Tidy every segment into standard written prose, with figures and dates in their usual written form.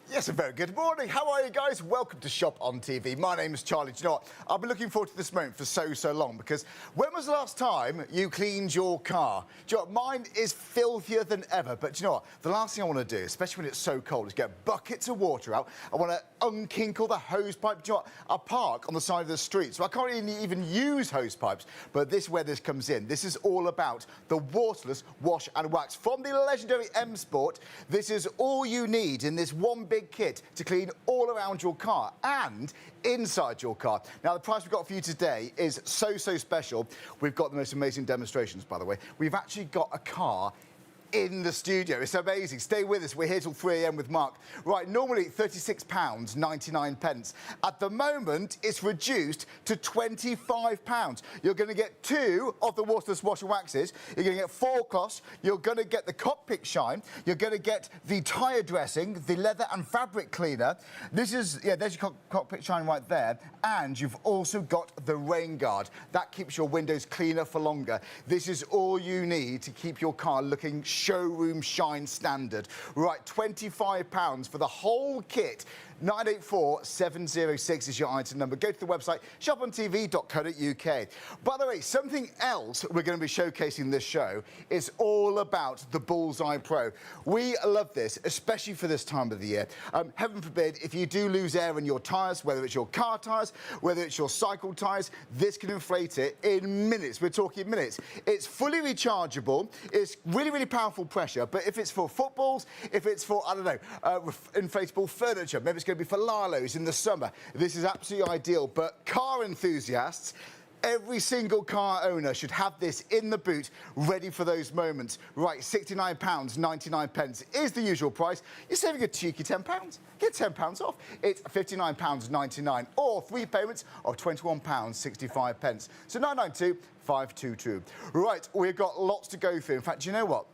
Yes, a very good morning. How are you guys? Welcome to Shop on TV. My name is Charlie. Do you know what? I've been looking forward to this moment for so long because when was the last time you cleaned your car? Do you know what? Mine is filthier than ever, but do you know what? The last thing I want to do, especially when it's so cold, is get buckets of water out. I want to unkinkle the hose pipe. Do you know what? I park on the side of the street, so I can't even use hose pipes, but this is where this comes in. This is all about the Waterless Wash and Wax from the legendary M Sport. This is all you need in this one big kit to clean all around your car and inside your car. Now, the price we've got for you today is so special. We've got the most amazing demonstrations, by the way. We've actually got a car in the studio. It's amazing. Stay with us. We're here till 3 a.m. with Mark. Right, normally £36.99. At the moment, it's reduced to £25. You're going to get 2 of the Waterless Wash Waxes. You're going to get 4 cloths. You're going to get the cockpit shine. You're going to get the tyre dressing, the leather and fabric cleaner. This is, yeah, there's your cockpit shine right there. And you've also got the rain guard. That keeps your windows cleaner for longer. This is all you need to keep your car looking showroom shine standard. Right, £25 for the whole kit. 984706 is your item number. Go to the website shopontv.co.uk. By the way, something else we're going to be showcasing this show is all about the Bullseye Pro. We love this, especially for this time of the year. Heaven forbid, if you do lose air in your tyres, whether it's your car tyres, whether it's your cycle tyres, this can inflate it in minutes. We're talking minutes. It's fully rechargeable. It's really powerful pressure, but if it's for footballs, if it's for, I don't know, inflatable furniture, maybe it's going to be for Lalos in the summer, this is absolutely ideal. But car enthusiasts, every single car owner should have this in the boot, ready for those moments. Right, £69.99 is the usual price. You're saving a cheeky £10. Get £10 off. It's £59.99 or 3 payments of £21.65. So 992-522. Right, we've got lots to go through. In fact, do you know what?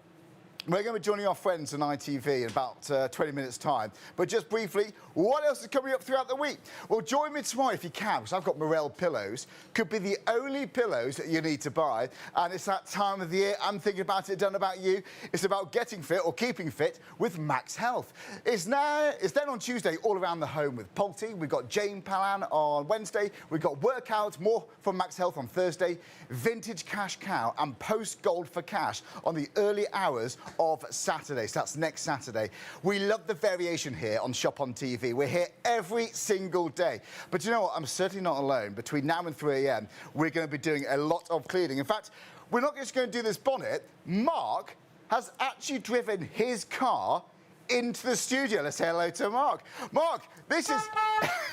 We're going to be joining our friends on ITV in about 20 minutes' time. But just briefly, what else is coming up throughout the week? Well, join me tomorrow if you can, because I've got Morel pillows. Could be the only pillows that you need to buy. And it's that time of the year. I'm thinking about it, done about you. It's about getting fit or keeping fit with Max Health. It's then on Tuesday all around the home with Polty. We've got Jane Palan on Wednesday. We've got workouts, more from Max Health on Thursday. Vintage Cash Cow and Post Gold for Cash on the early hours of Saturday. So that's next Saturday. We love the variation here on Shop on TV. We're here every single day. But you know what? I'm certainly not alone. Between now and 3 a.m, we're going to be doing a lot of cleaning. In fact, we're not just going to do this bonnet. Mark has actually driven his car into the studio. Let's say hello to Mark. Mark, this is...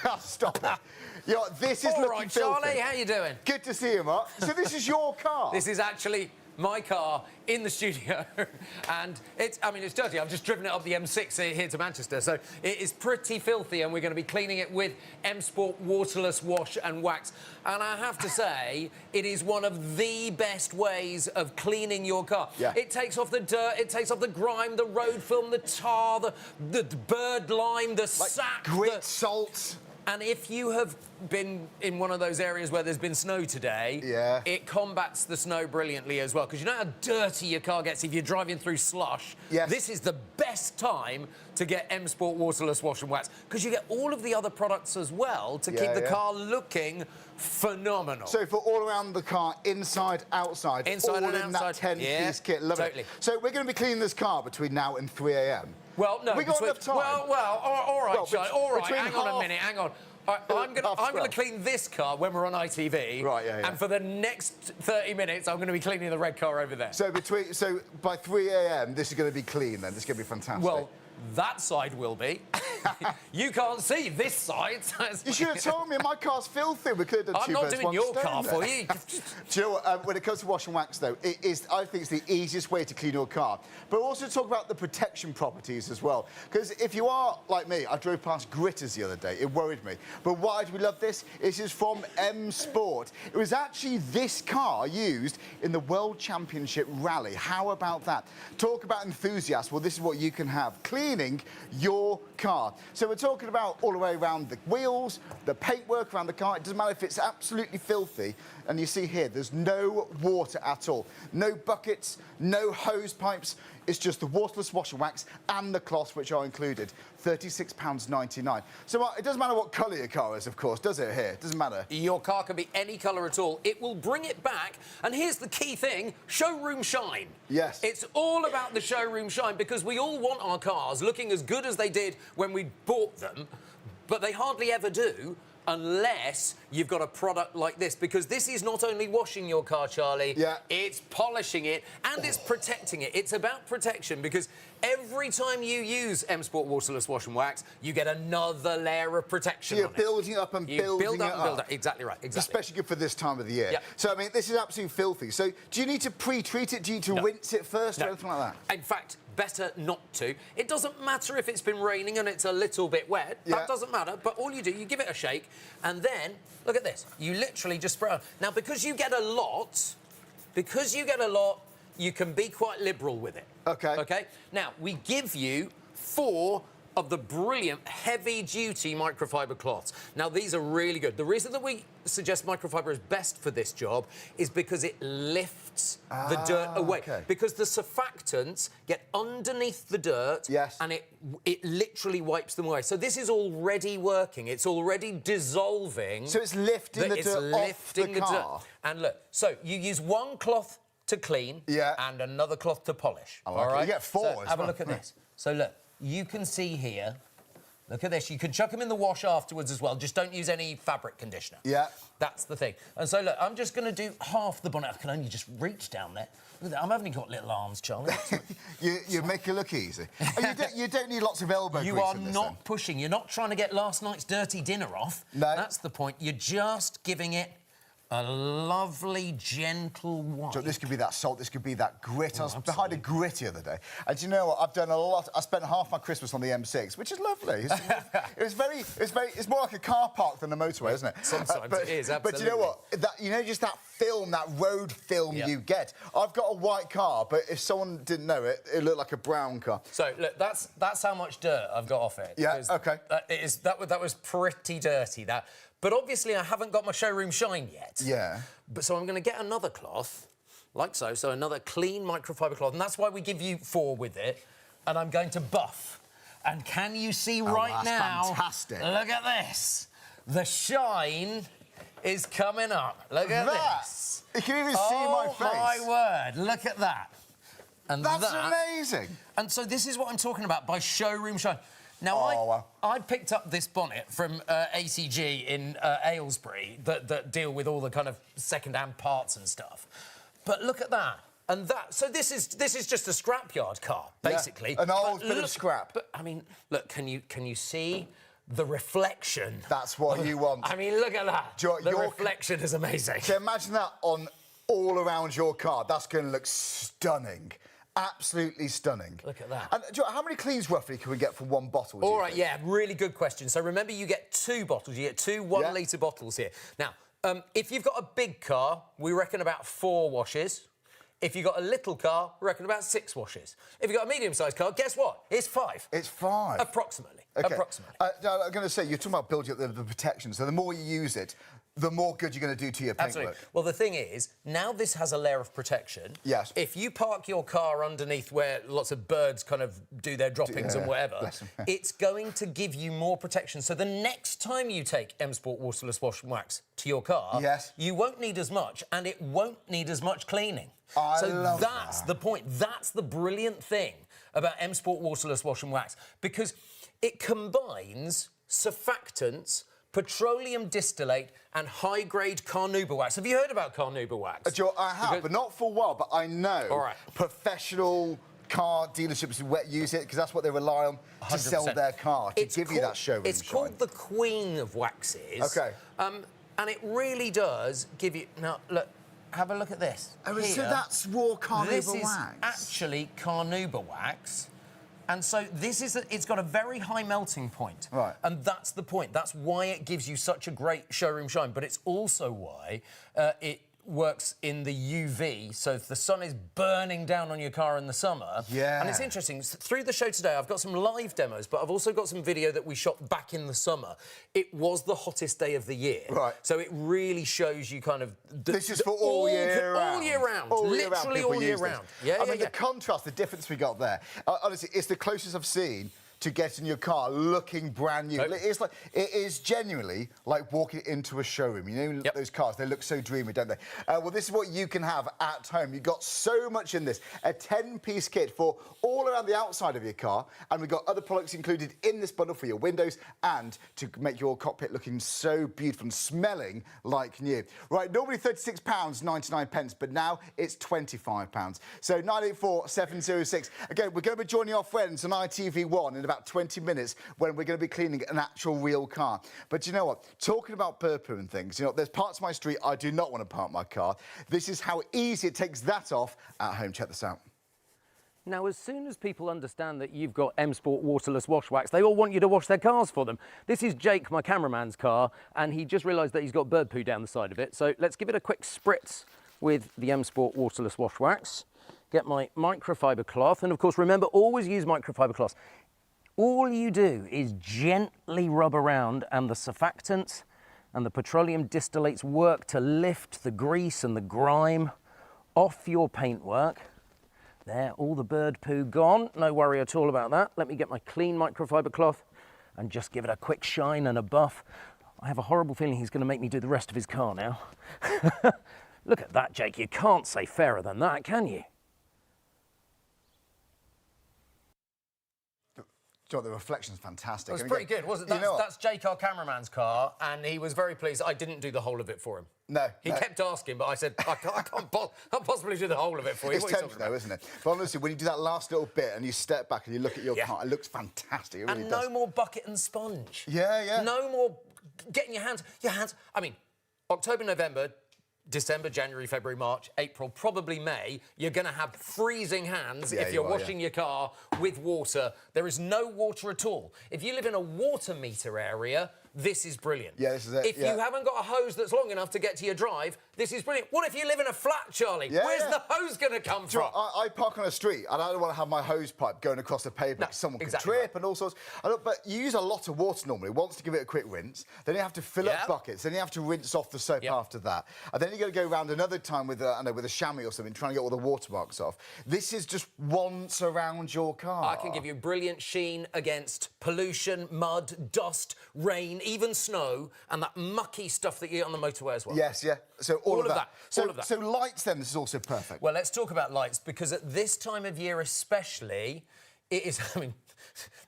Oh, stop it. You know, this is all right, filthy. Charlie, how you doing? Good to see you, Mark. So this is your car? This is actually my car in the studio, and it's dirty. I've just driven it up the M6 here to Manchester, so it is pretty filthy, and we're going to be cleaning it with M Sport Waterless Wash and Wax. And I have to say, it is one of the best ways of cleaning your car. Yeah. It takes off the dirt, it takes off the grime, the road film, the tar, the bird lime, the sack, grit, salt. And if you have been in one of those areas where there's been snow today, yeah, it combats the snow brilliantly as well. Because you know how dirty your car gets if you're driving through slush? Yes. This is the best time to get M Sport Waterless Wash and Wax, because you get all of the other products as well to keep the car looking phenomenal. So for all around the car, inside, outside, inside all and in outside. that 10-piece kit. Love totally. it. So we're going to be cleaning this car between now and 3 a.m. Well, no. We got enough time. Well, all right, Charlie. All right, hang on a minute, hang on. I'm going to clean this car when we're on ITV. Right, yeah. And for the next 30 minutes, I'm going to be cleaning the red car over there. So by 3 a.m, this is going to be clean then? This is going to be fantastic. Well, that side will be. You can't see this side. You should have told me. My car's filthy. We could have done I'm not doing your car for you. Do you know what? When it comes to wash and wax, though, I think it's the easiest way to clean your car. But also talk about the protection properties as well. Because if you are like me, I drove past Gritters the other day. It worried me. But why do we love this? This is from M Sport. It was actually this car used in the World Championship Rally. How about that? Talk about enthusiasts. Well, this is what you can have. Cleaning your car. So we're talking about all the way around the wheels, the paintwork around the car. It doesn't matter if it's absolutely filthy. And you see here, there's no water at all. No buckets, no hose pipes. It's just the waterless wash wax and the cloths which are included. £36.99. So it doesn't matter what colour your car is, of course, does it here? It doesn't matter. Your car can be any colour at all. It will bring it back. And here's the key thing, showroom shine. Yes. It's all about the showroom shine because we all want our cars looking as good as they did when we bought them, but they hardly ever do unless you've got a product like this, because this is not only washing your car, Charlie, it's polishing it and it's protecting it. It's about protection because every time you use M Sport Waterless Wash and Wax, you get another layer of protection. So you're building up and building up. Exactly right, exactly. Especially good for this time of the year. Yep. So, I mean, this is absolutely filthy. So do you need to pre-treat it? Do you need to rinse it first or anything like that? In fact, better not to. It doesn't matter if it's been raining and it's a little bit wet. That doesn't matter. But all you do, you give it a shake, and then, look at this. You literally just spray it. Now, because you get a lot, you can be quite liberal with it. OK. OK? Now, we give you 4 of the brilliant heavy-duty microfiber cloths. Now, these are really good. The reason that we suggest microfiber is best for this job is because it lifts the dirt away. Because the surfactants get underneath the dirt and it literally wipes them away. So this is already working. It's already dissolving. So it's lifting the dirt off the car. And look, so you use one cloth to clean and another cloth to polish. All right. You get 4 so have a look at this. So look. You can see here, look at this, you can chuck them in the wash afterwards as well, just don't use any fabric conditioner. Yeah. That's the thing. And so, look, I'm just going to do half the bonnet. I can only just reach down there. Look at that. I've only got little arms, Charlie. you make it look easy. You don't need lots of elbow grease You are in this, not pushing. You're not trying to get last night's dirty dinner off. No. That's the point. You're just giving it a lovely, gentle wipe. So this could be that salt, this could be that grit. I was behind a grit the other day. And do you know what? I've done a lot. I spent half my Christmas on the M6, which is lovely. It's more like a car park than a motorway, isn't it? Sometimes it is, absolutely. But you know what? Just that film, that road film you get. I've got a white car, but if someone didn't know it, it looked like a brown car. So, look, that's how much dirt I've got off it. Yeah, OK. That was pretty dirty, that. But obviously, I haven't got my showroom shine yet. Yeah. But so I'm going to get another cloth, like so. So another clean microfiber cloth. And that's why we give you 4 with it. And I'm going to buff. And can you see right now... fantastic. Look at this. The shine is coming up. Look at this. You can even see my face. Oh, my word. Look at that. And that's amazing. And so this is what I'm talking about by showroom shine. Now, I picked up this bonnet from ACG in Aylesbury that deal with all the kind of second-hand parts and stuff. But look at that. And that... So this is just a scrapyard car, basically. An old bit of scrap. But, I mean, look, can you see the reflection? That's what you want. I mean, look at that. The reflection is amazing. So imagine that on all around your car. That's going to look stunning. Absolutely stunning. Look at that. And how many cleans roughly can we get from one bottle? All right, yeah, really good question. So remember, you get 2 bottles. You get 2 1-litre bottles here. Now, if you've got a big car, we reckon about 4 washes. If you've got a little car, we reckon about 6 washes. If you've got a medium-sized car, guess what? It's 5. It's 5. Approximately. Okay. Approximately. I'm going to say, you're talking about building up the protection, so the more you use it, the more good you're going to do to your paintwork. Absolutely. Well, the thing is, now this has a layer of protection. Yes. If you park your car underneath where lots of birds kind of do their droppings and whatever, it's going to give you more protection. So the next time you take M Sport Waterless Wash and Wax to your car, you won't need as much, and it won't need as much cleaning. So that's the point. That's the brilliant thing about M Sport Waterless Wash and Wax, because it combines surfactants, petroleum distillate and high-grade carnauba wax. Have you heard about carnauba wax? I have, but not for a while, but I know professional car dealerships use it because that's what they rely on to 100%. Sell their car, to give you that showroom It's shine. called the Queen of Waxes. OK. And it really does give you... Now, look, have a look at this. Oh, so that's raw carnauba wax? This is actually carnauba wax. And so this is... It's got a very high melting point. Right. And that's the point. That's why it gives you such a great showroom shine. But it's also why it works in the UV, so if the sun is burning down on your car in the summer. Yeah. And it's interesting, through the show today, I've got some live demos, but I've also got some video that we shot back in the summer. It was the hottest day of the year. Right. So it really shows you kind of... This is for all year round. All year round. Literally all year round. Yeah, I mean, the contrast, the difference we got there, honestly, it's the closest I've seen to get in your car looking brand new. Nope. It is genuinely like walking into a showroom. You know, those cars, they look so dreamy, don't they? Well, this is what you can have at home. You've got so much in this. A 10-piece kit for all around the outside of your car, and we've got other products included in this bundle for your windows and to make your cockpit looking so beautiful and smelling like new. Right, normally £36.99, but now it's £25. So 984 706. Again, we're going to be joining our friends on ITV1 in about 20 minutes when we're going to be cleaning an actual real car. But you know what? Talking about poo and things, you know, there's parts of my street I do not want to park my car. This is how easy it takes that off at home. Check this out. Now, as soon as people understand that you've got M Sport Waterless Wash Wax, they all want you to wash their cars for them. This is Jake, my cameraman's car, and he just realised that he's got bird poo down the side of it. So let's give it a quick spritz with the M Sport Waterless Wash Wax. Get my microfiber cloth, and of course, remember, always use microfiber cloth. All you do is gently rub around, and the surfactants and the petroleum distillates work to lift the grease and the grime off your paintwork. There, all the bird poo gone. No worry at all about that. Let me get my clean microfiber cloth and just give it a quick shine and a buff. I have a horrible feeling he's going to make me do the rest of his car now. Look at that, Jake. You can't say fairer than that, can you? John, the reflection's fantastic. It was pretty good, wasn't it? That's Jake, our cameraman's car, and he was very pleased. I didn't do the whole of it for him. No. He kept asking, but I said, I can't possibly do the whole of it for you. It's tempting, though, isn't it? But honestly, when you do that last little bit and you step back and you look at your car, it looks fantastic. It really and does. no more bucket and sponge. Yeah, yeah. No more getting your hands... I mean, October, November, December, January, February, March, April, probably May, you're going to have freezing hands if you're washing your car with water. There is no water at all. If you live in a water meter area, this is brilliant. Yeah, this is it. If you haven't got a hose that's long enough to get to your drive, this is brilliant. What if you live in a flat, Charlie? Where's the hose going to come from? I park on a street and I don't want to have my hose pipe going across the pavement. Someone could trip and all sorts. But you use a lot of water normally. Once to give it a quick rinse, then you have to fill up buckets, then you have to rinse off the soap after that. And then you're going to go around another time with with a chamois or something, trying to get all the watermarks off. This is just once around your car. I can give you brilliant sheen against pollution, mud, dust, rain, even snow, and that mucky stuff that you get on the motorway as well. Yes, yeah. So all of that. All of that. So lights then, this is also perfect. Well, let's talk about lights, because at this time of year especially, it is, I mean,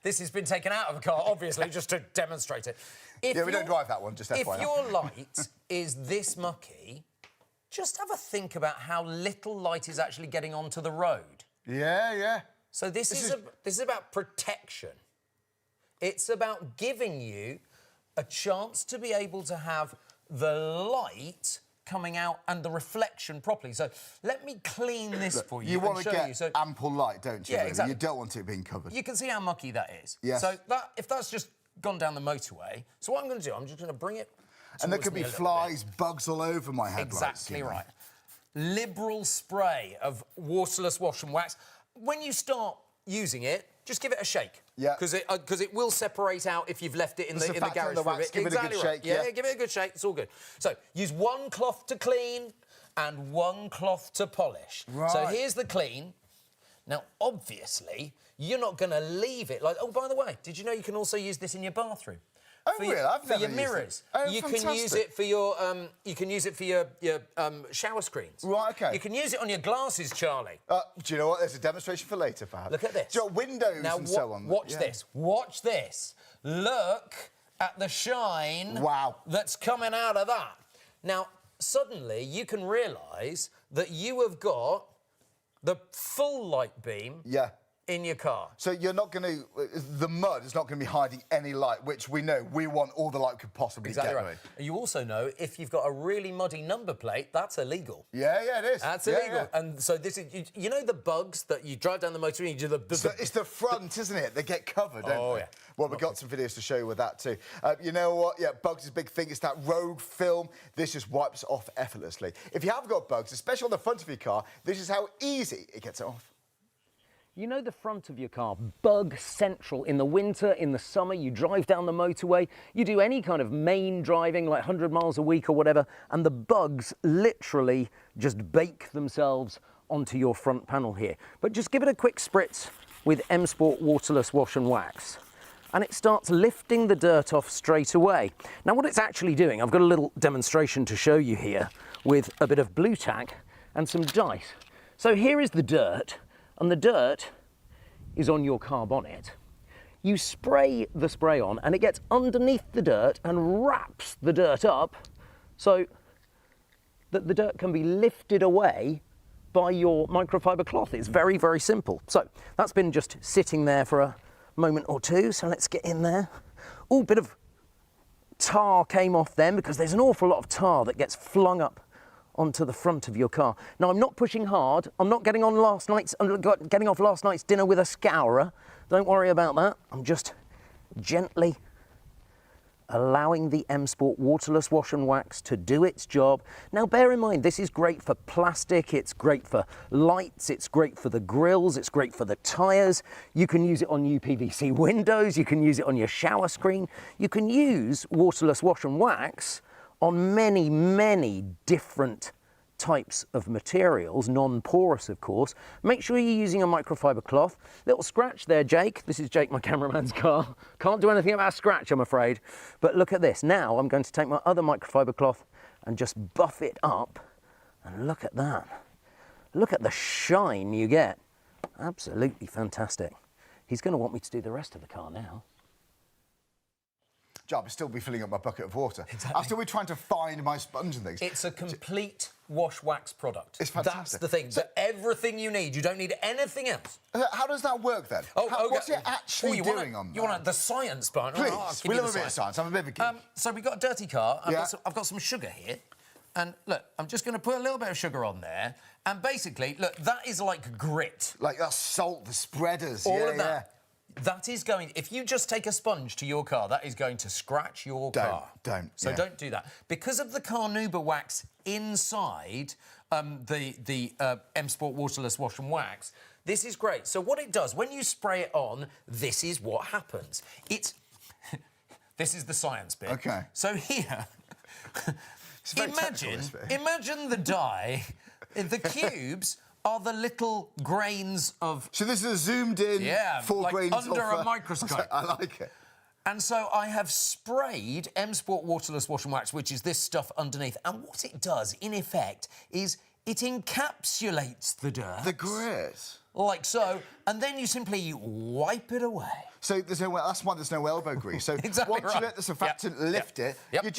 this has been taken out of a car, obviously, just to demonstrate it. We don't drive that one, just FYI. If your light is this mucky, just have a think about how little light is actually getting onto the road. Yeah, yeah. So this is about protection. It's about giving you a chance to be able to have the light coming out and the reflection properly. So let me clean this for you. You want to get ample light, don't you? Yeah, really? exactly. You don't want it being covered. You can see how mucky that is. Yes. So if that's just gone down the motorway, so what I'm going to do, I'm just going to bring it. And there could be flies, bugs all over my headlights. Exactly right. Liberal spray of Waterless Wash and Wax. When you start using it, just give it a shake. Yeah. Because it will separate out if you've left it in the garage for a bit. Give it a good shake. Yeah, give it a good shake. It's all good. So use one cloth to clean and one cloth to polish. Right. So here's the clean. Now, obviously, you're not going to leave it like... Oh, by the way, did you know you can also use this in your bathroom? Oh, really? I've for never your used mirrors. it. Oh, you fantastic. can use it for your you can use it for your shower screens. Right, OK. You can use it on your glasses, Charlie. Do you know what? There's a demonstration for later, perhaps. Look at this. Do you know, windows now, and so on. Watch this. Watch this. Look at the shine that's coming out of that. Now, suddenly, you can realise that you have got the full light beam in your car. So you're not going to... The mud is not going to be hiding any light, which we know we want all the light we could possibly get. Right. You also know if you've got a really muddy number plate, that's illegal. Yeah, it is. That's illegal. Yeah. And so this is... You know the bugs that you drive down the motorway and you do the... It's the front, isn't it? They get covered, don't they? Yeah. Well, we've got some videos to show you with that too. You know what? Yeah, bugs is a big thing. It's that rogue film. This just wipes off effortlessly. If you have got bugs, especially on the front of your car, this is how easy it gets it off. You know the front of your car, bug central. In the winter, in the summer, you drive down the motorway, you do any kind of main driving, like 100 miles a week or whatever, and the bugs literally just bake themselves onto your front panel here. But just give it a quick spritz with M Sport Waterless Wash and Wax, and it starts lifting the dirt off straight away. Now what it's actually doing, I've got a little demonstration to show you here with a bit of blue tack and some dice. So here is the dirt, and the dirt is on your car bonnet. You spray the spray on and it gets underneath the dirt and wraps the dirt up so that the dirt can be lifted away by your microfiber cloth. It's very, very simple. So that's been just sitting there for a moment or two, so let's get in there. Oh, bit of tar came off then because there's an awful lot of tar that gets flung up onto the front of your car. Now I'm not pushing hard. I'm not getting off last night's dinner with a scourer. Don't worry about that. I'm just gently allowing the M Sport Waterless Wash and Wax to do its job. Now bear in mind, this is great for plastic, it's great for lights, it's great for the grills, it's great for the tyres. You can use it on UPVC windows, you can use it on your shower screen. You can use Waterless Wash and Wax on many, many different types of materials, non-porous of course. Make sure you're using a microfiber cloth. Little scratch there, Jake. This is Jake, my cameraman's car. Can't do anything about a scratch, I'm afraid. But look at this. Now I'm going to take my other microfiber cloth and just buff it up. And look at that. Look at the shine you get. Absolutely fantastic. He's going to want me to do the rest of the car now. Job, I'll still be filling up my bucket of water. Exactly. I'll still be trying to find my sponge and things. It's a complete wash wax product. It's fantastic. That's the thing. So everything you need. You don't need anything else. How does that work then? What's it actually doing on that? You want the science part? Please, we love a bit of science. I'm a bit of a geek. So we've got a dirty car. I've got some sugar here. And look, I'm just going to put a little bit of sugar on there. And basically, look, that is like grit. Like that salt, the spreaders. All of that. That is going, if you just take a sponge to your car, that is going to scratch your car. So don't do that. Because of the carnauba wax inside the M Sport Waterless Wash and Wax, this is great. So what it does, when you spray it on, this is what happens. This is the science bit. OK. So here, imagine the dye, the cubes are the little grains of... So this is a zoomed-in, four like grains under a microscope. I like it. And so I have sprayed M Sport Waterless Wash and Wax, which is this stuff underneath. And what it does, in effect, is it encapsulates the dirt. The grit. Like so, and then you simply wipe it away. So there's no, that's why there's no elbow grease. So exactly once you let the surfactant lift it, you're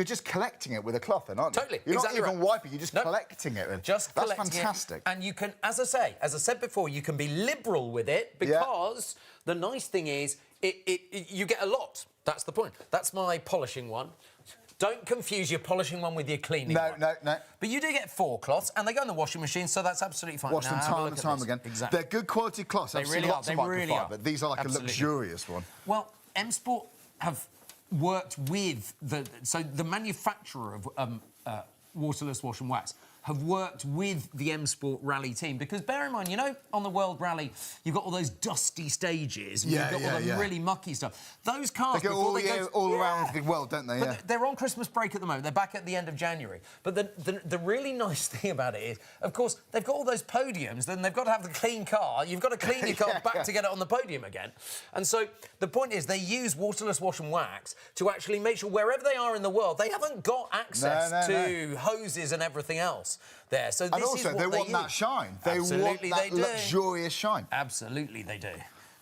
just collecting it with a cloth, then, aren't you? Totally. You're not even wiping, you're just collecting it. That's fantastic. And you can, as I said before, you can be liberal with it because the nice thing is you get a lot. That's the point. That's my polishing one. Don't confuse your polishing one with your cleaning one. No. But you do get 4 cloths, and they go in the washing machine, so that's absolutely fine. Wash them time and time again. Exactly. They're good quality cloths. They really are. They really are. But these are like a luxurious one. Well, M Sport have worked with the manufacturer of Waterless Wash and Wax have worked with the M Sport Rally team because bear in mind, you know, on the World Rally, you've got all those dusty stages, and you've got all the really mucky stuff. Those cars they go all around the world, don't they? But they're on Christmas break at the moment. They're back at the end of January. But the really nice thing about it is, of course, they've got all those podiums. Then they've got to have the clean car. You've got to clean your car back to get it on the podium again. And so the point is, they use Waterless Wash and Wax to actually make sure wherever they are in the world, they haven't got access to hoses and everything else there. So this and also, is what they want that shine. They want that luxurious shine. Absolutely, they do.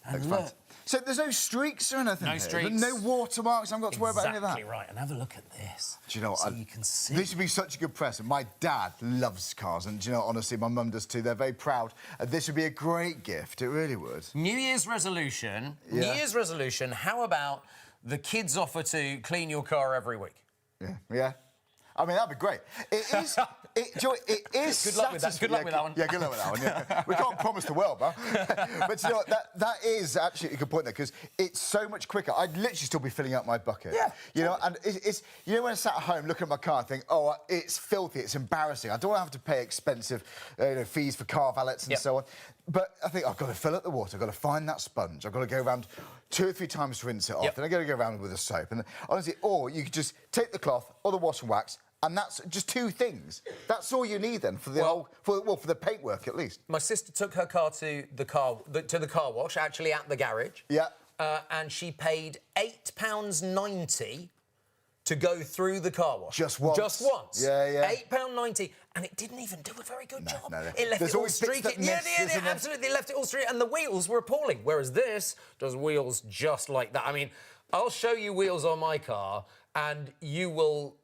And look, so there's no streaks or anything. No streaks. No watermarks. I haven't got to worry about any of that. Exactly right. And have a look at this. Do you know what? So you can see. This would be such a good present. My dad loves cars, and do you know, honestly, my mum does too. They're very proud. This would be a great gift. It really would. New Year's resolution. New Year's resolution. How about the kids offer to clean your car every week? Yeah. I mean, that'd be great. It is. Do you know what, it is. Good luck with that. Good luck with that one. Yeah, good luck with that one. Yeah. We can't promise the world, man. But you know what? That is actually a good point there, because it's so much quicker. I'd literally still be filling up my bucket. Yeah. You know, and it's you know, when I sat at home looking at my car, I think, oh, it's filthy, it's embarrassing. I don't want to have to pay expensive fees for car valets and so on. But I think I've got to fill up the water. I've got to find that sponge. I've got to go around 2 or 3 times to rinse it off. Then I've got to go around with a soap. And honestly, or you could just take the cloth or the wash and wax. And that's just 2 things. That's all you need then for the for the paintwork at least. My sister took her car to the car wash, actually at the garage. Yeah. And she paid £8.90 to go through the car wash. Just once. Just once. Yeah, yeah. £8.90, and it didn't even do a very good job. No. It left There's it all always bits streaky. that miss, isn't there? Absolutely. It left it all streaky, and the wheels were appalling. Whereas this does wheels just like that. I mean, I'll show you wheels on my car, and you'll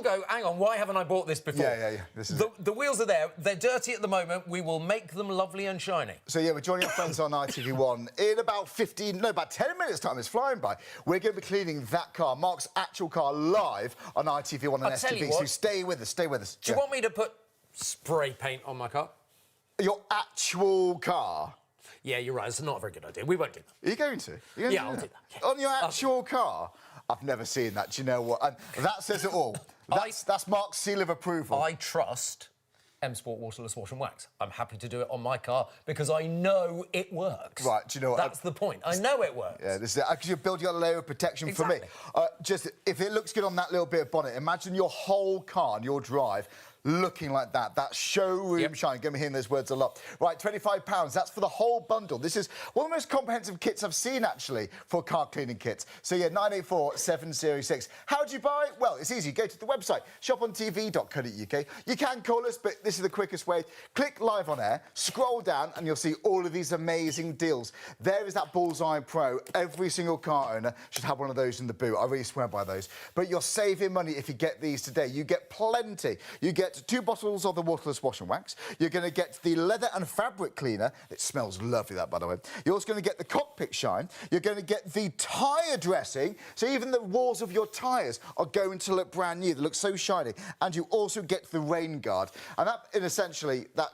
go, hang on, why haven't I bought this before? Yeah. This is the wheels are there. They're dirty at the moment. We will make them lovely and shiny. So, yeah, we're joining our friends on ITV1 in about 10 minutes' time. It's flying by. We're going to be cleaning that car, Mark's actual car, live on ITV1 and I'll tell you STV. what, So stay with us. Do you want me to put spray paint on my car? Your actual car? Yeah, you're right. It's not a very good idea. We won't do that. Are you going to? Yeah, I'll do that. Yeah. On your actual car? I've never seen that. Do you know what? And that says it all. That's Mark's seal of approval. I trust M Sport Waterless Wash and Wax. I'm happy to do it on my car because I know it works. Right, do you know what? That's the point. I know it works. Yeah, this is because you're building a layer of protection Exactly. for me. Just if it looks good on that little bit of bonnet, imagine your whole car and your drive looking like that. That showroom shine. Get me hearing those words a lot. Right, £25. That's for the whole bundle. This is one of the most comprehensive kits I've seen, actually, for car cleaning kits. So, yeah, 984 706. How do you buy it? Well, it's easy. Go to the website, shopontv.co.uk. You can call us, but this is the quickest way. Click live on air, scroll down, and you'll see all of these amazing deals. There is that Bullseye Pro. Every single car owner should have one of those in the boot. I really swear by those. But you're saving money if you get these today. You get plenty. You get 2 bottles of the Waterless Wash and Wax. You're going to get the leather and fabric cleaner. It smells lovely, that, by the way. You're also going to get the cockpit shine. You're going to get the tyre dressing. So even the walls of your tyres are going to look brand new. They look so shiny. And you also get the rain guard. And that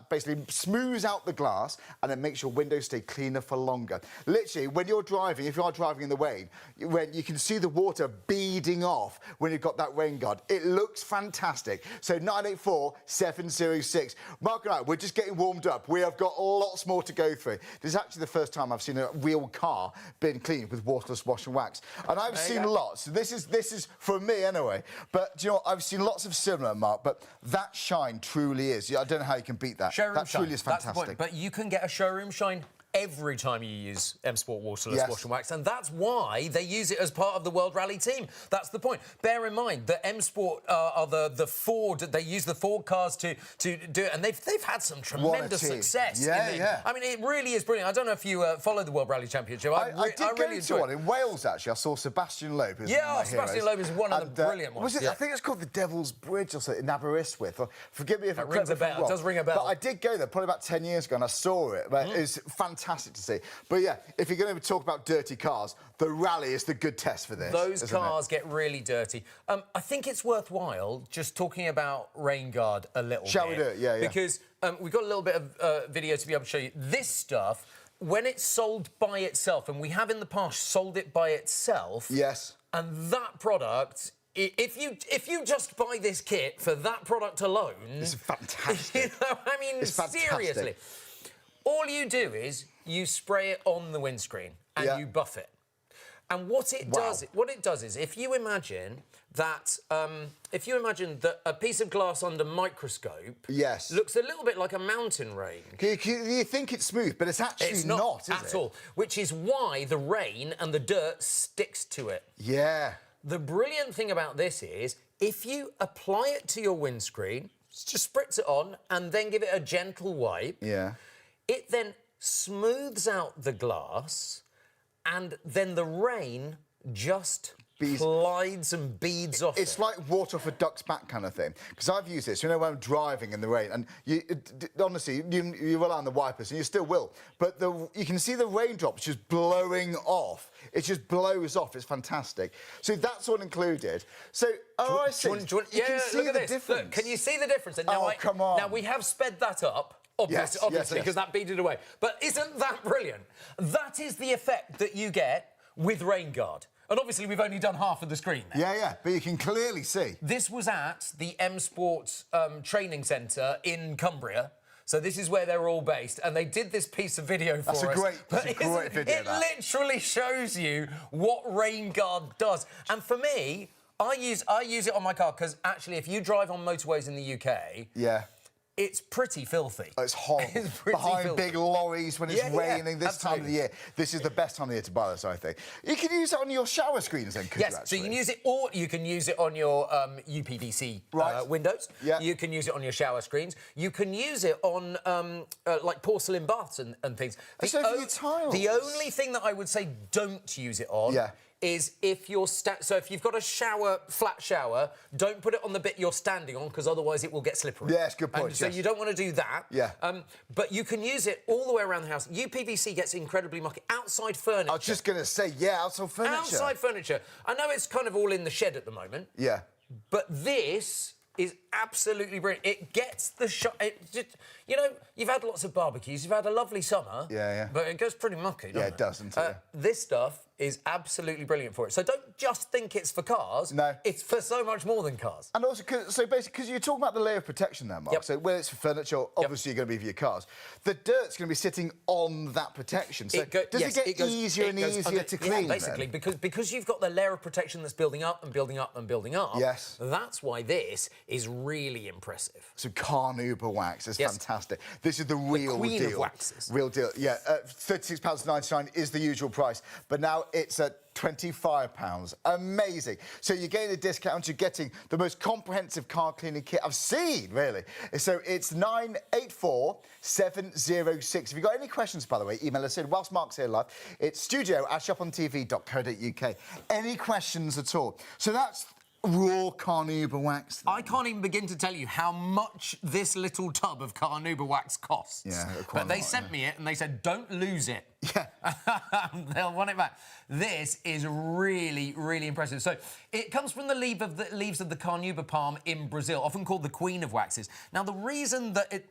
basically smooths out the glass and it makes your windows stay cleaner for longer. Literally, when you're driving, if you are driving in the rain, when you can see the water beading off when you've got that rain guard. It looks fantastic. So 984 706. Mark and I, we're just getting warmed up. We have got lots more to go through. This is actually the first time I've seen a real car being cleaned with Waterless Wash and Wax. And I've seen lots. This is for me anyway. But, do you know what? I've seen lots of similar, Mark, but that shine truly is. I don't know how you can beat that. Showroom that shine. truly is fantastic. That's the point. But you can get a showroom shine every time you use M Sport Waterless Wash and Wax, and that's why they use it as part of the World Rally team. That's the point. Bear in mind that M Sport are the Ford. They use the Ford cars to do it, and they've had some tremendous success. Yeah. I mean, it really is brilliant. I don't know if you follow the World Rally Championship. I did really go to one in Wales, actually. I saw Sebastian Loeb. Sebastian Loeb is one of the brilliant ones. I think it's called the Devil's Bridge or something in Aberystwyth. Forgive me if it rings a bell. It does ring a bell. But I did go there probably about 10 years ago and I saw it. But it was fantastic to see. But yeah, if you're going to talk about dirty cars, the Rally is the good test for this. Those cars get really dirty. I think it's worthwhile just talking about Rain Guard a little bit. Shall we do it? Yeah. Because we've got a little bit of video to be able to show you. This stuff, when it's sold by itself, and we have in the past sold it by itself. Yes. And that product, if you just buy this kit for that product alone... It's fantastic. You know, I mean, it's fantastic. Seriously. All you do is you spray it on the windscreen and you buff it. And what it does is, if you imagine that a piece of glass under microscope looks a little bit like a mountain range. You think it's smooth, but it's actually not, is it? At all. Which is why the rain and the dirt sticks to it. Yeah. The brilliant thing about this is, if you apply it to your windscreen, just spritz it on and then give it a gentle wipe. Yeah. It then smooths out the glass, and then the rain just glides and beads off It's it. like water off a duck's back kind of thing. Because I've used this, you know, when I'm driving in the rain, and honestly, you rely on the wipers, and you still will, but you can see the raindrops just blowing off. It just blows off. It's fantastic. So that's all included. So, I see. You can see look at the this. difference. Look, can you see the difference? And now come on. Now, we have sped that up. Yes, Obviously, yes. because that beaded away. But isn't that brilliant? That is the effect that you get with Rain Guard. And obviously, we've only done half of the screen there. Yeah, but you can clearly see. This was at the M Sports training centre in Cumbria. So this is where they're all based, and they did this piece of video for us. That's a great video, It literally shows you what Rain Guard does. And for me, I use it on my car because actually, if you drive on motorways in the UK, it's pretty filthy. It's horrible. It's pretty Behind filthy. big lorries when it's raining this time of the year. This is the best time of the year to buy this, I think. You can use it on your shower screens then, could you, actually? So you can use it, or you can use it on your UPVC windows. Yeah. You can use it on your shower screens. You can use it on like porcelain baths and things. So for your tiles. The only thing that I would say don't use it on is if you're so if you've got a flat shower, don't put it on the bit you're standing on because otherwise it will get slippery. Yes, good point. So you don't want to do that. Yeah. But you can use it all the way around the house. UPVC gets incredibly mucky. Outside furniture. I was just going to say, outside furniture. Outside furniture. I know it's kind of all in the shed at the moment. Yeah. But this is absolutely brilliant. It gets the shot. You know, you've had lots of barbecues. You've had a lovely summer. Yeah. But it goes pretty mucky, doesn't it? It does, doesn't it? This stuff is absolutely brilliant for it. So don't just think it's for cars. No. It's for so much more than cars. And also, so basically, because you're talking about the layer of protection there, Mark. Yep. So where it's for furniture, obviously you're going to be for your cars. The dirt's going to be sitting on that protection. So does it get easier and easier to clean? Yeah, basically, because you've got the layer of protection that's building up and building up and building up. Yes. That's why this is really impressive. So carnauba wax is fantastic. This is the real queen deal. of waxes. Real deal. Yeah, £36.99 is the usual price, but now it's at £25. Amazing. So you're getting a discount, you're getting the most comprehensive car cleaning kit I've seen, really. So it's 984706. If you've got any questions, by the way, email us in whilst Mark's here live. It's studio@shopontv.co.uk. Any questions at all? So that's raw carnauba wax. I can't even begin to tell you how much this little tub of carnauba wax costs. Yeah, but they sent me it and they said, don't lose it. Yeah. They'll want it back. This is really, really impressive. So it comes from the leaves of the carnauba palm in Brazil, often called the queen of waxes. Now, the reason that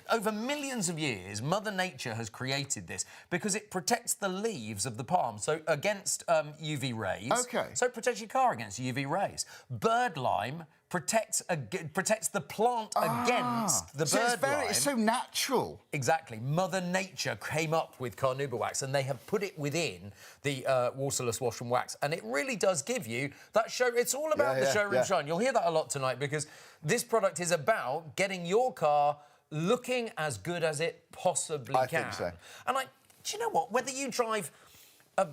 over millions of years, Mother Nature has created this because it protects the leaves of the palm, so against UV rays. OK. So it protects your car against UV rays. Bird lime protects the plant against the bird lime. It's so natural. Exactly. Mother Nature came up with carnauba wax and they have put it within the Waterless Wash Wax, and it really does give you that show. It's all about the showroom shine. You'll hear that a lot tonight because this product is about getting your car looking as good as it possibly can. I think so. And do you know what? Whether you drive a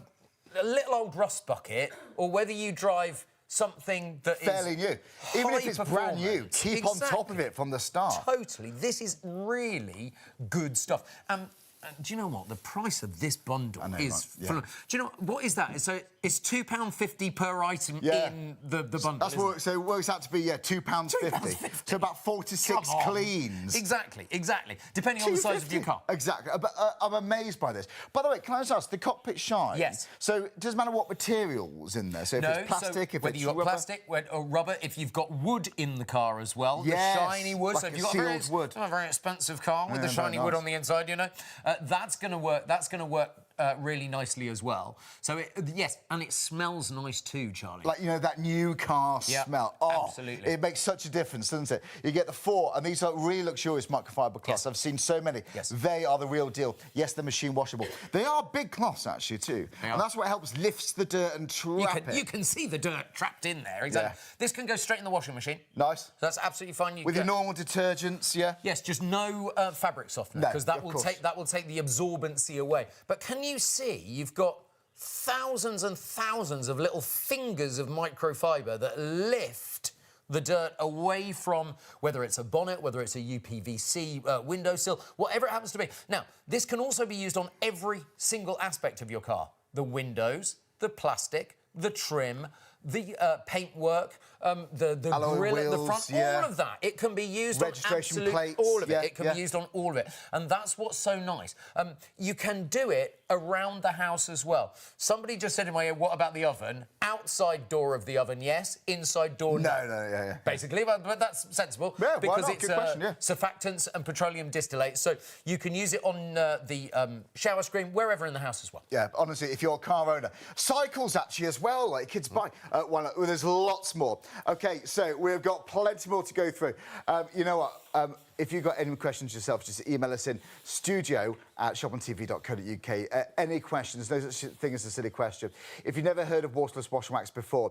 little old rust bucket or whether you drive something that fairly new. Even if it's brand new, keep on top of it from the start. Totally. This is really good stuff. Do you know what? The price of this bundle is... Do you know what is that? So it's £2.50 per item in the bundle. That's what, so it works out to be, £2.50. So about 4 to 6 cleans. Exactly. Depending on the size of your car. Exactly. But I'm amazed by this. By the way, can I just ask, the cockpit shine? Yes. So it doesn't matter what material's in there. So if it's plastic, if whether it's you've got rubber... plastic or rubber, if you've got wood in the car as well, the shiny wood. Like so if you've a got sealed wood. a very expensive car with the shiny wood on the inside, you know, that's going to work. That's going to work really nicely as well. So, and it smells nice too, Charlie. Like, you know, that new car smell. Oh, absolutely. It makes such a difference, doesn't it? You get the 4, and these are really luxurious microfiber cloths. I've seen so many. They are the real deal. Yes, they're machine washable. They are big cloths, actually, too. And that's what helps lifts the dirt and trap it. You can see the dirt trapped in there, exactly. This can go straight in the washing machine. Nice. So that's absolutely fine. With your normal detergents, Yes, just no fabric softener, because that will take the absorbency away. But can you see you've got thousands and thousands of little fingers of microfiber that lift the dirt away from whether it's a bonnet, whether it's a UPVC windowsill, whatever it happens to be. Now, this can also be used on every single aspect of your car. The windows, the plastic, the trim, the paintwork, the alloy grill at the wheels, front, yeah. all of that. It can be used Registration on absolute, plates, all of yeah, it. It can be used on all of it. And that's what's so nice. You can do it around the house as well. Somebody just said in my ear, what about the oven? Outside door of the oven, yes. Inside door, no. Yeah. Basically, but that's sensible. Yeah, why because not? it's Good question, yeah. surfactants and petroleum distillate. So you can use it on the shower screen, wherever in the house as well. Yeah, honestly, if you're a car owner. Cycles, actually, as well, like kids buy. Well, there's lots more. OK, so we've got plenty more to go through. You know what? If you've got any questions yourself, just email us in studio@shopontv.co.uk. Any questions, no such thing as a silly question. If you've never heard of Waterless Wash Wax before,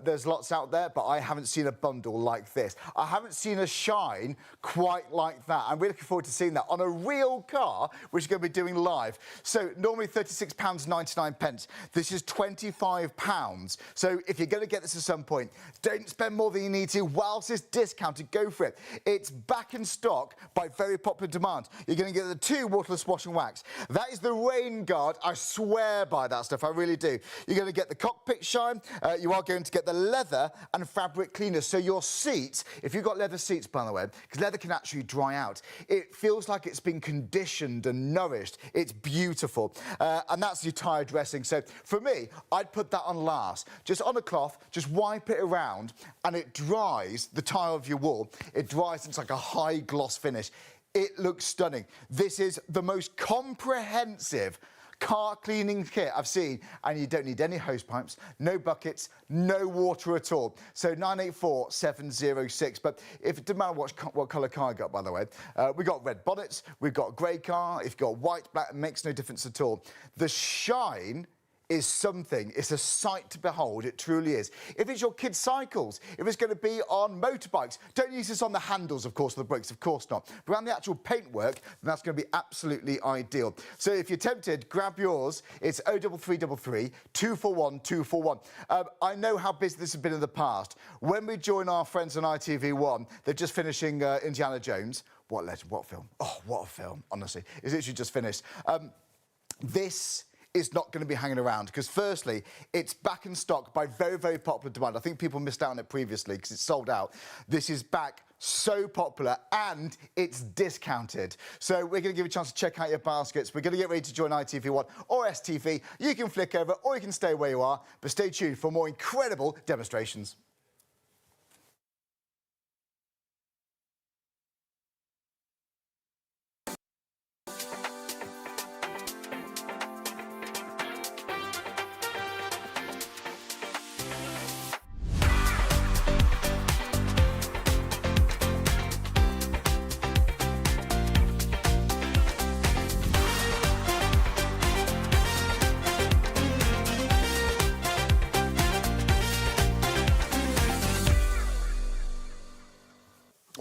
there's lots out there, but I haven't seen a bundle like this. I haven't seen a shine quite like that. I'm really looking forward to seeing that on a real car, which we're going to be doing live. So normally £36.99. This is £25. So if you're going to get this at some point, don't spend more than you need to whilst it's discounted. Go for it. It's back in stock by very popular demand. You're going to get the 2 Waterless Wash and Wax. That is the rain guard. I swear by that stuff. I really do. You're going to get the cockpit shine. You are going to get the leather and fabric cleaner. So your seats, if you've got leather seats, by the way, because leather can actually dry out, it feels like it's been conditioned and nourished. It's beautiful. And that's your tyre dressing. So for me, I'd put that on last. Just on a cloth, just wipe it around and it dries the tile of your wall. It dries, it's like a high gloss finish. It looks stunning. This is the most comprehensive car cleaning kit I've seen, and you don't need any hose pipes, no buckets, no water at all. So 984706. But if it doesn't matter what colour car you got, by the way, we've got red bonnets, we've got grey car, if you've got white, black, it makes no difference at all. The shine is something. It's a sight to behold. It truly is. If it's your kids' cycles, if it's going to be on motorbikes, don't use this on the handles, of course, of the brakes, of course not. But around the actual paintwork, then that's going to be absolutely ideal. So if you're tempted, grab yours. It's 03333 241 241. I know how busy this has been in the past. When we join our friends on ITV1, they're just finishing Indiana Jones. What legend, what film? Oh, what a film, honestly. It's literally just finished. This is not going to be hanging around because, firstly, it's back in stock by very, very popular demand. I think people missed out on it previously because it's sold out. This is back so popular and it's discounted. So we're going to give you a chance to check out your baskets. We're going to get ready to join ITV1 or STV. You can flick over or you can stay where you are, but stay tuned for more incredible demonstrations.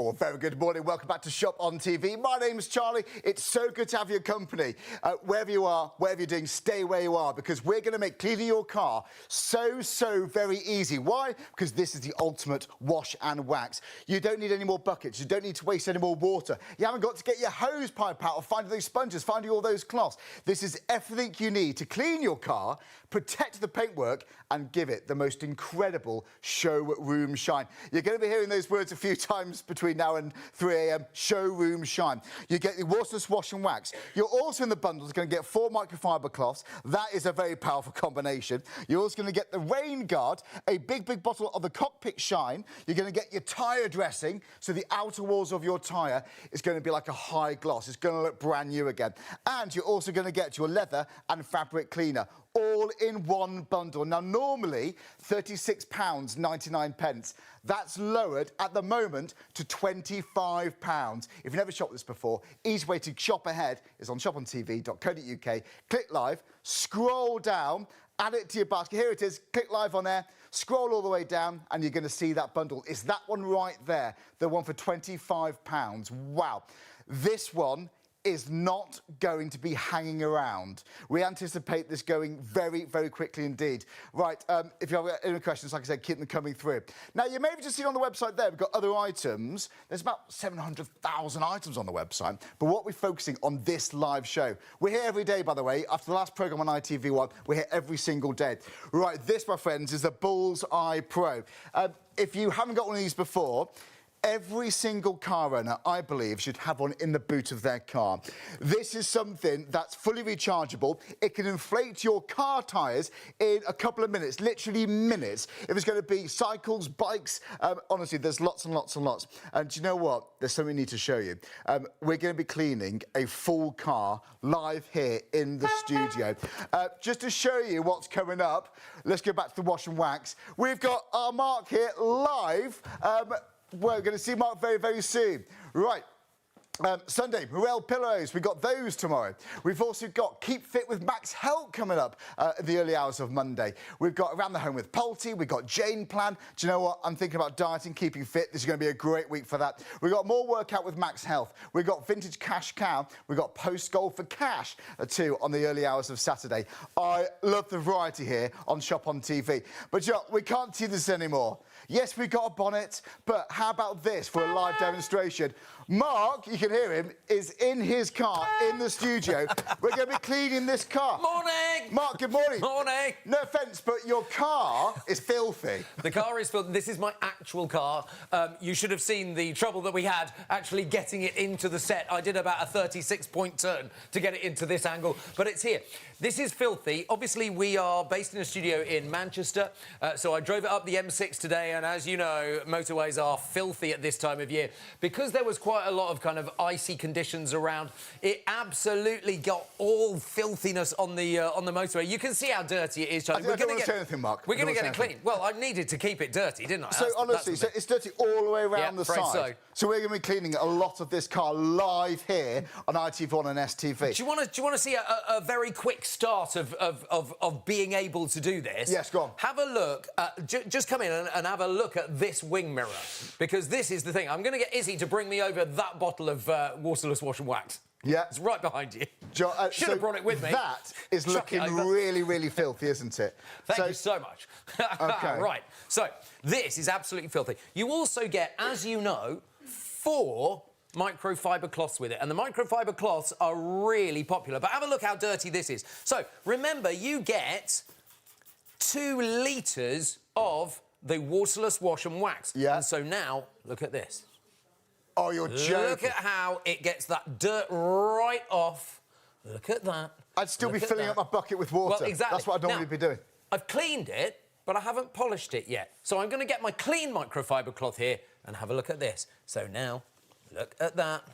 Oh, very good morning. Welcome back to Shop on TV. My name's Charlie. It's so good to have your company. Wherever you are, wherever you're doing, stay where you are because we're going to make cleaning your car so very easy. Why? Because this is the ultimate wash and wax. You don't need any more buckets. You don't need to waste any more water. You haven't got to get your hose pipe out or find those sponges, finding all those cloths. This is everything you need to clean your car, protect the paintwork and give it the most incredible showroom shine. You're going to be hearing those words a few times between now and 3 a.m. Showroom shine. You get the Waterless Wash and Wax. You're also in the bundles going to get 4 microfiber cloths. That is a very powerful combination. You're also going to get the rain guard, a big bottle of the cockpit shine. You're going to get your tyre dressing, so the outer walls of your tyre is going to be like a high gloss. It's going to look brand new again. And you're also going to get your leather and fabric cleaner, all in one bundle. Now, normally £36.99. That's lowered at the moment to £25. If you've never shopped this before, easy way to shop ahead is on shopontv.co.uk. Click live, scroll down, add it to your basket. Here it is. Click live on there, scroll all the way down, and you're going to see that bundle. It's that one right there, the one for £25. Wow. This one is not going to be hanging around. We anticipate this going very, very quickly indeed. Right, if you have any questions, like I said, keep them coming through. Now, you may have just seen on the website there, we've got other items. There's about 700,000 items on the website, but what we're focusing on this live show. We're here every day, by the way. After the last programme on ITV1, we're here every single day. Right, this, my friends, is the Bullseye Pro. If you haven't got one of these before, every single car owner, I believe, should have one in the boot of their car. This is something that's fully rechargeable. It can inflate your car tyres in a couple of minutes, literally minutes. If it's going to be cycles, bikes, honestly, there's lots and lots and lots. And do you know what? There's something we need to show you. We're going to be cleaning a full car live here in the studio. Just to show you what's coming up, let's go back to the wash and wax. We've got our Mark here live. We're going to see Mark very, very soon. Right. Sunday, Morel pillows. We've got those tomorrow. We've also got Keep Fit with Max Help coming up in the early hours of Monday. We've got Around the Home with Polty. We've got Jane Plan. Do you know what? I'm thinking about dieting, keeping fit. This is going to be a great week for that. We've got more workout with Max Health. We've got Vintage Cash Cow. We've got Post Goal for Cash too on the early hours of Saturday. I love the variety here on Shop on TV. But you know, we can't see this anymore. Yes, we've got a bonnet, but how about this for a live demonstration? Mark, you can hear him, is in his car in the studio. We're going to be cleaning this car. Morning! Mark, good morning. Morning! No offence, but your car is filthy. The car is filthy. This is my actual car. You should have seen the trouble that we had actually getting it into the set. I did about a 36-point turn to get it into this angle, but it's here. This is filthy. Obviously, we are based in a studio in Manchester, so I drove it up the M6 today, and as you know, motorways are filthy at this time of year. Because there was quite a lot of kind of icy conditions around, it absolutely got all filthiness on the motorway. You can see how dirty it is, Charlie. I don't want to say anything, Mark. We're going to get it clean. Well, I needed to keep it dirty, didn't I? So honestly, so it's dirty all the way around the side. So we're going to be cleaning a lot of this car live here on ITV1 and STV. Do you want to see a very quick start of being able to do this? Yes, go on. Have a look. Just come in and have a look at this wing mirror, because this is the thing. I'm going to get Izzy to bring me over that bottle of Waterless Wash and Wax. Yeah. It's right behind you. Should have brought it with me. That is looking really, really filthy, isn't it? Thank you so much. Okay. Right. So this is absolutely filthy. You also get, as you know, 4 microfiber cloths with it, and the microfiber cloths are really popular. But have a look how dirty this is. So remember, you get 2 litres of the Waterless Wash and Wax. Yeah. And so now, look at this. Oh, you're joking. Look at how it gets that dirt right off. Look at that. I'd still be filling up my bucket with water. Well, exactly. That's what I'd normally be doing. I've cleaned it, but I haven't polished it yet. So I'm going to get my clean microfiber cloth here and have a look at this. So now, look at that.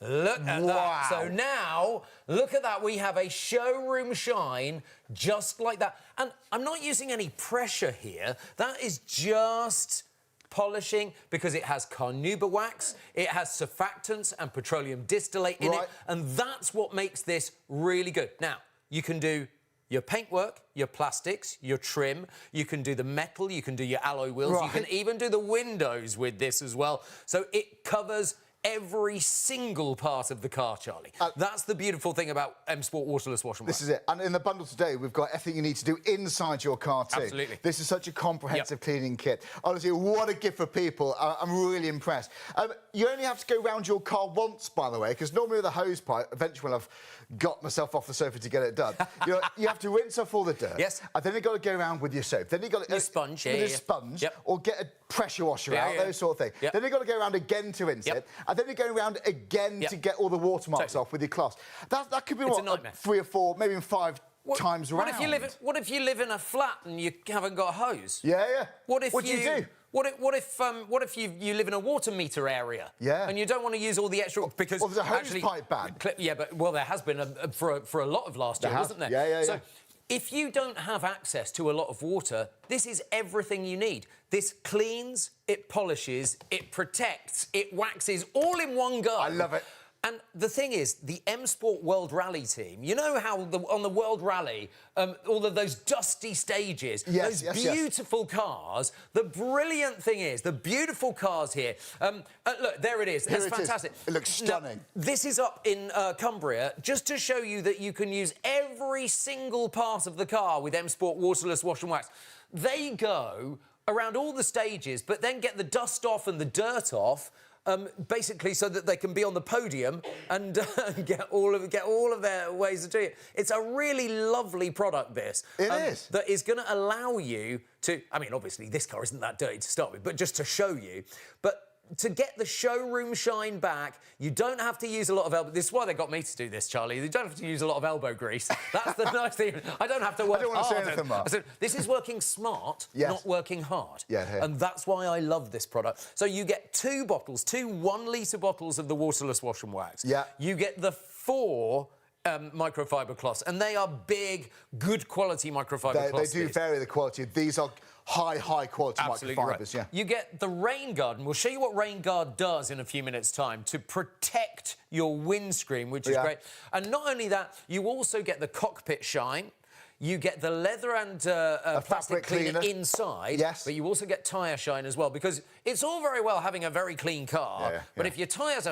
Look at that. So now, look at that. We have a showroom shine just like that. And I'm not using any pressure here. That is just polishing, because it has carnauba wax, it has surfactants and petroleum distillate in it, and that's what makes this really good. Now, you can do your paintwork, your plastics, your trim, you can do the metal, you can do your alloy wheels, you can even do the windows with this as well. So it covers every single part of the car, Charlie. That's the beautiful thing about M Sport Waterless Wash and Wax. This is it. And in the bundle today, we've got everything you need to do inside your car too. Absolutely. This is such a comprehensive cleaning kit. Honestly, what a gift for people. I'm really impressed. You only have to go round your car once, by the way, because normally with a hose pipe, eventually when I've got myself off the sofa to get it done, you have to rinse off all the dirt. Yes. And then you've got to go around with your soap. Then you've got to... Your sponge, with a sponge, or get a pressure washer out, those sort of things. Then you've got to go around again to rinse it. And then you're going around again to get all the watermarks off with your cloths. That could be, what, 3 or 4, maybe even 5 times around. What if you live in a flat and you haven't got a hose? Yeah. What do you do? What if you live in a water meter area? Yeah. And you don't want to use all the extra because there's a hose pipe ban. Yeah, but there has been for a lot of last year, wasn't there? Yeah. So if you don't have access to a lot of water, this is everything you need. This cleans, it polishes, it protects, it waxes, all in one go. I love it. And the thing is, the M Sport World Rally team, you know how on the World Rally, all of those dusty stages, those beautiful cars, the brilliant thing is, the beautiful cars here, look, there it is. It's fantastic. It looks stunning. Now, this is up in Cumbria, just to show you that you can use every single part of the car with M Sport Waterless Wash and Wax. They go around all the stages, but then get the dust off and the dirt off, basically so that they can be on the podium and get all of their ways of doing it. It's a really lovely product, this. It is. That is going to allow you to... I mean, obviously, this car isn't that dirty to start with, but just to show you. But to get the showroom shine back, you don't have to use a lot of elbow... This is why they got me to do this, Charlie. You don't have to use a lot of elbow grease. That's the nice thing. I don't have to work hard. I don't want to say anything, Mark. So this is working smart, not working hard. Yeah, here. And that's why I love this product. So you get 2 bottles, 2 1-litre bottles of the Waterless Wash and Wax. Yeah. You get the 4... microfiber cloths, and they are big, good quality microfiber cloths. They do vary the quality. These are high quality microfibers. Right. Yeah. You get the rain guard, and we'll show you what rain guard does in a few minutes' time to protect your windscreen, which is great. And not only that, you also get the cockpit shine. You get the leather and plastic cleaner inside, but you also get tyre shine as well, because it's all very well having a very clean car, but if your tyres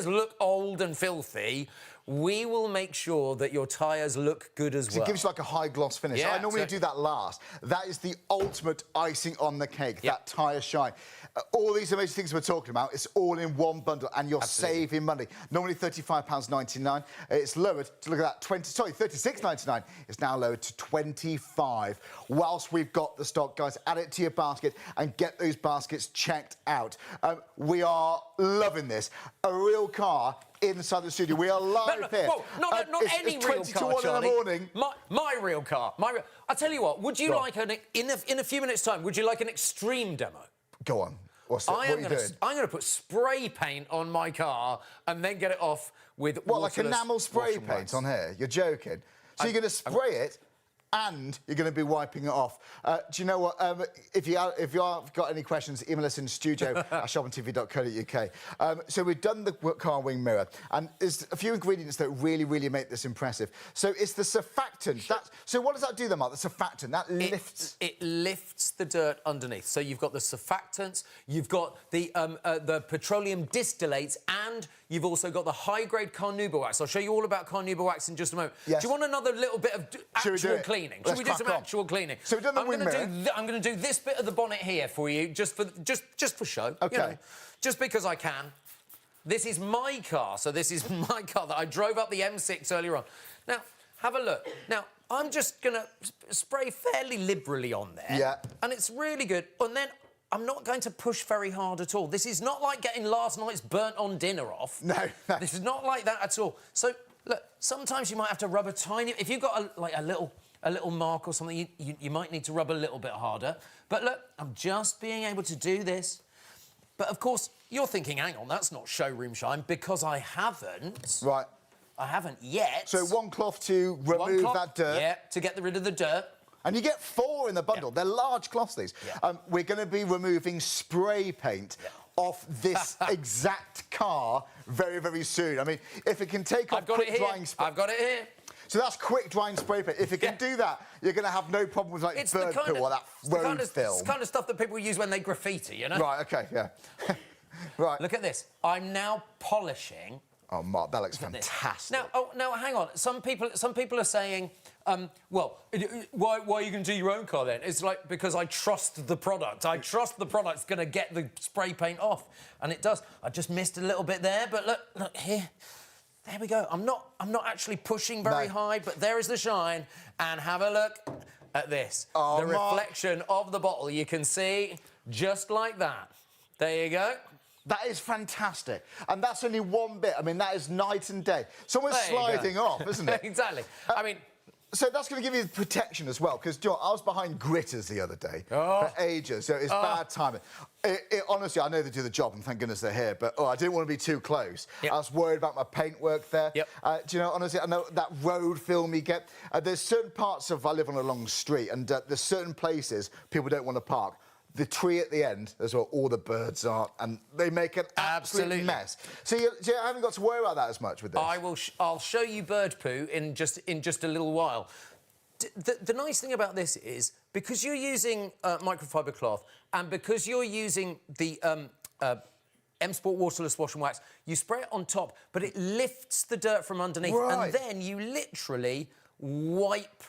look old and filthy, we will make sure that your tyres look good as well. It gives you like a high gloss finish. Yeah, I normally do that last. That is the ultimate icing on the cake, that tyre shine. All these amazing things we're talking about, it's all in one bundle, and you're saving money. Normally £35.99. It's lowered to, look at that, £36.99. It's now lowered to £25. Whilst we've got the stock, guys, add it to your basket and get those baskets checked out. We are loving this. A real car inside the studio. We are live here. Whoa, not any real car, Charlie. In the morning. My real car. I'll tell you what, would you like, in a few minutes' time, would you like an extreme demo? Go on. What are you doing? I'm going to put spray paint on my car and then get it off with like enamel spray paint on here? You're joking. So you're going to spray it and you're going to be wiping it off. Do you know what? If you've got any questions, email us in studio@shopontv.co.uk. So we've done the car wing mirror, and there's a few ingredients that really make this impressive. So it's the surfactant. So what does that do then, Mark? The surfactant, that lifts... It lifts the dirt underneath. So you've got the surfactants, you've got the petroleum distillates, and you've also got the high-grade carnauba wax. I'll show you all about carnauba wax in just a moment. Yes. Do you want another little bit of actual cleaning? Should we do some actual cleaning? So we've done the wing mirror. I'm going to do this bit of the bonnet here for you, just for show. OK. You know, just because I can. This is my car, so this is my car that I drove up the M6 earlier on. Now, have a look. Now, I'm just going to spray fairly liberally on there. Yeah. And it's really good. And then I'm not going to push very hard at all. This is not like getting last night's burnt-on dinner off. No. This is not like that at all. So, look, sometimes you might have to rub a tiny... If you've got a little mark or something, you might need to rub a little bit harder. But look, I'm just being able to do this. But, of course, you're thinking, hang on, that's not showroom shine, because I haven't. Right. I haven't yet. So one cloth to remove that dirt. Yeah, to get rid of the dirt. And you get 4 in the bundle. They're large cloths, these. We're going to be removing spray paint off this exact car very soon. I mean, if it can take off quick drying spray... I've got it here. So that's quick drying spray paint. If it can do that, you're going to have no problem with, like, bird poo or that road film. It's the kind of stuff that people use when they graffiti, you know? Right, OK, yeah. Right. Look at this. I'm now polishing... Oh, Mark, that looks fantastic. Now, hang on. Some people are saying, well, why are you going to do your own car then? It's like, because I trust the product. I trust the product's going to get the spray paint off, and it does. I just missed a little bit there, but look here. There we go. I'm not actually pushing very high, but there is the shine. And have a look at this. Oh, the reflection of the bottle. You can see just like that. There you go. That is fantastic. And that's only one bit. I mean, that is night and day. It's almost sliding off, isn't it? Exactly. I mean... So that's going to give you protection as well, because, I was behind gritters the other day for ages, so it's bad timing. Honestly, I know they do the job, and thank goodness they're here, but I didn't want to be too close. I was worried about my paintwork there. Honestly, I know that road film you get. There's certain parts of... I live on a long street, and there's certain places people don't want to park. the tree at the end, that's where all the birds are, and they make an absolute mess. So you haven't got to worry about that as much with this. I'll show you bird poo in just a little while. The nice thing about this is, because you're using microfiber cloth and because you're using the M Sport Waterless Wash and Wax, you spray it on top, but it lifts the dirt from underneath, and then you literally wipe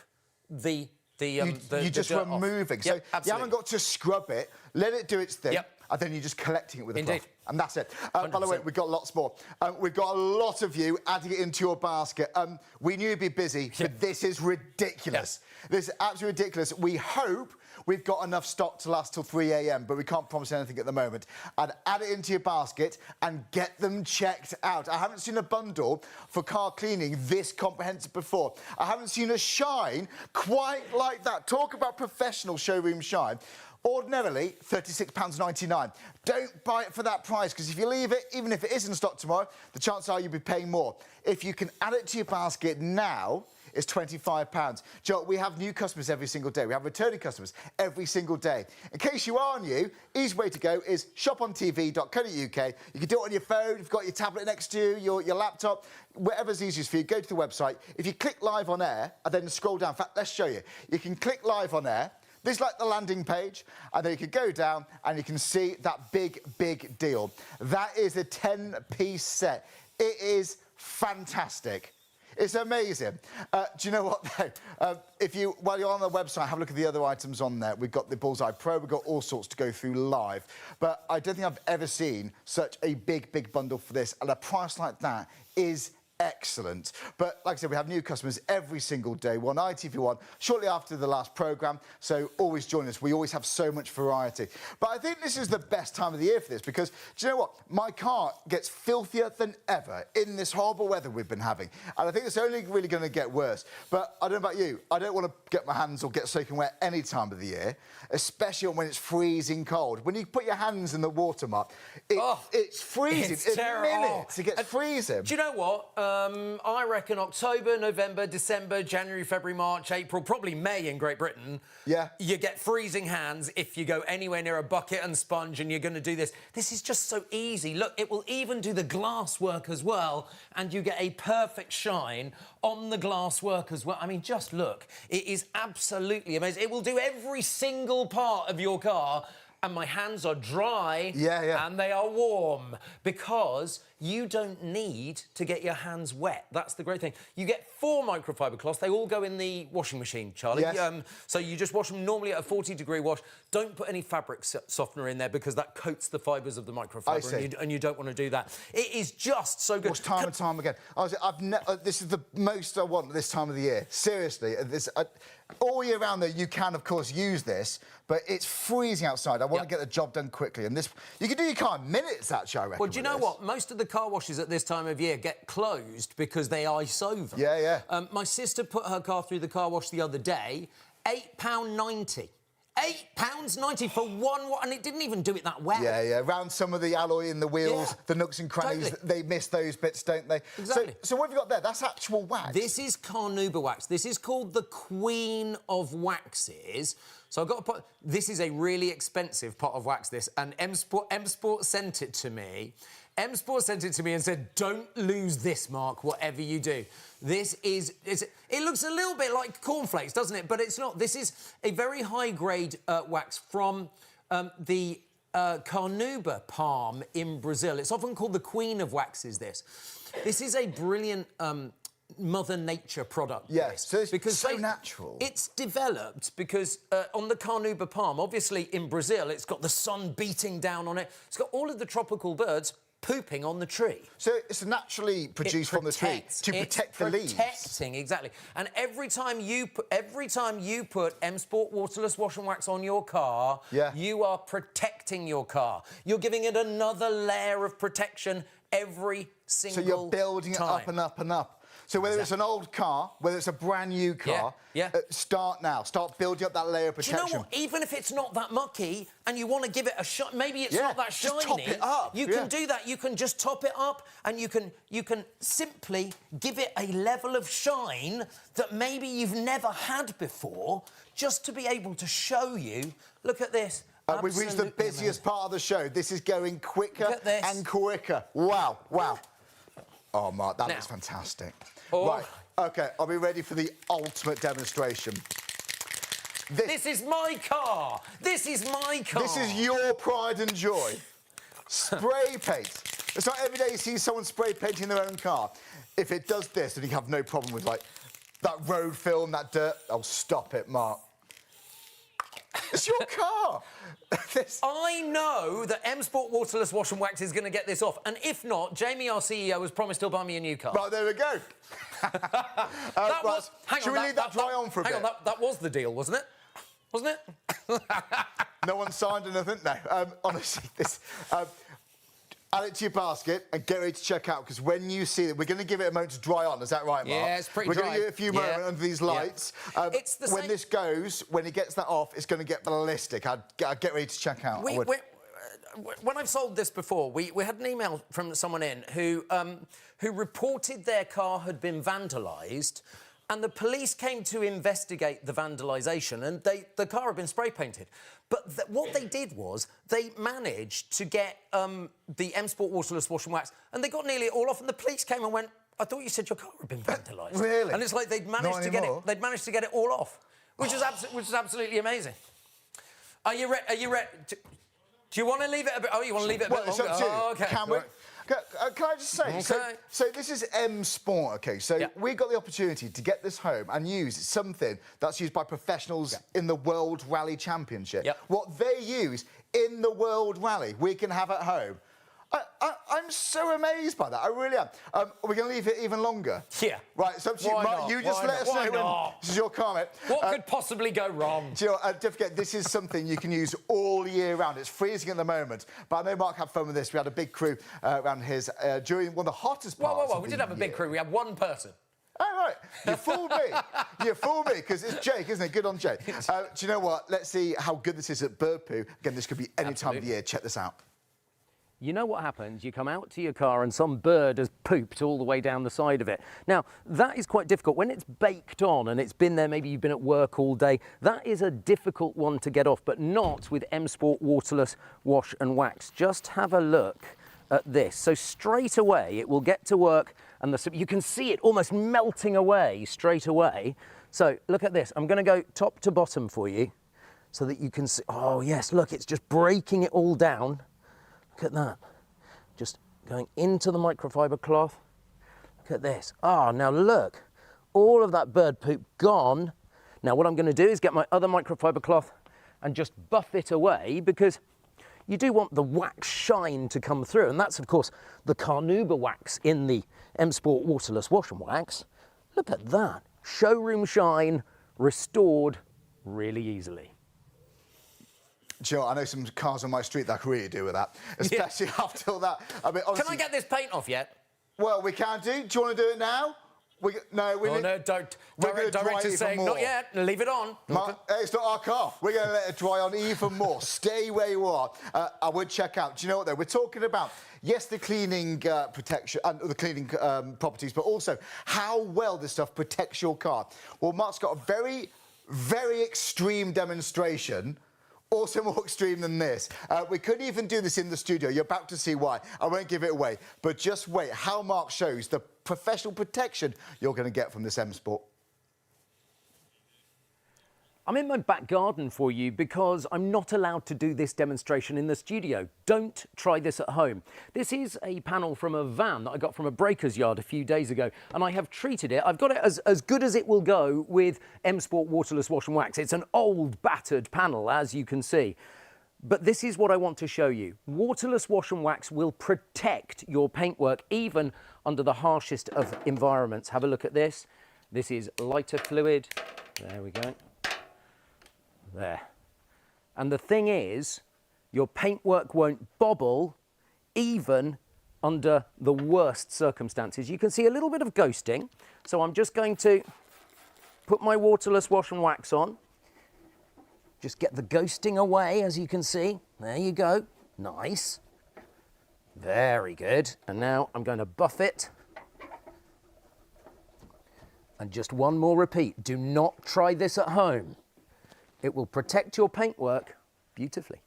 the you just dirt removing. Off. So Yep, you haven't got to scrub it, let it do its thing, and then you're just collecting it with a cloth. And that's it. By the way, we've got lots more. We've got a lot of you adding it into your basket. We knew you'd be busy, but this is ridiculous. This is absolutely ridiculous. We hope we've got enough stock to last till 3 a.m, but we can't promise anything at the moment. And add it into your basket and get them checked out. I haven't seen a bundle for car cleaning this comprehensive before. I haven't seen a shine quite like that. Talk about professional showroom shine. Ordinarily, £36.99. Don't buy it for that price, because if you leave it, even if it is in stock tomorrow, the chances are you'll be paying more. If you can add it to your basket now, it's £25. Joe, we have new customers every single day. We have returning customers every single day. In case you are new, easy way to go is shopontv.co.uk. You can do it on your phone, you've got your tablet next to you, your laptop, whatever's easiest for you. Go to the website. If you click live on air and then scroll down, in fact, let's show you. You can click live on air. This is like the landing page, and then you can go down and you can see that big deal. That is a 10-piece set. It is fantastic. It's amazing. Do you know what, though? While you're on the website, have a look at the other items on there. We've got the Bullseye Pro, we've got all sorts to go through live. But I don't think I've ever seen such a big bundle for this, and a price like that is excellent. But like I said, we have new customers every single day. We're on ITV1 shortly after the last programme, so always join us. We always have so much variety. But I think this is the best time of the year for this, because do you know what? My car gets filthier than ever in this horrible weather we've been having, and I think it's only really going to get worse. But I don't know about you, I don't want to get my hands or get soaking wet any time of the year, especially when it's freezing cold. When you put your hands in the water, Mark, it's freezing. It's terrible. In minutes, it gets freezing. Do you know what? I reckon October, November, December, January, February, March, April, probably May in Great Britain. Yeah. You get freezing hands if you go anywhere near a bucket and sponge and you're going to do this. This is just so easy. Look, it will even do the glass work as well, and you get a perfect shine on the glass work as well. I mean, just look. It is absolutely amazing. It will do every single part of your car, and my hands are dry and they are warm, because you don't need to get your hands wet. That's the great thing. You get 4 microfiber cloths. They all go in the washing machine, Charlie. Yes. So you just wash them normally at a 40-degree wash. Don't put any fabric softener in there, because that coats the fibres of the microfiber, and you don't want to do that. It is just so good. Watch time and time again. This is the most I want this time of the year. Seriously, all year round, though, you can, of course, use this, but it's freezing outside. I want to get the job done quickly, and this you can do your car in minutes, actually, I reckon. Well, do you know what? Most of the car washes at this time of year get closed because they ice over. My sister put her car through the car wash the other day, £8.90. £8.90 for one, and it didn't even do it that well. Around some of the alloy in the wheels, the nooks and crannies, they miss those bits, don't they? Exactly. So what have you got there? That's actual wax. This is carnauba wax. This is called the Queen of Waxes. So I've got a pot. This is a really expensive pot of wax, this, and M Sport sent it to me. M Sport sent it to me and said, don't lose this, Mark, whatever you do. This is... It looks a little bit like cornflakes, doesn't it? But it's not. This is a very high-grade wax from the carnauba palm in Brazil. It's often called the Queen of Waxes, this. This is a brilliant... Mother Nature product. Yes, so it's so natural. It's developed because on the carnauba palm, obviously in Brazil, it's got the sun beating down on it. It's got all of the tropical birds pooping on the tree. So it's naturally produced from the tree to protect the leaves. Protecting, exactly. And every time you put M Sport Waterless Wash and Wax on your car, you are protecting your car. You're giving it another layer of protection every single time. So you're building it up and up and up. So whether it's an old car, whether it's a brand new car, start now. Start building up that layer of protection. Do you know what? Even if it's not that mucky and you want to give it a shot, maybe it's not that shiny. Just top it up. You can do that. You can just top it up, and you can simply give it a level of shine that maybe you've never had before, just to be able to show you. Look at this. We've reached the Absolutely busiest part of the show. This is going quicker Look at this. and quicker. Wow, wow. Oh, Mark, that looks fantastic. Oh. Right, OK, I'll be ready for the ultimate demonstration. This is my car. This is my car. This is your pride and joy. Spray paint. It's not every day you see someone spray painting their own car. If it does this, then you have no problem with, like, that road film, that dirt. Oh, stop it, Mark. It's your car. I know that M Sport Waterless Wash and Wax is going to get this off. And if not, Jamie, our CEO, has promised he'll buy me a new car. Right, there we go. Should we leave that dry on for a bit? Hang on, that was the deal, wasn't it? Wasn't it? No one signed anything? No. Honestly, this... add it to your basket and get ready to check out, because when you see it, we're going to give it a moment to dry on. Is that right, Mark? Yeah, it's pretty dry. We're going to give it a few moments under these lights. Yeah. It's the when same... this goes, when he gets that off, it's going to get ballistic. I'd get ready to check out. When I've sold this before, we had an email from someone in who reported their car had been vandalised, and the police came to investigate the vandalisation, and the car had been spray painted. But what they did was they managed to get the M Sport Waterless Wash and Wax, and they got nearly it all off. And the police came and went, "I thought you said your car had been vandalised." Really? And it's like they'd managed to get it. They'd managed to get it all off, which is absolutely amazing. Are you ready? Are you ready? Do you want to leave it a bit? Oh, you want to leave it a bit longer? It's up to you. Oh, okay. Can we? Can I just say, Okay. so this is M Sport, OK? So we got the opportunity to get this home and use something that's used by professionals in the World Rally Championship. What they use in the World Rally, we can have at home. I'm so amazed by that. I really am. We're going to leave it even longer. Yeah. Right, it's up to you. Mark, you just let us know when... This is your comment. What could possibly go wrong? Do you know, don't forget, this is something you can use all year round. It's freezing at the moment, but I know Mark had fun with this. We had a big crew around his during one of the hottest parts. Whoa. We did have a big crew. We had one person. Oh, right. You fooled me. You fooled me, because it's Jake, isn't it? Good on Jake. Do you know what? Let's see how good this is at bird poo. Again, this could be any time of the year. Check this out. You know what happens? You come out to your car and some bird has pooped all the way down the side of it. Now, that is quite difficult. When it's baked on and it's been there, maybe you've been at work all day, that is a difficult one to get off, but not with M Sport Waterless Wash and Wax. Just have a look at this. So straight away, it will get to work and you can see it almost melting away straight away. So look at this. I'm going to go top to bottom for you so that you can see. Oh, yes, look, it's just breaking it all down. Look at that. Just going into the microfiber cloth. Look at this. Ah, now look. All of that bird poop gone. Now what I'm going to do is get my other microfiber cloth and just buff it away, because you do want the wax shine to come through. And that's, of course, the carnauba wax in the M Sport Waterless Wash and Wax. Look at that. Showroom shine restored really easily. Do you know what? I know some cars on my street that could really do with that, especially after all that. I mean, honestly, can I get this paint off yet? Well, we can do. Do you want to do it now? No, don't. Director's saying not yet. Leave it on. Mark, it's not our car. We're going to let it dry on even more. Stay where you are. I would check out. Do you know what, though? We're talking about, yes, the cleaning protection and the cleaning properties, but also how well this stuff protects your car. Well, Mark's got a very, very extreme demonstration. Also more extreme than this. We couldn't even do this in the studio. You're about to see why. I won't give it away. But just wait how Mark shows the professional protection you're going to get from this M Sport. I'm in my back garden for you because I'm not allowed to do this demonstration in the studio. Don't try this at home. This is a panel from a van that I got from a breaker's yard a few days ago, and I have treated it. I've got it as good as it will go with M Sport Waterless Wash and Wax. It's an old, battered panel, as you can see. But this is what I want to show you. Waterless Wash and Wax will protect your paintwork even under the harshest of environments. Have a look at this. This is lighter fluid. There we go. There. And the thing is, your paintwork won't bobble even under the worst circumstances. You can see a little bit of ghosting. So I'm just going to put my waterless wash and wax on. Just get the ghosting away, as you can see. There you go. Nice. Very good. And now I'm going to buff it. And just one more repeat. Do not try this at home. It will protect your paintwork beautifully.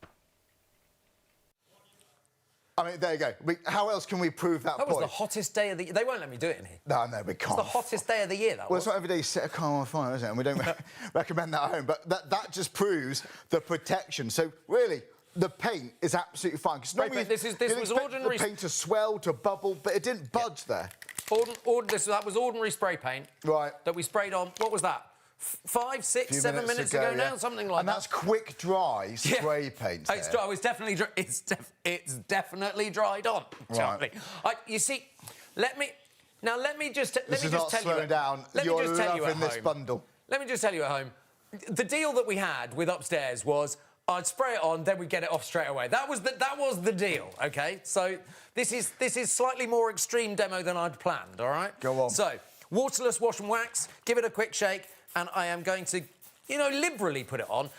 I mean, there you go. How else can we prove that point? That was the hottest day of the year. They won't let me do it in here. No, we can't. It's the hottest day of the year, that Well, was. it's not every day you set a car on fire, is it? And we don't recommend that at home. But that just proves the protection. So, really, the paint is absolutely fine. This was ordinary... the paint to swell, to bubble, but it didn't budge there. That was ordinary spray paint. Right. That we sprayed on. What was that? 5, 6, 7 minutes ago now, something like that. And that's quick dry spray paint. It's dry. It's definitely dry. It's definitely dried on, Charlie. Right. You see, let me just This is not slowing down. You're loving this bundle. Let me just tell you at home. The deal that we had with upstairs was I'd spray it on, then we'd get it off straight away. That was the deal. Okay. So this is slightly more extreme demo than I'd planned. All right. Go on. So waterless wash and wax. Give it a quick shake. And I am going to, liberally put it on.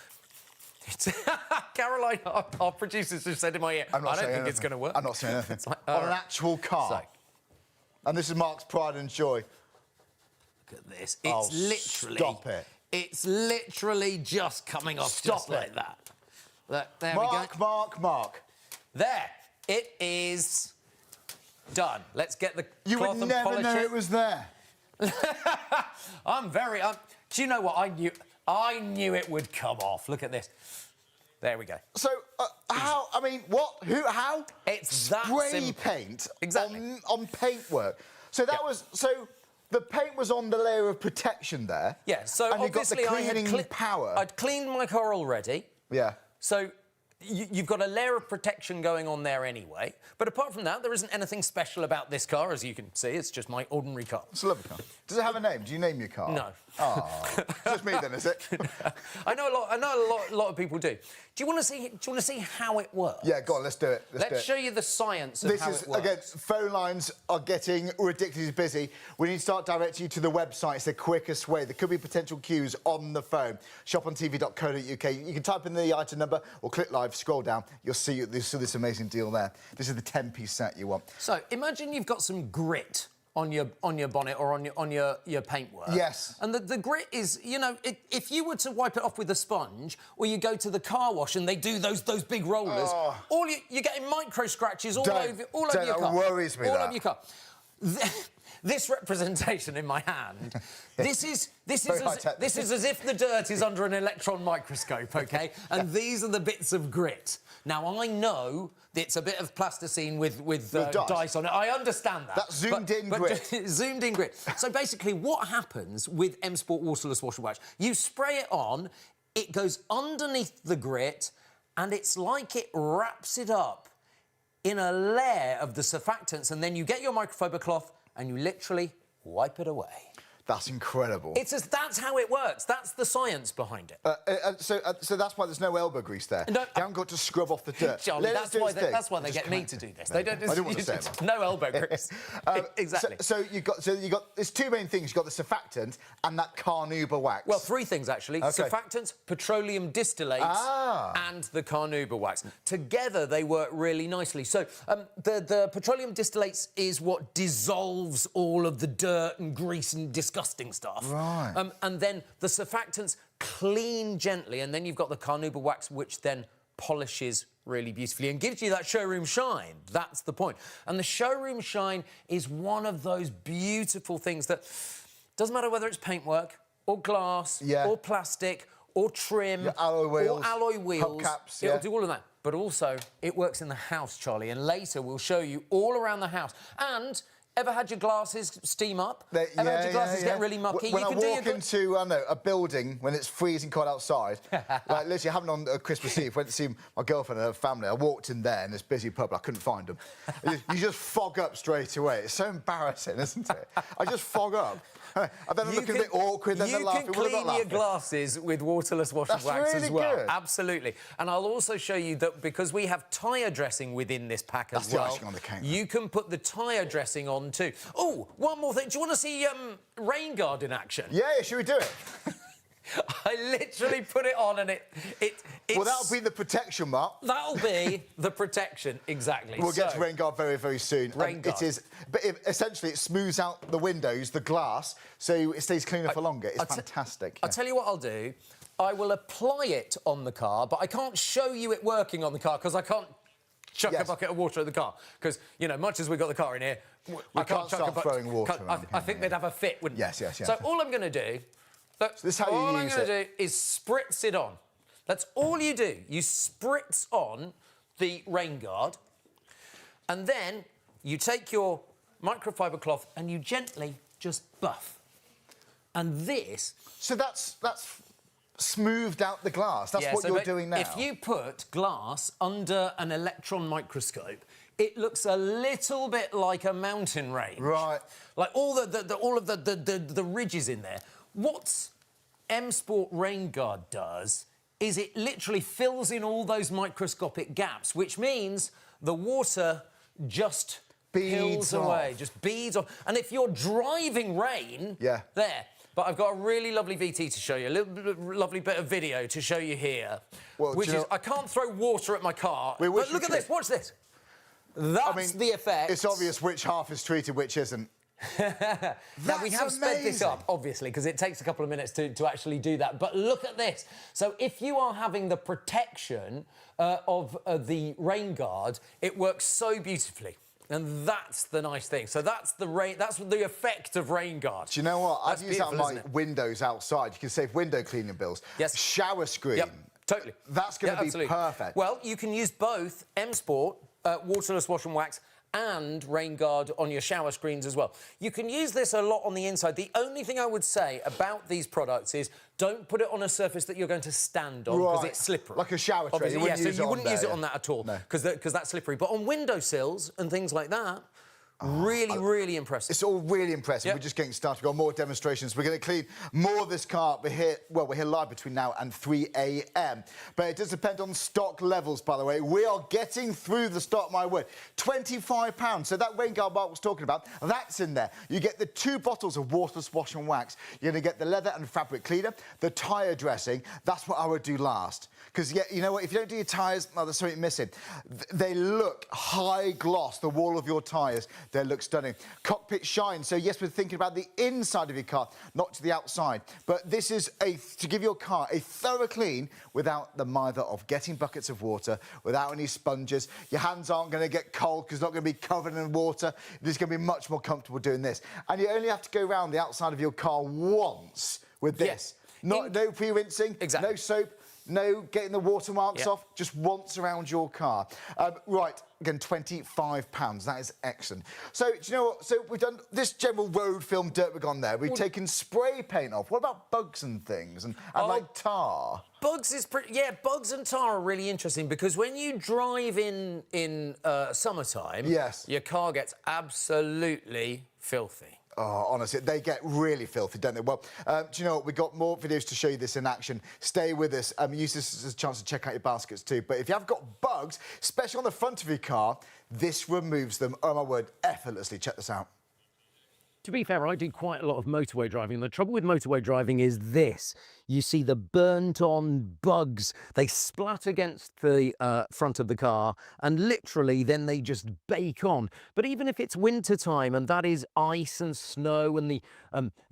Caroline, our producer's just said in my ear, I don't think it's going to work. I'm not saying anything. On an actual car. So, and this is Mark's pride and joy. Look at this. It's literally... Stop it. It's literally just coming off like that. Look, there we go. Mark. There. It is done. Let's get the You cloth would and polish never know it. it was there. Do you know what? I knew it would come off. Look at this. There we go. So, how? I mean, what? Who? How? It's that spray simple. paint Exactly. on paintwork. So that was so. The paint was on the layer of protection there. Yeah. So and obviously you got the cleaning power. I'd cleaned my car already. Yeah. So you've got a layer of protection going on there anyway. But apart from that, there isn't anything special about this car, as you can see. It's just my ordinary car. It's a lovely car. Does it have a name? Do you name your car? No. Oh, just me then, is it? I know a lot of people do. Do you want to see how it works? Yeah, go on. Let's do it. Let's show you the science of how it works. Again, phone lines are getting ridiculously busy. We need to start directing you to the website. It's the quickest way. There could be potential queues on the phone. Shopontv.co.uk. You can type in the item number or click live, scroll down. You'll see this amazing deal there. This is the 10-piece set you want. So imagine you've got some grit on your bonnet or on your paintwork. Yes. And the grit is, if you were to wipe it off with a sponge, or you go to the car wash and they do those big rollers, you're getting micro scratches all over your car. That worries me. All over your car. This representation in my hand, this is as if the dirt is under an electron microscope, OK? And these are the bits of grit. Now, I know it's a bit of plasticine with dice on it. I understand that. That's zoomed-in grit. Zoomed-in grit. So, basically, what happens with M Sport Waterless Wash Wax, you spray it on, it goes underneath the grit, and it's like it wraps it up in a layer of the surfactants, and then you get your microfiber cloth and you literally wipe it away. That's incredible. That's how it works. That's the science behind it. So that's why there's no elbow grease there. No, you haven't got to scrub off the dirt. Charlie, that's why they get me to do this. They don't. I didn't want to say it. No elbow grease. Exactly. So you got there's two main things. You've got the surfactant and that carnauba wax. Well, three things actually. Okay. Surfactants, petroleum distillates, and the carnauba wax. Together they work really nicely. So the petroleum distillates is what dissolves all of the dirt and grease and disgusting stuff. Right. And then the surfactants clean gently, and then you've got the carnauba wax, which then polishes really beautifully and gives you that showroom shine. That's the point. And the showroom shine is one of those beautiful things that doesn't matter whether it's paintwork or glass or plastic or trim or alloy wheels. Hubcaps, It'll do all of that. But also, it works in the house, Charlie, and later we'll show you all around the house. And ever had your glasses steam up? Ever had your glasses get really mucky? When I walk into a building when it's freezing cold outside, like literally having on Christmas Eve, went to see my girlfriend and her family. I walked in there in this busy pub, I couldn't find them. You just fog up straight away. It's so embarrassing, isn't it? I just fog up. And then I'm looking a bit awkward, then they're laughing. You can clean your glasses with waterless wash and wax really as well. Good. Absolutely. And I'll also show you that because we have tyre dressing within this pack as well, the icing on the cake, you can put the tyre dressing on too. Oh, one more thing. Do you want to see rain guard in action? Yeah, should we do it? I literally put it on and it's... Well, that'll be the protection, Mark. That'll be the protection, exactly. We'll get to rain guard very, very soon. Rain guard. Essentially, it smooths out the windows, the glass, so it stays cleaner for longer. It's fantastic. I'll tell you what I'll do. I will apply it on the car, but I can't show you it working on the car because I can't chuck a Yes. bucket of water at the car. Because, you know, much as we've got the car in here, I can't chuck start a bucket. throwing water around, I think they'd have a fit, wouldn't Yes, they? yes, yes. So all I'm going to do, look, this is how you all I'm use going to do is spritz it on. That's all you do. You spritz on the rain guard, and then you take your microfiber cloth and you gently just buff. And this... So that's smoothed out the glass. That's what you're doing now. If you put glass under an electron microscope, it looks a little bit like a mountain range. Right. Like all of the ridges in there. What M Sport Rain Guard does is it literally fills in all those microscopic gaps, which means the water just Beads peels away, off. just beads off. And if you're driving rain, Yeah. there. But I've got a really lovely VT to show you, lovely bit of video to show you here. Well, which do you is, know- I can't throw water at my car. We wish But we look at could. this, watch this. That's the effect. It's obvious which half is treated, which isn't. Now, we have sped this up, obviously, because it takes a couple of minutes to actually do that. But look at this. So if you are having the protection of the rain guard, it works so beautifully. And that's the nice thing. So that's the effect of rain guard. Do you know what? That's I've used that on beautiful, my isn't it? windows outside. You can save window cleaning bills. Yes. Shower screen. Yep, totally. That's going to be absolutely. perfect. Well, you can use both M Sport, Waterless Wash Wax, and Rain Guard on your shower screens as well. You can use this a lot on the inside. The only thing I would say about these products is don't put it on a surface that you're going to stand on because Right. it's slippery. Like a shower tray. Obviously, You wouldn't so use you it on wouldn't there, use it yeah. on that at all No. because that's slippery. But on windowsills and things like that, really impressive. It's all really impressive. Yep. We're just getting started. We've got more demonstrations. We're going to clean more of this car. We're here live between now and 3 a.m. But it does depend on stock levels, by the way. We are getting through the stock, my word. £25. So that rain guard Mark was talking about, that's in there. You get the 2 bottles of Waterless Wash and Wax. You're going to get the leather and fabric cleaner, the tyre dressing. That's what I would do last. Because, yeah, you know what? If you don't do your tyres, oh, there's something missing. They look high gloss, the wall of your tyres. They look stunning. Cockpit shine. So, yes, we're thinking about the inside of your car, not to the outside. But this is to give your car a thorough clean without the mither of getting buckets of water, without any sponges. Your hands aren't going to get cold because it's not going to be covered in water. This is going to be much more comfortable doing this. And you only have to go around the outside of your car once with this. Yes. No pre-rinsing, Exactly. no soap, no getting the watermarks Yep. off, just once around your car. Right, again, £25. That is excellent. So, do you know what? So we've done this general road film dirt we've gone there. We've taken spray paint off. What about bugs and things and like tar? Bugs is pretty... Yeah, bugs and tar are really interesting because when you drive in summertime... Yes. Your car gets absolutely filthy. Oh, honestly, they get really filthy, don't they? Well, do you know what? We've got more videos to show you this in action. Stay with us. Use this as a chance to check out your baskets too. But if you have got bugs, especially on the front of your car, this removes them, oh my word, effortlessly. Check this out. To be fair, I do quite a lot of motorway driving. The trouble with motorway driving is this. You see the burnt-on bugs. They splat against the front of the car and literally then they just bake on. But even if it's winter time and that is ice and snow and the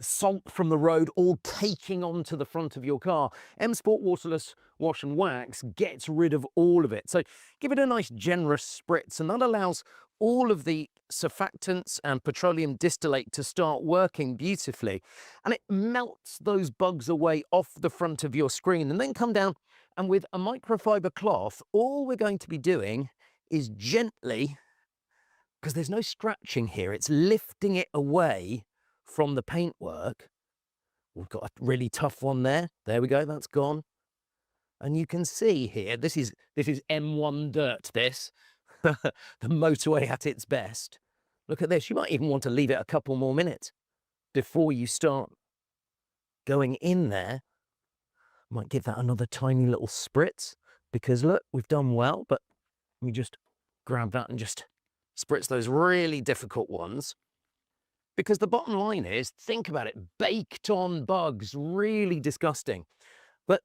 salt from the road all caking onto the front of your car, M Sport Waterless Wash and Wax gets rid of all of it. So give it a nice generous spritz and that allows all of the surfactants and petroleum distillate to start working beautifully. And it melts those bugs away off the front of your screen and then come down and with a microfiber cloth, all we're going to be doing is gently, because there's no scratching here, it's lifting it away from the paintwork. We've got a really tough one there. There we go, that's gone. And you can see here, this is M1 dirt, this. The motorway at its best. Look at this. You might even want to leave it a couple more minutes before you start going in there. Might give that another tiny little spritz because look, we've done well, but we just grab that and just spritz those really difficult ones. Because the bottom line is, think about it, baked on bugs, really disgusting. But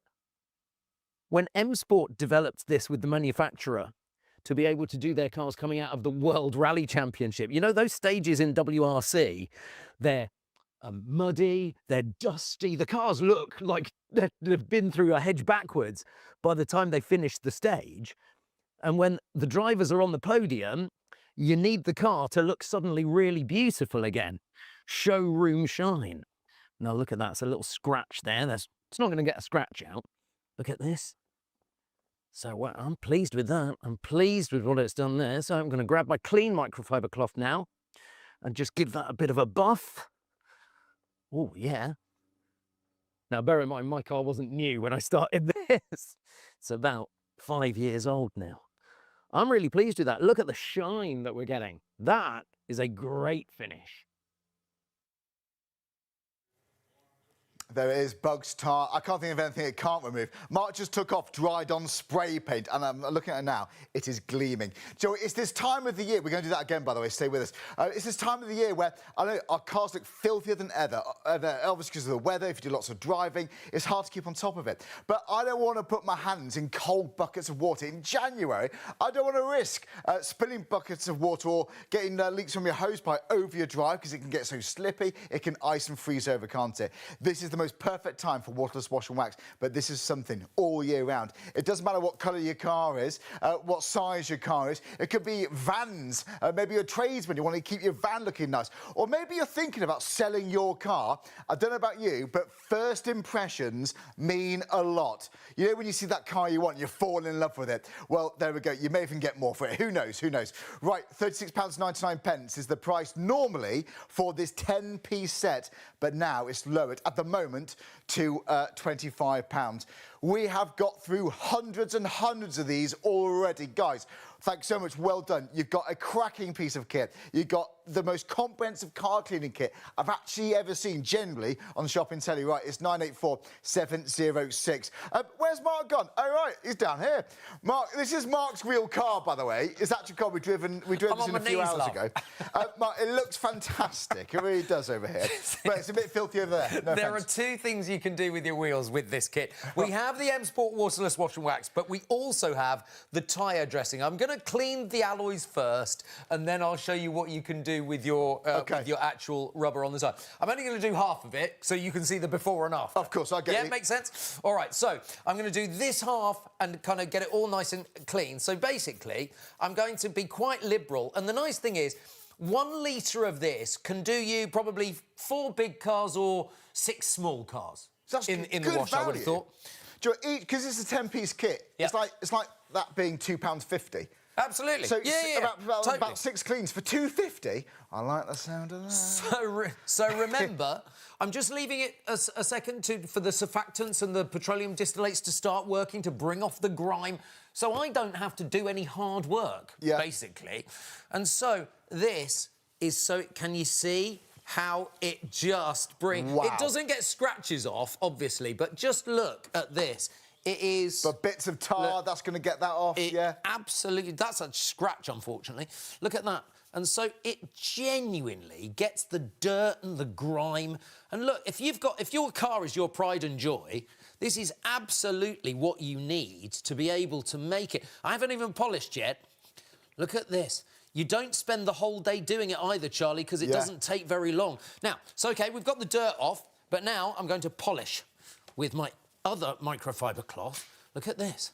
when M Sport developed this with the manufacturer, to be able to do their cars coming out of the World Rally Championship. You know, those stages in WRC, they're muddy, they're dusty. The cars look like they've been through a hedge backwards by the time they finish the stage. And when the drivers are on the podium, you need the car to look suddenly really beautiful again. Showroom shine. Now look at that, it's a little scratch there. It's not going to get a scratch out. Look at this. So well, I'm pleased with that. I'm pleased with what it's done there. So I'm going to grab my clean microfiber cloth now and just give that a bit of a buff. Oh, yeah. Now, bear in mind, my car wasn't new when I started this. It's about 5 years old now. I'm really pleased with that. Look at the shine that we're getting. That is a great finish. There it is, Bugs tar. I can't think of anything it can't remove. Mark just took off dried on spray paint, and I'm looking at it now. It is gleaming. Joe, it's this time of the year. We're going to do that again, by the way. Stay with us. It's this time of the year where I know our cars look filthier than ever. Obviously, because of the weather, if you do lots of driving, it's hard to keep on top of it. But I don't want to put my hands in cold buckets of water. In January, I don't want to risk spilling buckets of water or getting leaks from your hose pipe over your drive because it can get so slippy. It can ice and freeze over, can't it? This is the most perfect time for waterless wash and wax, but this is something all year round. It doesn't matter what colour your car is, what size your car is. It could be vans, maybe you're a tradesman, you want to keep your van looking nice, or maybe you're thinking about selling your car. I don't know about you, but first impressions mean a lot. You know when you see that car you want, you fall in love with it. Well, there we go. You may even get more for it. Who knows? Who knows? Right, £36.99 is the price normally for this 10-piece set, but now it's lowered at the moment to £25. We have got through hundreds and hundreds of these already. Guys, thanks so much. Well done. You've got a cracking piece of kit. You've got the most comprehensive car cleaning kit I've actually ever seen, generally, on the shopping telly. Right, it's 984706. Where's Mark gone? Oh, right, he's down here. Mark, this is Mark's real car, by the way. It's actually a car we drove this in a few hours ago. Mark, it looks fantastic. It really does over here. But it's a bit filthy over there. No there offense. are two things you can do with your wheels with this kit. We have the M Sport Waterless Wash and Wax, but we also have the tyre dressing. I'm going to clean the alloys first, and then I'll show you what you can do with your actual rubber on the side. I'm only going to do half of it, so you can see the before and after. Of course, I get it. Yeah, makes sense? All right, so I'm going to do this half and kind of get it all nice and clean. So basically, I'm going to be quite liberal, and the nice thing is, 1 litre of this can do you probably 4 big cars or 6 small cars. That's in the good wash, value. I would have thought. Because it's a 10-piece kit, Yep. it's like that being £2.50. Absolutely. So Totally. about 6 cleans for £2.50. I like the sound of that. So remember, I'm just leaving it a second for the surfactants and the petroleum distillates to start working to bring off the grime, so I don't have to do any hard work, basically. And so this is can you see how it just brings... Wow. It doesn't get scratches off, obviously, but just look at this. It is... But bits of tar, that's going to get that off, yeah? Absolutely. That's a scratch, unfortunately. Look at that. And so it genuinely gets the dirt and the grime. And look, if your car is your pride and joy, this is absolutely what you need to be able to make it. I haven't even polished yet. Look at this. You don't spend the whole day doing it either, Charlie, because it doesn't take very long. Now, so, OK, we've got the dirt off, but now I'm going to polish with my other microfiber cloth. Look at this.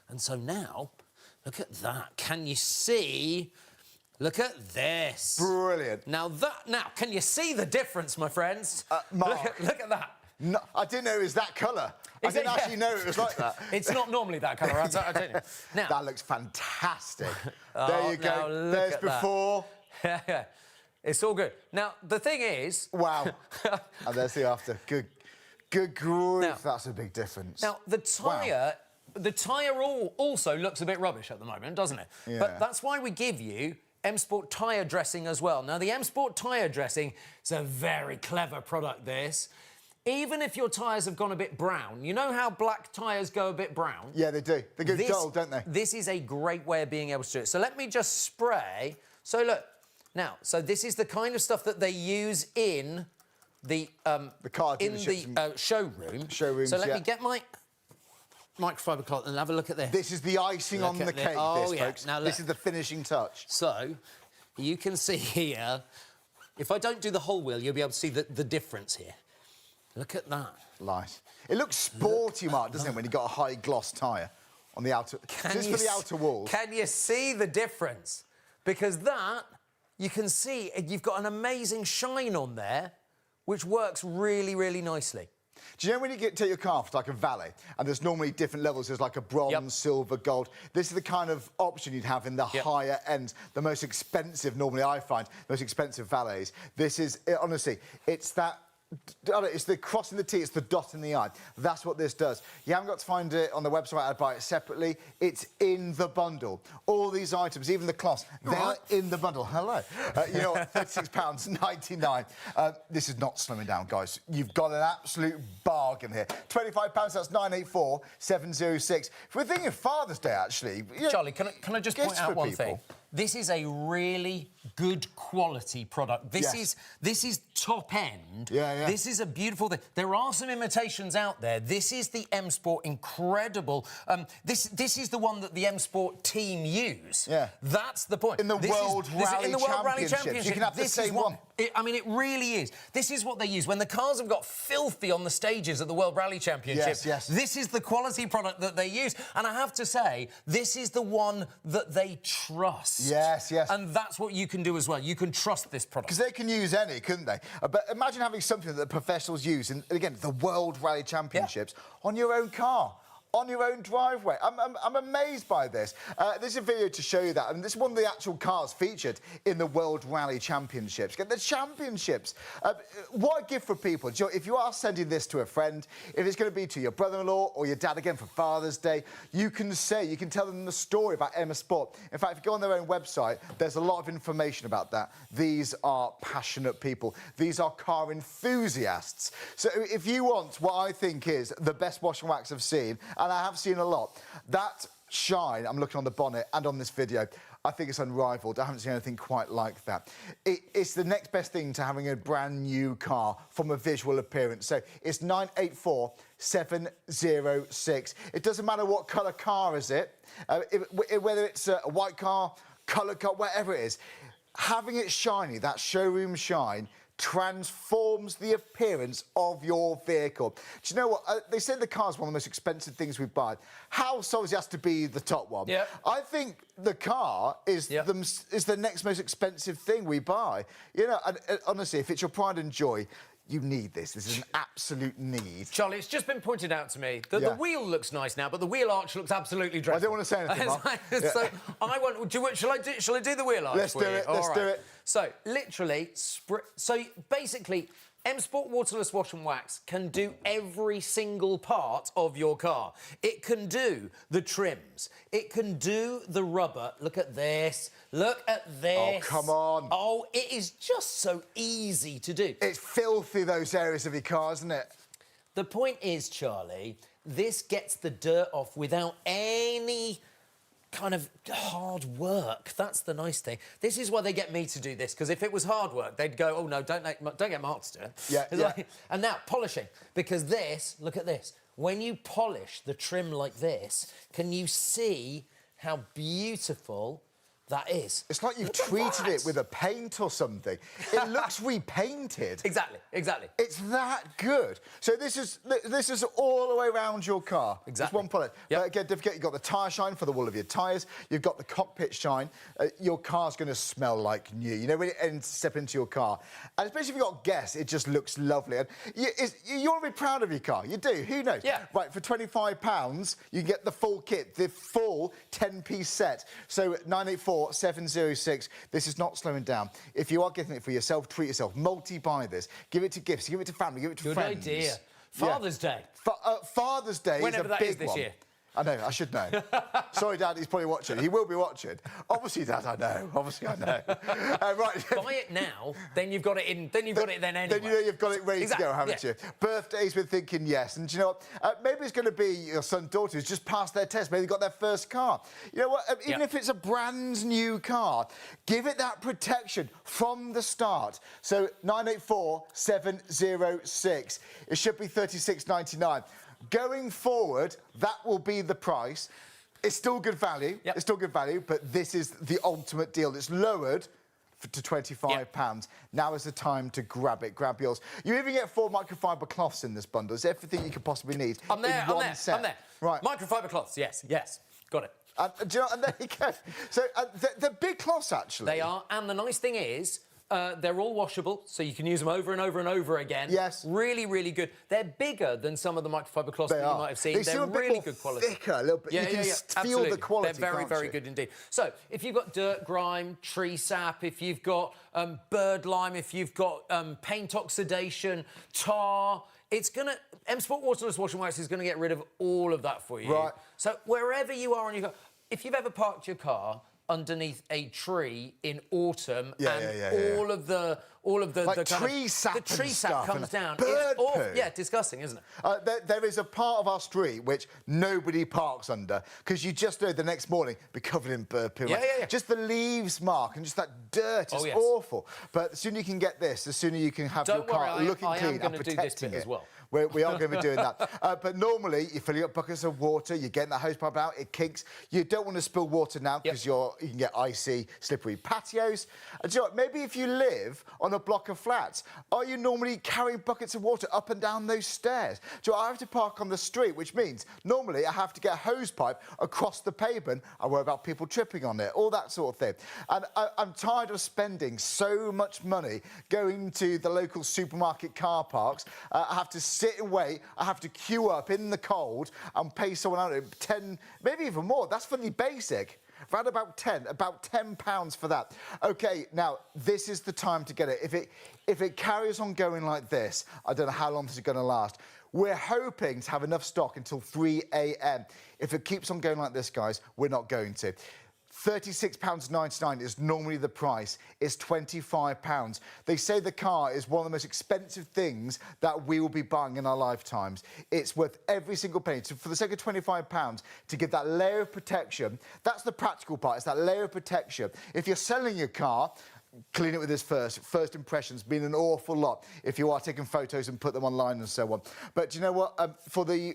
And so now, look at that. Can you see? Look at this. Brilliant. Now, can you see the difference, my friends? Mark. Look at that. No, I didn't know it was that colour. I didn't actually know it was like that. It's not normally that colour, I'll tell you. Now, that looks fantastic. There you go. There's before. Yeah. It's all good. Now, the thing is... Wow. And there's the after. Good grief, that's a big difference. Now, the tyre also looks a bit rubbish at the moment, doesn't it? Yeah. But that's why we give you M Sport tyre dressing as well. Now, the M Sport tyre dressing is a very clever product, this. Even if your tyres have gone a bit brown, you know how black tyres go a bit brown? Yeah, they do. They go dull, don't they? This is a great way of being able to do it. So let me just spray. So look, now, so this is the kind of stuff that they use in the car showroom. Showrooms, so let me get my microfiber cloth and have a look at this. This is the icing on the cake, folks. Now, this is the finishing touch. So you can see here, if I don't do the whole wheel, you'll be able to see the difference here. Look at that. Nice. It looks sporty, Mark, doesn't it, when you've got a high gloss tyre? on the outer. This is for the outer walls. Can you see the difference? Because that, you can see, you've got an amazing shine on there, which works really, really nicely. Do you know when you take your car for like a valet, and there's normally different levels, there's like a bronze, silver, gold. This is the kind of option you'd have in the higher end, the most expensive, normally I find, most expensive valets. This is, honestly, it's that, it's the cross in the T, it's the dot in the I. That's what this does. You haven't got to find it on the website, I'd buy it separately. It's in the bundle. All these items, even the cloths, they're in the bundle. Hello. You know what, £36.99. This is not slimming down, guys. You've got an absolute bargain here. £25, that's 984-706. If we're thinking of Father's Day, actually... Charlie, can I just point out one thing? This is a really good quality product. This is top end. This is a beautiful thing. There are some imitations out there. This is the M Sport incredible. This is the one that the M Sport team use. That's the point. In the World Rally Championship. You can have the same one. I mean, it really is. This is what they use. When the cars have got filthy on the stages at the World Rally Championship, this is the quality product that they use. And I have to say, this is the one that they trust. Yes. And that's what you can do as well. You can trust this product. Because they can use any, couldn't they? But imagine having something that the professionals use, in, again, the World Rally Championships, on your own car. On your own driveway. I'm amazed by this. This is a video to show you that. And this is one of the actual cars featured in the World Rally Championships. Get the championships. What a gift for people. You know, if you are sending this to a friend, if it's going to be to your brother-in-law or your dad again for Father's Day, you can tell them the story about M Sport. In fact, if you go on their own website, there's a lot of information about that. These are passionate people. These are car enthusiasts. So if you want what I think is the best wash and wax I've seen, and I have seen a lot. That shine, I'm looking on the bonnet and on this video, I think it's unrivaled. I haven't seen anything quite like that. It's the next best thing to having a brand new car from a visual appearance. So it's 984-706. It doesn't matter what colour car is it, whether it's a white car, colour car, whatever it is. Having it shiny, that showroom shine, transforms the appearance of your vehicle. Do you know what? They say the car's one of the most expensive things we buy. House obviously has to be the top one. I think the car is the next most expensive thing we buy. You know, and honestly, if it's your pride and joy, you need this. This is an absolute need. Charlie, it's just been pointed out to me that the wheel looks nice now, but the wheel arch looks absolutely dreadful. I don't want to say anything, Mark. So I want... shall I do the wheel arch? Let's do it. Let's do it. So, literally, so basically, M Sport Waterless Wash and Wax can do every single part of your car. It can do the trims. It can do the rubber. Look at this. Look at this. Oh, come on. Oh, it is just so easy to do. It's filthy, those areas of your car, isn't it? The point is, Charlie, this gets the dirt off without any kind of hard work. That's the nice thing. This is why they get me to do this, because if it was hard work, they'd go, oh, no, don't get Mark to do it. And now, polishing, because this, look at this. When you polish the trim like this, can you see how beautiful that is? It's like you've treated it with a paint or something. It looks repainted. Exactly. It's that good. So this is all the way around your car. Exactly. It's one product. But again, don't forget, you've got the tyre shine for the wool of your tyres. You've got the cockpit shine. Your car's going to smell like new. You know, when you step into your car. And especially if you've got guests, it just looks lovely. And you want to be proud of your car. You do. Who knows? Right, for £25, you can get the full kit, the full 10-piece set. So 984-706. This is not slowing down. If you are getting it for yourself, treat yourself. Multi-buy this. Give it to gifts. Give it to family. Give it to friends. Good idea. Father's Day. Father's Day Whenever is a big one. that is this year. I know, I should know. Sorry, Dad, he's probably watching. He will be watching. Obviously, Dad, I know. Obviously, I know. Right. Buy it now, then you've got it in. Then you've got it then anyway. Then you know you've got it ready to go, haven't you? Birthdays, we're thinking yes. And do you know what? Maybe it's going to be your son, daughter who's just passed their test. Maybe they got their first car. You know what? Even if it's a brand new car, give it that protection from the start. So 984-706. It should be £36.99. Going forward, that will be the price. It's still good value. It's still good value, but this is the ultimate deal. It's lowered to £25. Now is the time to grab it. Grab yours. You even get 4 microfiber cloths in this bundle. It's everything you could possibly need. I'm there. in one set. I'm there. Right. Microfiber cloths. Yes. Got it. Do you know, and there you go. So they're big cloths, actually. They are, and the nice thing is, they're all washable, so you can use them over and over and over again. Yes. Really, really good. They're bigger than some of the microfiber cloths that you might have seen. They're really good quality. Thicker, a little bit. Yeah, you can feel absolutely. the quality. They're very, very good indeed. So, if you've got dirt, grime, tree sap, if you've got bird lime, if you've got paint oxidation, tar, it's going to... M Sport Waterless Wash Wax is going to get rid of all of that for you. Right. So, wherever you are on your car, if you've ever parked your car underneath a tree in autumn all of the like the tree sap the tree and sap stuff comes and down. bird poo. Yeah, disgusting, isn't it? There is a part of our street which nobody parks under because you just know the next morning be covered in bird poo. Yeah. Just the leaves mark and just that dirt is awful. But the sooner you can get this, the sooner you can have your car looking clean and protecting it. As well. We are going to be doing that. But normally, you're filling up buckets of water, you're getting that hosepipe out, it kinks. You don't want to spill water now because you can get icy, slippery patios. And do you know what? Maybe if you live on a block of flats, are you normally carrying buckets of water up and down those stairs? Do you know, I have to park on the street, which means normally I have to get a hosepipe across the pavement. I worry about people tripping on it, all that sort of thing. And I'm tired of spending so much money going to the local supermarket car parks. I have to sit and wait. I have to queue up in the cold and pay someone out 10, maybe even more. That's for the basic. Around about £10 for that. OK, now, this is the time to get it. If it carries on going like this, I don't know how long this is going to last. We're hoping to have enough stock until 3 a.m. If it keeps on going like this, guys, we're not going to. £36.99 is normally the price. It's £25. They say the car is one of the most expensive things that we will be buying in our lifetimes. It's worth every single penny. So for the sake of £25, to give that layer of protection, that's the practical part. It's that layer of protection. If you're selling your car, clean it with this first. First impressions mean an awful lot if you are taking photos and put them online and so on. But do you know what? For the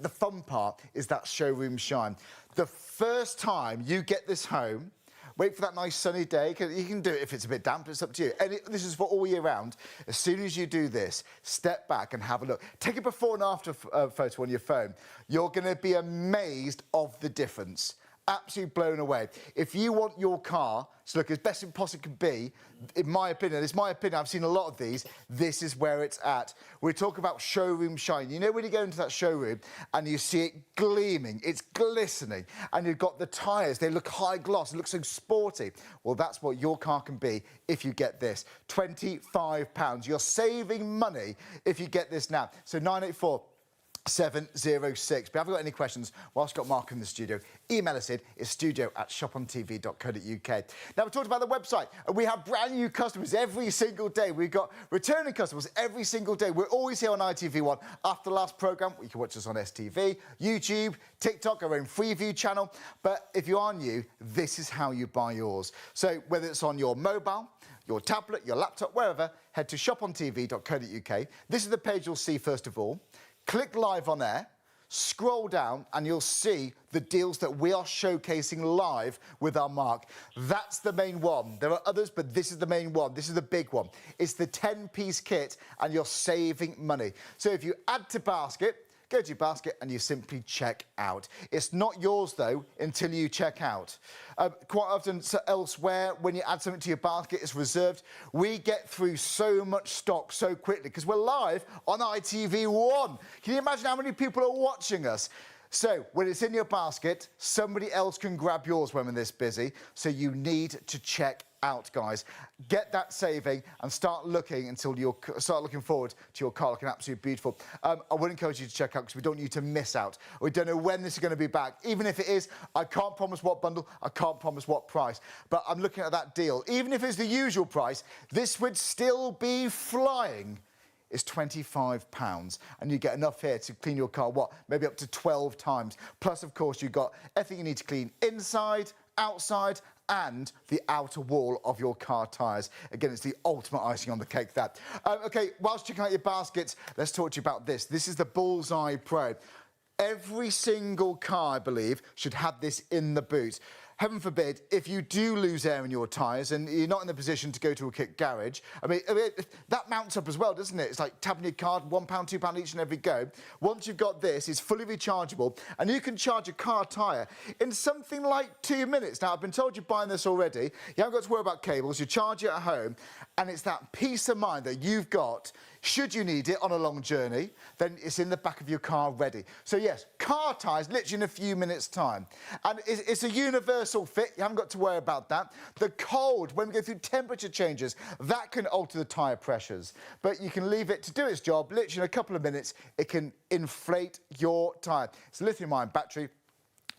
fun part is that showroom shine. The first time you get this home, wait for that nice sunny day, because you can do it if it's a bit damp, it's up to you. And this is for all year round. As soon as you do this, step back and have a look. Take a before and after photo on your phone. You're going to be amazed of the difference. Absolutely blown away. If you want your car to look as best it possibly can be, in my opinion, I've seen a lot of these, this is where it's at. We talk about showroom shine. You know when you go into that showroom and you see it gleaming, it's glistening, and you've got the tyres, they look high gloss, it looks so sporty. Well, that's what your car can be if you get this. £25. You're saving money if you get this now. So 984 706. But if you've got any questions whilst you've got Mark in the studio, email us in. It's studio@shopontv.co.uk. Now, we talked about the website. We have brand new customers every single day. We've got returning customers every single day. We're always here on ITV1. After the last programme, you can watch us on STV, YouTube, TikTok, our own Freeview channel. But if you are new, this is how you buy yours. So whether it's on your mobile, your tablet, your laptop, wherever, head to shopontv.co.uk. This is the page you'll see first of all. Click live on air, scroll down, and you'll see the deals that we are showcasing live with our Mark. That's the main one. There are others, but this is the main one. This is the big one. It's the 10-piece kit, and you're saving money. So if you add to basket, go to your basket and you simply check out. It's not yours, though, until you check out. Quite often elsewhere, when you add something to your basket, it's reserved. We get through so much stock so quickly because we're live on ITV1. Can you imagine how many people are watching us? So when it's in your basket, somebody else can grab yours when we're this busy. So you need to check out, guys. Get that saving and start looking forward to your car looking absolutely beautiful. I would encourage you to check out because we don't want you to miss out. We don't know when this is going to be back. Even if it is, I can't promise what bundle, I can't promise what price. But I'm looking at that deal. Even if it's the usual price, this would still be flying. Is £25, and you get enough here to clean your car, maybe up to 12 times. Plus, of course, you've got everything you need to clean inside, outside, and the outer wall of your car tyres. Again, it's the ultimate icing on the cake, that. OK, whilst checking out your baskets, let's talk to you about this. This is the Bullseye Pro. Every single car, I believe, should have this in the boot. heaven forbid, if you do lose air in your tyres and you're not in the position to go to a kit garage, I mean, that mounts up as well, doesn't it? It's like tapping your card, £1, £2 each and every go. Once you've got this, it's fully rechargeable, and you can charge a car tyre in something like 2 minutes. Now, I've been told you're buying this already. You haven't got to worry about cables. You charge it at home, and it's that peace of mind that you've got. Should you need it on a long journey, then it's in the back of your car ready. So yes, car tyres literally in a few minutes' time. And it's a universal fit, you haven't got to worry about that. The cold, when we go through temperature changes, that can alter the tyre pressures. But you can leave it to do its job, literally in a couple of minutes, it can inflate your tyre. It's a lithium-ion battery,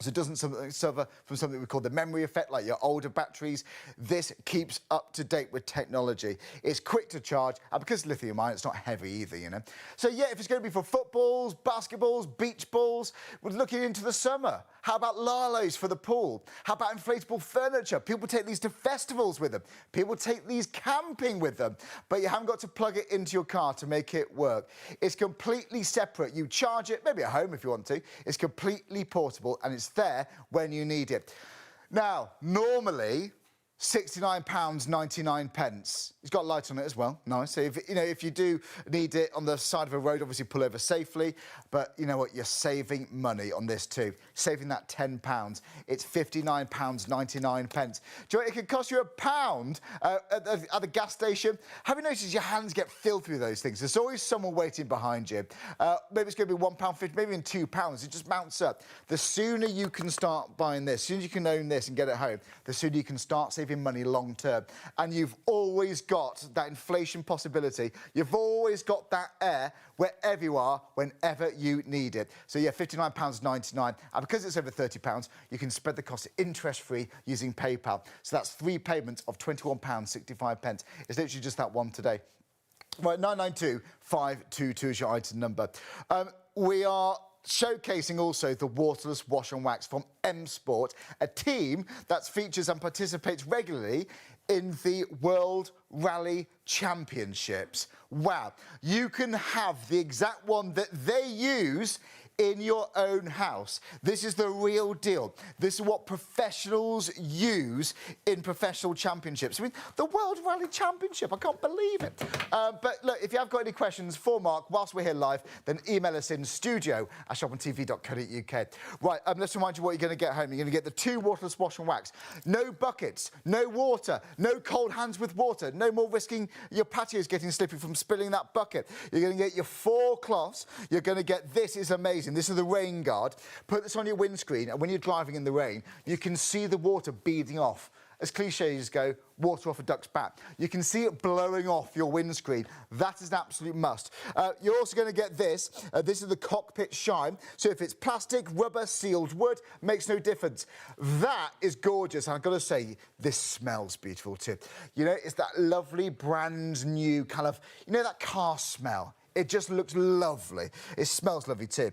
so it doesn't suffer from something we call the memory effect, like your older batteries. This keeps up to date with technology. It's quick to charge, and because it's lithium-ion, it's not heavy either, you know. So yeah, if it's going to be for footballs, basketballs, beach balls, we're looking into the summer. How about lalos for the pool? How about inflatable furniture? People take these to festivals with them. People take these camping with them, but you haven't got to plug it into your car to make it work. It's completely separate. You charge it, maybe at home if you want to. It's completely portable, and it's there when you need it. Now, normally, £69.99. It's got light on it as well. Nice. So if you do need it on the side of a road, obviously pull over safely. But you know what? You're saving money on this too. Saving that £10. It's £59.99. Do you know what? It could cost you £1 at the gas station. Have you noticed your hands get filthy with those things? There's always someone waiting behind you. Maybe it's going to be £1.50, maybe even £2. It just mounts up. The sooner you can start buying this, as soon as you can own this and get it home, the sooner you can start saving money long term. And you've always got that inflation possibility. You've always got that air wherever you are, whenever you need it. So yeah, £59.99. And because it's over £30, you can spread the cost interest-free using PayPal. So that's 3 payments of £21.65. It's literally just that one today. Right, 992-522 is your item number. We are showcasing also the Waterless Wash Wax from M Sport, a team that features and participates regularly in the World Rally Championships. Wow, you can have the exact one that they use in your own house. This is the real deal. This is what professionals use in professional championships. I mean, the World Rally Championship, I can't believe it. But look, if you have got any questions for Mark whilst we're here live, then email us in studio@shopontv.co.uk. Right, let's remind you what you're going to get home. You're going to get the 2 Waterless Wash and Wax. No buckets, no water, no cold hands with water, no more risking your patios getting slippery from spilling that bucket. You're going to get your 4 cloths. You're going to get, this is amazing. This is the rain guard. Put this on your windscreen, and when you're driving in the rain, you can see the water beading off. As cliches go, water off a duck's back. You can see it blowing off your windscreen. That is an absolute must. You're also going to get this. This is the cockpit shine. So if it's plastic, rubber, sealed wood, makes no difference. That is gorgeous. And I've got to say, this smells beautiful too. You know, it's that lovely brand new kind of, you know, that car smell. It just looks lovely. It smells lovely too.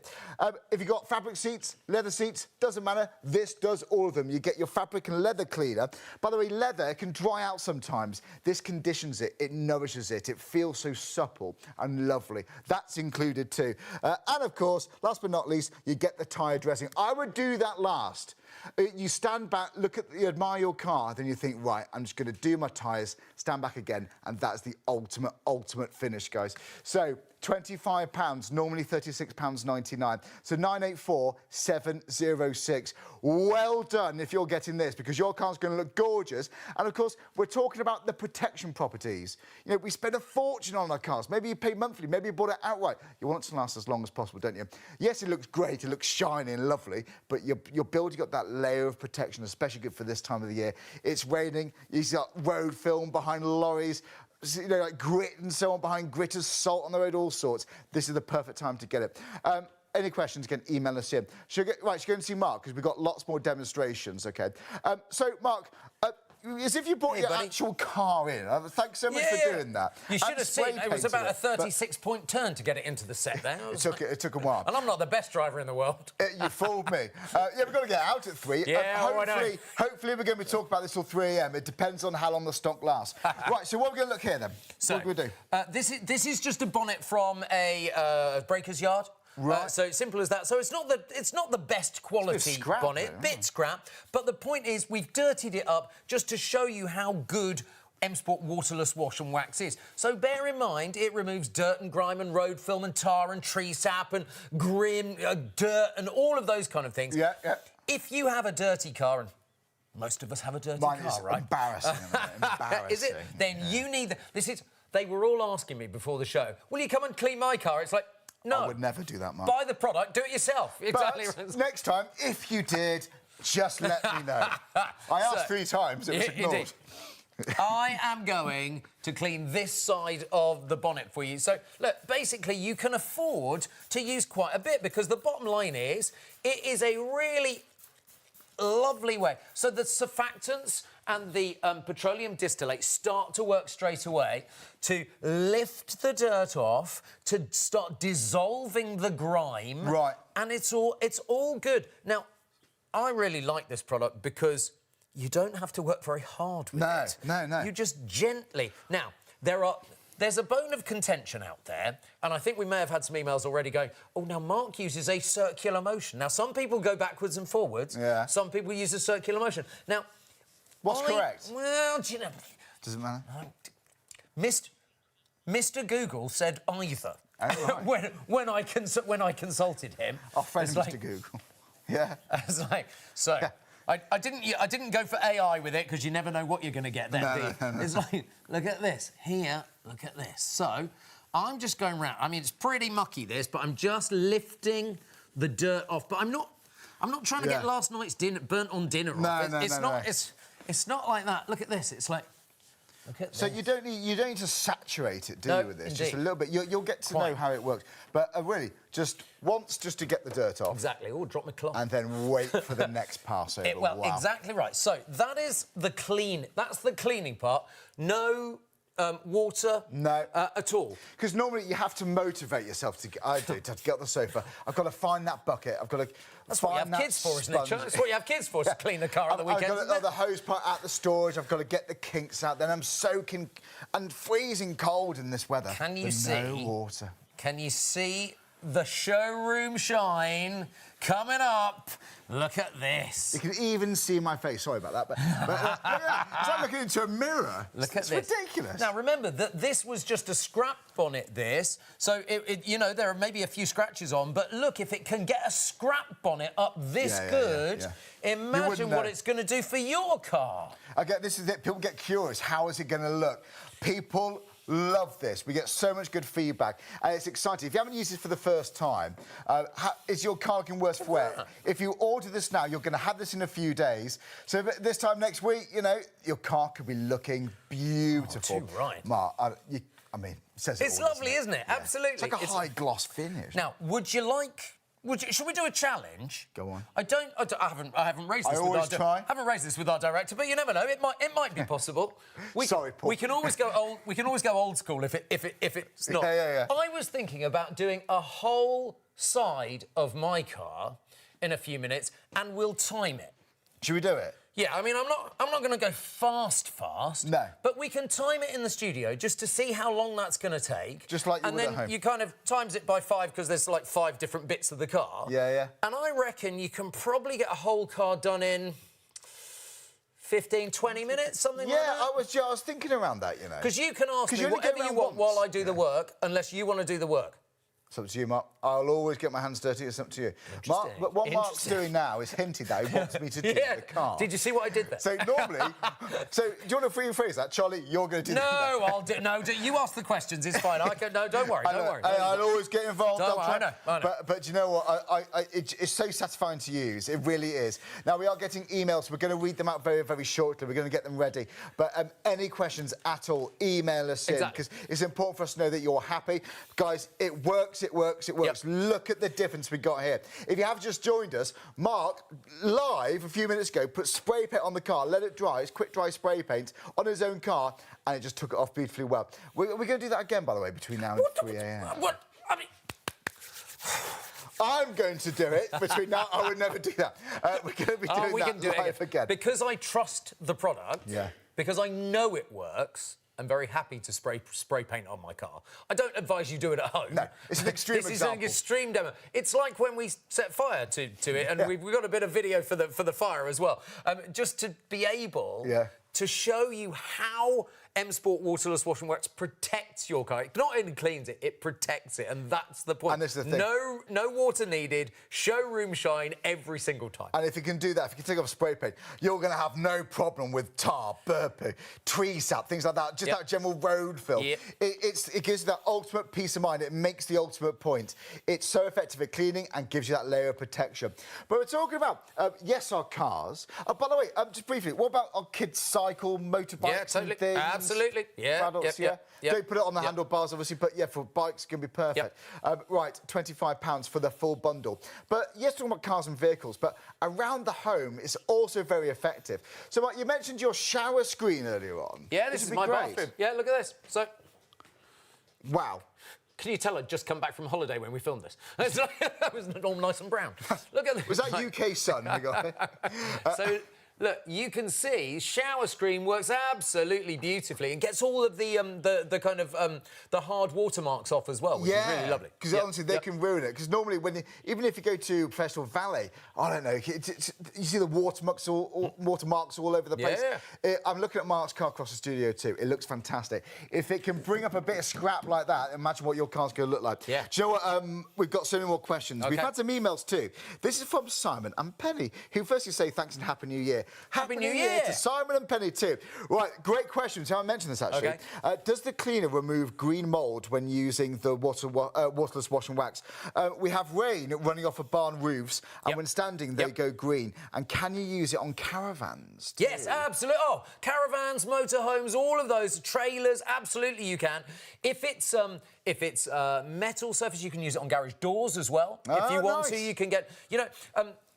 If you've got fabric seats, leather seats, doesn't matter. This does all of them. You get your fabric and leather cleaner. By the way, leather can dry out sometimes. This conditions it. It nourishes it. It feels so supple and lovely. That's included too. And of course, last but not least, you get the tyre dressing. I would do that last. You stand back, you admire your car, then you think, right, I'm just going to do my tyres, stand back again, and that's the ultimate finish, guys. So, £25, normally £36.99. So 984-706. Well done if you're getting this, because your car's going to look gorgeous. And of course, we're talking about the protection properties. You know, we spend a fortune on our cars. Maybe you pay monthly, maybe you bought it outright. You want it to last as long as possible, don't you? Yes, it looks great, it looks shiny and lovely, but you're building up that layer of protection, especially good for this time of the year. It's raining, you've got road film behind lorries, you know, like grit and so on behind gritters, salt on the road, all sorts. This is the perfect time to get it. Any questions, you can email us in. Should we go and see Mark, because we've got lots more demonstrations, OK? So, Mark, as if you brought your actual car in. Thanks so much for doing that. You should have seen, it was about a 36-point turn to get it into the set there. It took a while. And I'm not the best driver in the world. You fooled me. Yeah, we've got to get out at 3. Yeah, hopefully we're going to be talking about this till 3 a.m. It depends on how long the stock lasts. Right, so what are we going to look here then? So, what do we do? This is just a bonnet from a breaker's yard. Right. So simple as that. So it's not the best quality scrap, bonnet, though, bit scrap. But the point is, we've dirtied it up just to show you how good M Sport Waterless Wash and Wax is. So bear in mind, it removes dirt and grime and road film and tar and tree sap and grime, dirt and all of those kind of things. Yeah, yeah. If you have a dirty car, and most of us have a dirty Mine car, is right? embarrassing. Embarrassing. Is it? Then you need... They were all asking me before the show, will you come and clean my car? It's like, no. I would never do that, Mark. Buy the product, do it yourself. Exactly. But next time, if you did, just let me know. I asked 3 times, it was ignored. I am going to clean this side of the bonnet for you. So, look, basically, you can afford to use quite a bit because the bottom line is, it is a really lovely way. So the surfactants and the petroleum distillate start to work straight away to lift the dirt off, to start dissolving the grime. Right. And it's all good. Now, I really like this product because you don't have to work very hard with it. No. You just gently... Now, there's a bone of contention out there, and I think we may have had some emails already going, oh, now Mark uses a circular motion. Now, some people go backwards and forwards. Yeah. Some people use a circular motion. Now... What's correct? Well, do you know... Does it matter? Mr. Google said either. Oh, right. when I consulted him. Our friend it's Mr. like, Google. Yeah. It's like, so... Yeah. I didn't go for AI with it because you never know what you're going to get there. No. It's like, look at this. Here, look at this. So, I'm just going round. I mean, it's pretty mucky, this, but I'm just lifting the dirt off. But I'm not trying to get last night's dinner burnt on dinner off. It's not like that. Look at this. It's like... Look at So this. you don't need to saturate it, do No, you, with this? indeed. Just a little bit. You'll get to know how it works. But really, just once, just to get the dirt off. Exactly. Oh, drop my cloth. And then wait for the next pass over. Well, wow. exactly right. So that is the That's the cleaning part. No water at all. Because normally you have to motivate yourself to get off the sofa. I've got to find that bucket. I've got to That's what you have kids for, isn't it, Chuck? That's what you have kids for, is to clean the car at the weekend. I've got the hose pipe out the storage. I've got to get the kinks out. Then I'm soaking and freezing cold in this weather. Can you with see? No water. Can you see the showroom shine coming up? Look at this. You can even see my face. Sorry about that, but it's like looking into a mirror. Look at it's this. ridiculous. Now remember that this was just a scrap bonnet. So you know, there are maybe a few scratches on, but look, if it can get a scrap bonnet up this good, imagine what it's going to do for your car. Okay, this is it. People get curious. How is it going to look? People love this. We get so much good feedback, and it's exciting. If you haven't used it for the first time, is your car looking worse for wear? If you order this now, you're going to have this in a few days. So this time next week, you know, your car could be looking beautiful. Oh, too right. Mark, I mean, it says it's all, lovely, isn't it? Yeah. Absolutely. It's like a high gloss finish. Now, should we do a challenge? Go on. I haven't raised this. I haven't raised this with our director, but you never know. It might be possible. Sorry, Paul. We can always go old. We can always go old school if it's not. Yeah. I was thinking about doing a whole side of my car in a few minutes, and we'll time it. Should we do it? Yeah, I mean, I'm not going to go fast. No. But we can time it in the studio just to see how long that's going to take. Just like you would at home. And then you kind of times it by 5 because there's like 5 different bits of the car. Yeah. And I reckon you can probably get a whole car done in 15, 20 minutes, something like that. Yeah, I was thinking around that, you know. Because you can ask me you only whatever go you around want once. while I do the work, unless you want to do the work. It's up to you, Mark. I'll always get my hands dirty. It's up to you. Mark, but what Mark's doing now is hinting that he wants me to do the car. Did you see what I did there? So normally... so do you want to rephrase that? Charlie, you're going to do that. No, I'll do... No, you ask the questions. It's fine. No, don't worry. Don't worry. I'll always get involved. Don't worry, I know. But you know what? It's so satisfying to use. It really is. Now, we are getting emails. We're going to read them out very, very shortly. We're going to get them ready. But any questions at all, email us in. Because it's important for us to know that you're happy. Guys, it works. Yep. Look at the difference we got here. If you have just joined us, Mark, live a few minutes ago, put spray paint on the car, let it dry, it's quick dry spray paint on his own car, and it just took it off beautifully well. We're going to do that again, by the way, between now and 3 a.m. What? I mean... I'm going to do it between now. I would never do that. We're going to be doing that live again. Because I trust the product, because I know it works, am very happy to spray paint on my car. I don't advise you do it at home. No, it's an extreme This example. is an extreme demo. It's like when we set fire to it, and we've got a bit of video for the fire as well. Just to be able to show you how M Sport Waterless Wash Wax protects your car. It not only cleans it, it protects it, and that's the point. And this is the thing. No water needed, showroom shine every single time. And if you can do that, if you can take off spray paint, you're going to have no problem with tar, burpoo, tree sap, things like that, just that general road film. It gives you that ultimate peace of mind. It makes the ultimate point. It's so effective at cleaning and gives you that layer of protection. But we're talking about, yes, our cars. By the way, just briefly, what about our kids cycle, motorbikes and things? Absolutely. Yeah. For adults, Don't put it on the handlebars, obviously, but for bikes, it can be perfect. Right, £25 for the full bundle. But yes, talking about cars and vehicles, but around the home is also very effective. So, Mike, you mentioned your shower screen earlier on. Yeah, this is my bathroom. Yeah, look at this. So, wow. Can you tell I'd just come back from holiday when we filmed this? That was all nice and brown. Look at this. Was that UK sun? So, look, you can see shower screen works absolutely beautifully and gets all of the kind of the hard watermarks off as well, which is really lovely. Because honestly, they can ruin it. Because normally, even if you go to professional valet, I don't know, you see the watermarks all over the place. I'm looking at Mark's car across the studio too. It looks fantastic. If it can bring up a bit of scrap like that, imagine what your car's going to look like. Yeah. Do you know what? We've got so many more questions. We've had some emails too. This is from Simon and Penny, who firstly say thanks and Happy New Year. Happy New Year to Simon and Penny too. Right, great questions. I mentioned this actually. Does the cleaner remove green mould when using the waterless wash and wax? We have rain running off of barn roofs, and when standing, they go green. And can you use it on caravans too? Yes, absolutely. Oh, caravans, motorhomes, all of those, trailers, absolutely you can. If it's metal surface, you can use it on garage doors as well. If you want to, you can get,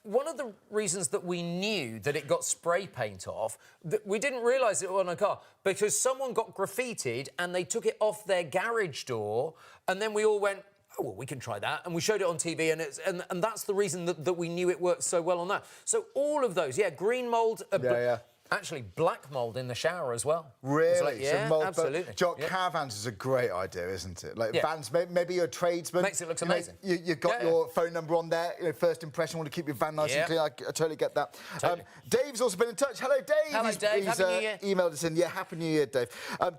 one of the reasons that we knew that it got spray paint off, that we didn't realise it on a car, because someone got graffitied and they took it off their garage door, and then we all went, oh, well, we can try that. And we showed it on TV, and that's the reason that we knew it worked so well on that. So all of those, green mould... Actually, black mould in the shower as well. Really? Like, absolutely. Caravans is a great idea, isn't it? Like vans, maybe you're a tradesman. Makes it look amazing. You've got your phone number on there. First impression, want to keep your van nice and clean. I totally get that. Totally. Dave's also been in touch. Hello, Dave. Hello, Dave. He's Happy New Year. Emailed us in. Yeah, Happy New Year, Dave.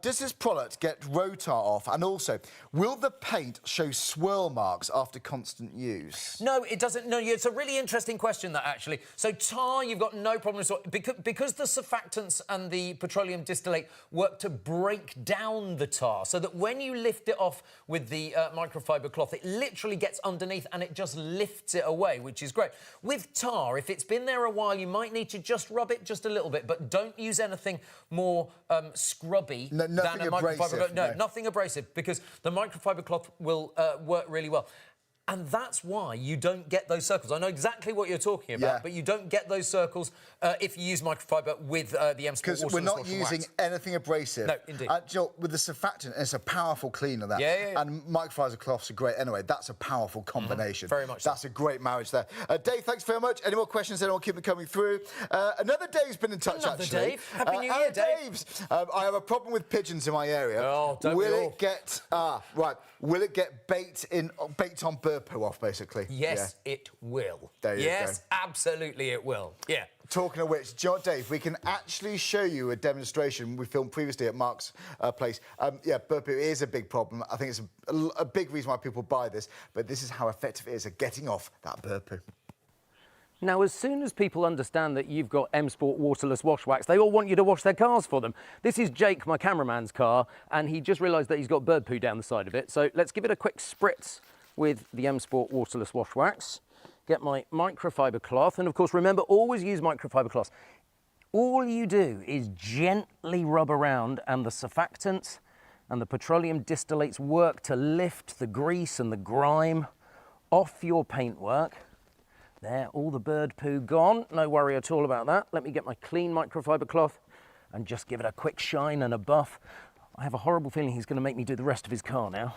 Does this product get rotar off? And also, will the paint show swirl marks after constant use? No, it doesn't. No, it's a really interesting question, that, actually. So tar, you've got no problem at all. Because the surfactants and the petroleum distillate work to break down the tar, so that when you lift it off with the microfiber cloth, it literally gets underneath and it just lifts it away, which is great. With tar, if it's been there a while, you might need to just rub it just a little bit, but don't use anything more scrubby than a microfiber. No, nothing abrasive, because the microfiber cloth will work really well. And that's why you don't get those circles. I know exactly what you're talking about, but you don't get those circles if you use microfiber with the M Sport Waterless Wash Wax. Because we're not using anything abrasive. No, indeed. With the surfactant, it's a powerful cleaner, that. And microfiber cloths are great anyway. That's a powerful combination. Very much That's a great marriage there. Dave, thanks very much. Any more questions? Anyone keep them coming through? Another Dave's been in touch, Another actually. Dave. Happy New Year, Dave. I have a problem with pigeons in my area. Oh, don't we all? Will it get baked on burpoo off, basically? Yes, it will. There you go. Absolutely it will. Yeah. Talking of which, Dave, we can actually show you a demonstration we filmed previously at Mark's place. Burpoo is a big problem. I think it's a big reason why people buy this, but this is how effective it is at getting off that burpoo. Now, as soon as people understand that you've got M Sport Waterless Wash Wax, they all want you to wash their cars for them. This is Jake, my cameraman's car, and he just realised that he's got bird poo down the side of it. So let's give it a quick spritz with the M Sport Waterless Wash Wax. Get my microfiber cloth, and of course, remember, always use microfiber cloth. All you do is gently rub around, and the surfactants and the petroleum distillates work to lift the grease and the grime off your paintwork. There, all the bird poo gone. No worry at all about that. Let me get my clean microfiber cloth and just give it a quick shine and a buff. I have a horrible feeling he's going to make me do the rest of his car now.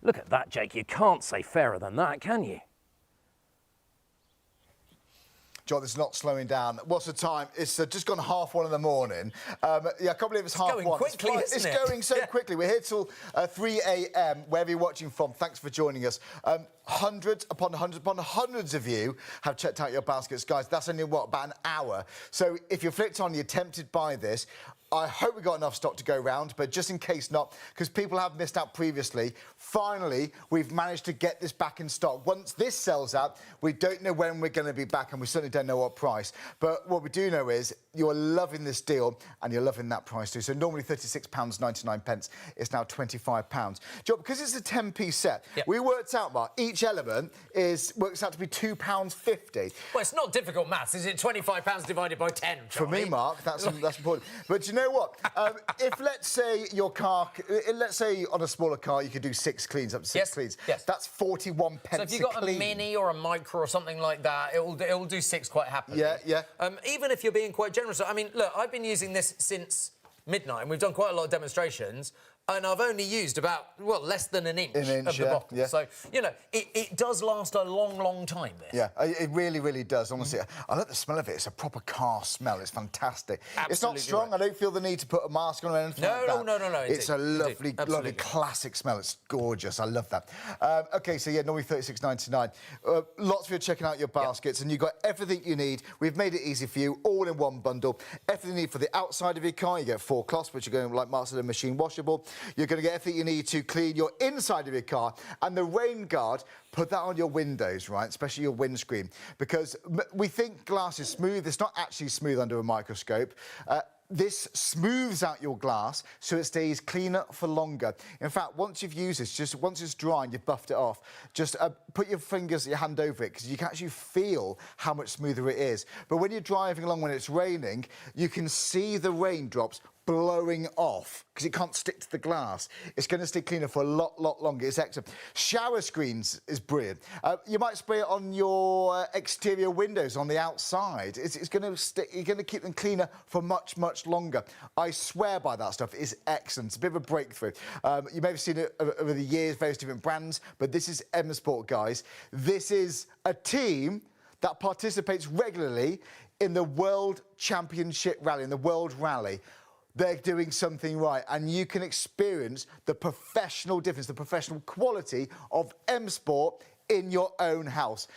Look at that, Jake. You can't say fairer than that, can you? John, it's not slowing down. What's the time? It's just gone 1:30 in the morning. Yeah, I can't believe it's 1:30. Going quickly, it's isn't it? going so quickly. We're here till 3 a.m. wherever you're watching from. Thanks for joining us. Hundreds upon hundreds of you have checked out your baskets, guys. That's only what, about an hour. So if you're flicked on, you're tempted by this. I hope we've got enough stock to go round, but just in case not, because people have missed out previously, finally, we've managed to get this back in stock. Once this sells out, we don't know when we're going to be back, and we certainly don't know what price. But what we do know is you're loving this deal, and you're loving that price too. So normally £36.99, it's now £25. John, because it's a 10-piece set, we worked out, Mark, each element works out to be £2.50. Well, it's not difficult maths, is it? £25 divided by 10, For me, Mark, that's important. But you know what? If, let's say, your car... Let's say on a smaller car, you could do 6 cleans, up to 6 cleans. Yes. That's 41 pence So if you've got a mini or a micro or something like that, it'll do 6 quite happily. Yeah. Even if you're being quite generous. I mean, look, I've been using this since midnight, and we've done quite a lot of demonstrations, and I've only used about, well, less than an inch of the bottle. Yeah. So, you know, it does last a long, long time, this. Yeah, it really, really does, honestly. I like the smell of it. It's a proper car smell. It's fantastic. Absolutely it's not strong. Right. I don't feel the need to put a mask on or anything like that. No. It's a lovely, lovely classic smell. It's gorgeous. I love that. OK, so, yeah, normally £36.99. Lots of you are checking out your baskets, and you've got everything you need. We've made it easy for you, all in one bundle. Everything you need for the outside of your car. You get 4 cloths, which are going, like Mark said, machine washable. You're going to get everything you need to clean your inside of your car. And the rain guard, put that on your windows, right, especially your windscreen, because we think glass is smooth. It's not actually smooth under a microscope. This smooths out your glass so it stays cleaner for longer. In fact, once you've used this, just once it's dry and you've buffed it off, just put your hand over it, because you can actually feel how much smoother it is. But when you're driving along when it's raining, you can see the raindrops blowing off because it can't stick to the glass. It's going to stay cleaner for a lot longer. It's excellent. Shower screens is brilliant. You might spray it on your exterior windows on the outside. It's going to you're going to keep them cleaner for much longer. I swear by that stuff. It's excellent. It's a bit of a breakthrough. You may have seen it over the years, various different brands, but this is M Sport, guys. This is a team that participates regularly in the World Championship Rally, in the World Rally. They're doing something right, and you can experience the professional difference, the professional quality of M Sport in your own house.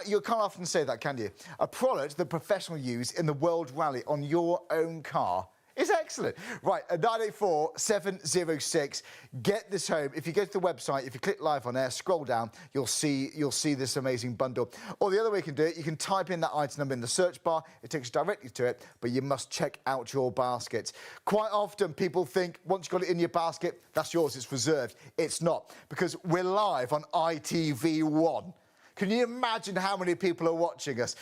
You can't often say that, can you? A product that professionals use in the World Rally on your own car is excellent. Right, 984-706. Get this home. If you go to the website, if you click live on air, scroll down, you'll see this amazing bundle. Or the other way you can do it, you can type in that item number in the search bar. It takes you directly to it, but you must check out your basket. Quite often, people think once you've got it in your basket, that's yours, it's reserved. It's not, because we're live on ITV1. Can you imagine how many people are watching us?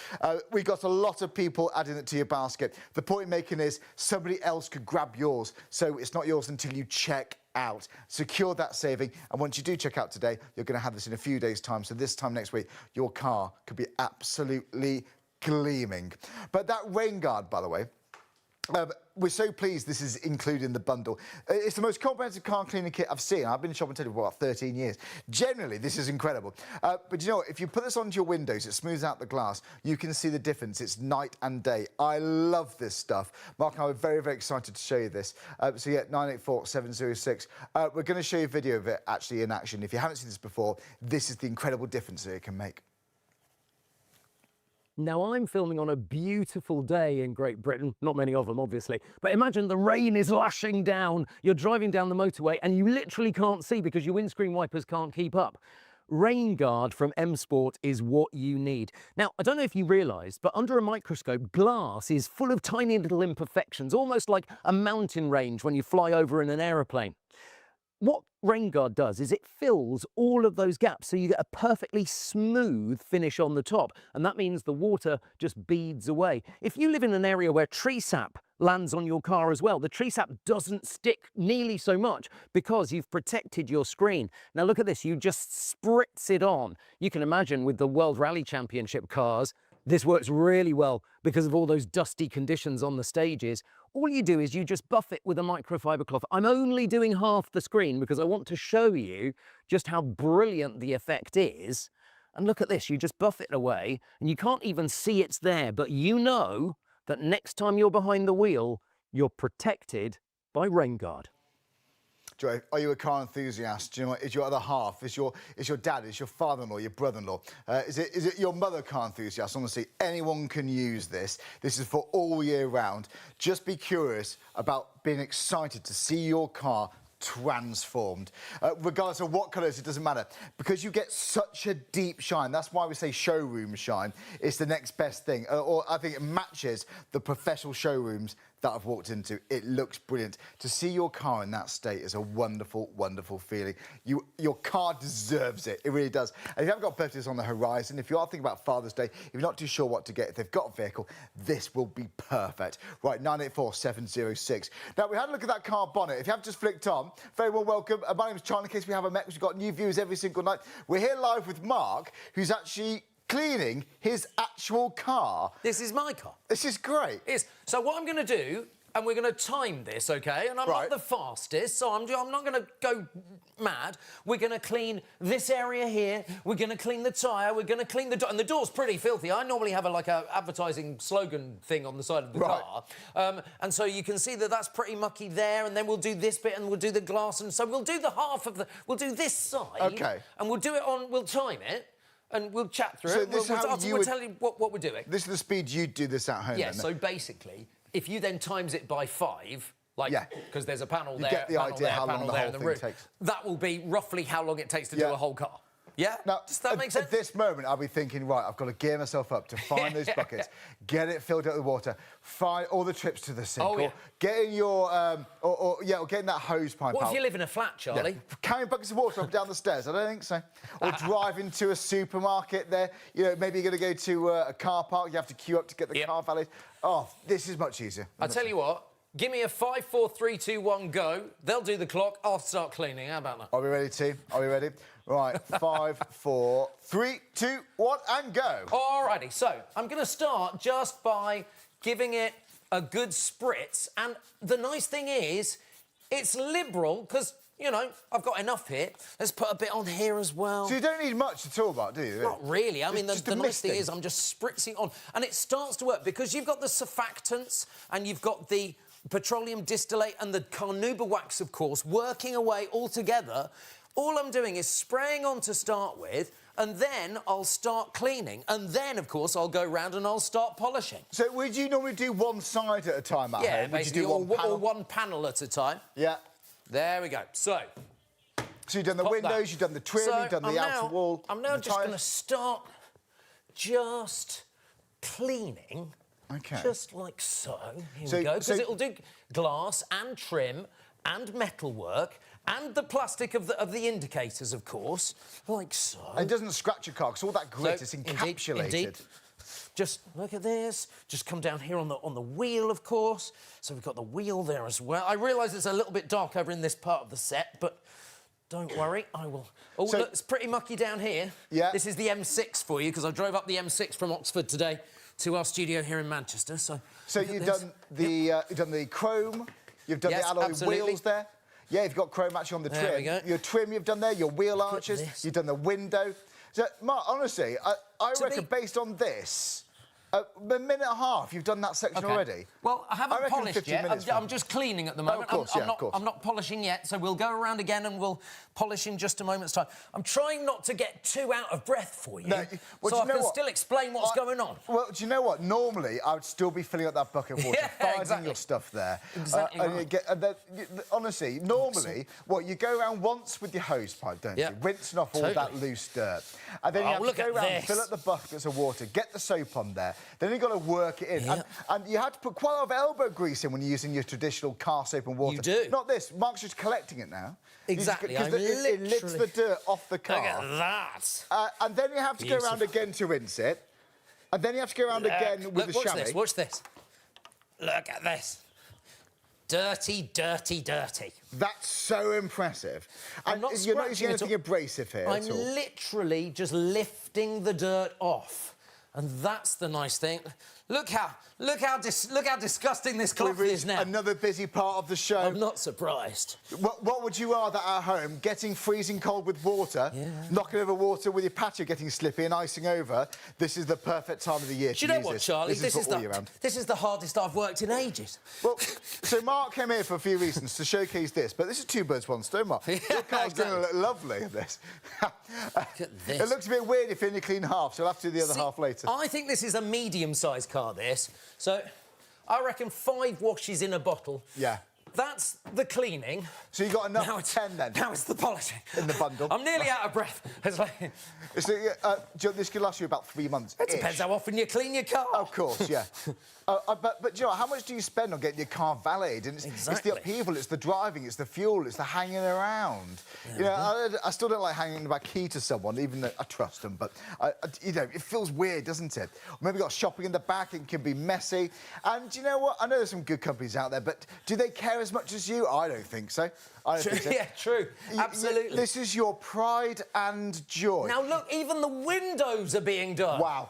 We got a lot of people adding it to your basket. The point making is somebody else could grab yours, so it's not yours until you check out. Secure that saving, and once you do check out today, you're going to have this in a few days' time, so this time next week, your car could be absolutely gleaming. But that rain guard, by the way, we're so pleased this is included in the bundle. It's the most comprehensive car cleaning kit I've seen. I've been in shop and telly for about 13 years. Generally, this is incredible. But you know what? If you put this onto your windows, it smooths out the glass. You can see the difference. It's night and day. I love this stuff. Mark and I were very excited to show you this. So yeah, 984-706. We're going to show you a video of it actually in action. If you haven't seen this before, this is the incredible difference that it can make. Now, I'm filming on a beautiful day in Great Britain, not many of them, obviously, but imagine the rain is lashing down. You're driving down the motorway and you literally can't see because your windscreen wipers can't keep up. Rain Guard from M Sport is what you need. Now, I don't know if you realised, but under a microscope, glass is full of tiny little imperfections, almost like a mountain range when you fly over in an aeroplane. What Rain Guard does is it fills all of those gaps so you get a perfectly smooth finish on the top, and that means the water just beads away. If you live in an area where tree sap lands on your car as well, the tree sap doesn't stick nearly so much because you've protected your screen. Now look at this, you just spritz it on. You can imagine with the World Rally Championship cars, this works really well because of all those dusty conditions on the stages. All you do is you just buff it with a microfiber cloth. I'm only doing half the screen because I want to show you just how brilliant the effect is. And look at this, you just buff it away and you can't even see it's there, but you know that next time you're behind the wheel, you're protected by rain guard. Joe, are you a car enthusiast? Do you know what? Is your other half? Is your dad? Is your father-in-law? Your brother-in-law? Is it your mother car enthusiast? Honestly, anyone can use this. This is for all year round. Just be curious about being excited to see your car transformed. Regardless of what colours, it doesn't matter. Because you get such a deep shine. That's why we say showroom shine. It's the next best thing. Or I think it matches the professional showrooms that I've walked into. It looks brilliant. To see your car in that state is a wonderful, wonderful feeling. Your car deserves it. It really does. And if you haven't got birthdays on the horizon, if you are thinking about Father's Day, if you're not too sure what to get, if they've got a vehicle, this will be perfect. Right, 984706. Now, we had a look at that car bonnet. If you have just flicked on, very well welcome. My name is Charlie, in case we haven't met, we've got new viewers every single night. We're here live with Mark, who's actually cleaning his actual car. This is my car. This is great. It is. So what I'm going to do, and we're going to time this, OK? And I'm not the fastest, so I'm not going to go mad. We're going to clean this area here. We're going to clean the tyre. We're going to clean the door. And the door's pretty filthy. I normally have a advertising slogan thing on the side of the car. And so you can see that that's pretty mucky there. And then we'll do this bit and we'll do the glass. And so we'll do the half of the... We'll do this side. OK. And we'll do it on... We'll time it. And we'll chat through it. We'll tell you what we're doing. This is the speed you'd do this at home, yeah, so basically, if you then times it by 5, like, because there's a panel there, get the idea how long the whole thing takes. That will be roughly how long it takes to do a whole car. Yeah? Now, does that make sense? At this moment, I'll be thinking, right, I've got to gear myself up to find those buckets, get it filled up with water, find all the trips to the sink, or getting your, or getting that hose pipe out. What if you live in a flat, Charlie? Yeah. Carrying buckets of water up and down the stairs? I don't think so. Or driving to a supermarket there. You know, maybe you're going to go to a car park, you have to queue up to get the car valet. Oh, this is much easier. I'll tell you what. Give me a 5, 4, 3, 2, 1, go. They'll do the clock. I'll start cleaning. How about that? Are we ready, team? Are we ready? Right, 5, 4, 3, 2, 1, and go. All righty. So I'm going to start just by giving it a good spritz. And the nice thing is, it's liberal because, you know, I've got enough here. Let's put a bit on here as well. So you don't need much at all, Mark, do you? Not really. I mean, the nice thing is I'm just spritzing on. And it starts to work because you've got the surfactants and you've got the petroleum distillate and the carnauba wax, of course, working away all together. All I'm doing is spraying on to start with, and then I'll start cleaning. And then, of course, I'll go round and I'll start polishing. So would you normally do one side at a time at home? Yeah, basically, would you do or one panel at a time. Yeah. There we go. So you've done the windows, you've done the trim, you've done the outer wall. I'm now just going to start just cleaning. OK. Just like so. Here we go. Because it'll do glass and trim and metalwork and the plastic of the indicators, of course, like so. It doesn't scratch your car because all that grit is encapsulated. Indeed. Just look at this. Just come down here on the wheel, of course. So we've got the wheel there as well. I realise it's a little bit dark over in this part of the set, but don't worry, I will. Oh, look, it's pretty mucky down here. Yeah. This is the M6 for you because I drove up the M6 from Oxford today to our studio here in Manchester. So you've done the chrome, you've done the alloy wheels there. Yeah, you've got chrome actually on the trim. There we go. Your trim you've done there, your wheel arches, you've done the window. So, Mark, honestly, I reckon based on this, a minute and a half, you've done that section already. Well, I haven't polished yet. I'm just cleaning at the moment. Of course, I'm not polishing yet, so we'll go around again and we'll polish in just a moment's time. I'm trying not to get too out of breath for you, so I can still explain what's going on. Well, do you know what? Normally, I would still be filling up that bucket of water, finding your stuff there. Exactly. Honestly, normally, you go around once with your hose pipe, don't you? Rinsing off all that loose dirt. And then you have to go around, fill up the buckets of water, get the soap on there. Then you've got to work it in. And you had to put quite a lot of elbow grease in when you're using your traditional car soap and water. You do. Not this. Mark's just collecting it now. Exactly. It lifts the dirt off the car. Look at that. And then you have to go around again to rinse it. And then you have to go around again with the chamois. Watch this. Look at this. Dirty, dirty, dirty. That's so impressive. And you're not using anything abrasive here at all. I'm literally just lifting the dirt off. And that's the nice thing. Look how disgusting this cloth We've is reached now. another busy part of the show. I'm not surprised. What would you rather at home? Getting freezing cold with water, knocking over water with your patio getting slippy and icing over? This is the perfect time of the year to use this. Do you know what, Charlie? This is all year round. This is the hardest I've worked in ages. Well, so Mark came here for a few reasons to showcase this, but this is two birds, one stone, Mark. Your car's going to look lovely in this. Look at this. It looks a bit weird if you only clean half, so I'll have to do the other half later. I think this is a medium-sized car, this. So, I reckon 5 washes in a bottle. Yeah. That's the cleaning. So you got enough 10 then? Now it's the polishing. In the bundle. I'm nearly out of breath. It's like... This could last you about 3 months. It depends how often you clean your car. Of course, yeah. But do you know, how much do you spend on getting your car valeted? And it's the upheaval, it's the driving, it's the fuel, it's the hanging around. You know, I still don't like hanging the back key to someone, even though I trust them. But, you know, it feels weird, doesn't it? Maybe got shopping in the back, it can be messy. And do you know what? I know there's some good companies out there, but do they care as much as you? I don't think so. I don't think so. Yeah, true. Absolutely. This is your pride and joy. Now, look, even the windows are being done. Wow.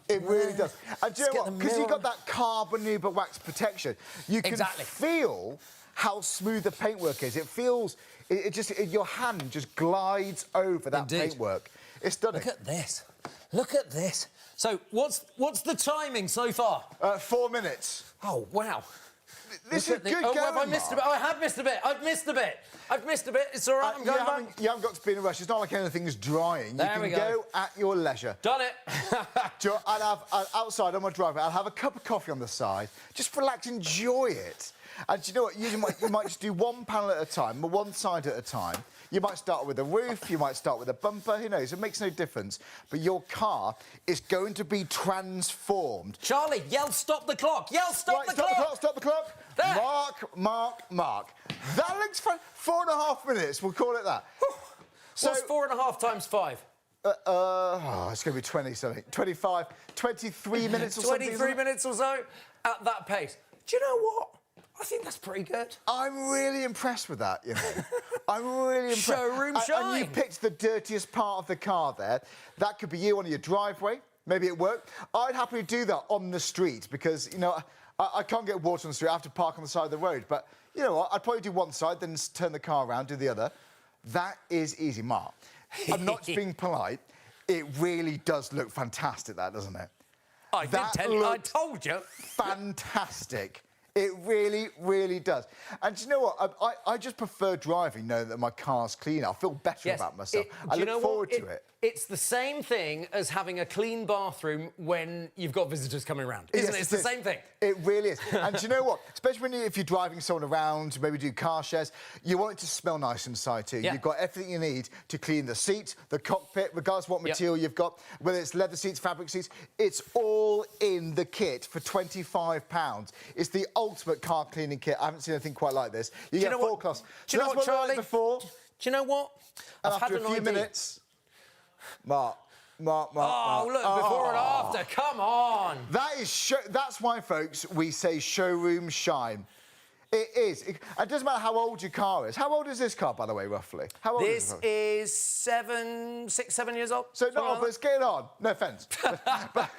It really does. And do you know what? Because you've got that carnauba wax protection, you can feel how smooth the paintwork is. It feels... your hand just glides over that paintwork. It's stunning. Look at this. Look at this. So, what's the timing so far? 4 minutes. Oh, wow. This is good going, have I missed a bit? Oh, I have missed a bit. I've missed a bit. I've missed a bit. It's all right. I'm going back. You haven't got to be in a rush. It's not like anything's drying. There we go. You can go at your leisure. Done it. I'll have outside on my driveway. I'll have a cup of coffee on the side. Just relax, enjoy it. And do you know what? You might just do one panel at a time, one side at a time. You might start with a roof, you might start with a bumper, who knows? It makes no difference. But your car is going to be transformed. Charlie, yell stop the clock! Yell stop the clock! Stop the clock! There. Mark. That looks fun. 4.5 minutes, we'll call it that. So, what's 4.5 times 5? It's going to be 20-something. 25, 23 minutes or something. 23 minutes or so at that pace. Do you know what? I think that's pretty good. I'm really impressed with that, you know. I'm really impressed. Showroom shine. And you picked the dirtiest part of the car there. That could be you on your driveway. Maybe it worked. I'd happily do that on the street because, you know, I can't get water on the street. I have to park on the side of the road. But, you know what, I'd probably do one side, then turn the car around, do the other. That is easy, Mark. I'm not just being polite. It really does look fantastic, that, doesn't it? I did tell you. I told you. Fantastic. It really, really does. And do you know what? I just prefer driving knowing that my car's clean. I feel better about myself. I look forward to it. It's the same thing as having a clean bathroom when you've got visitors coming around, isn't it? It's the same thing. It really is. And do you know what? Especially if you're driving someone around, maybe do car shares, you want it to smell nice inside too. Yeah. You've got everything you need to clean the seat, the cockpit, regardless of what material you've got, whether it's leather seats, fabric seats, it's all in the kit for £25. It's the ultimate car cleaning kit. I haven't seen anything quite like this. You get 4 cloths. Do you know what, Charlie? Before. Do you know what? And after a few minutes... Mark. Oh, look, before and after, come on. That's why, folks, we say showroom shine. It is. It doesn't matter how old your car is. How old is this car, by the way, roughly? How old is it? This is 6, 7 years old. So, but it's getting on. No offence. But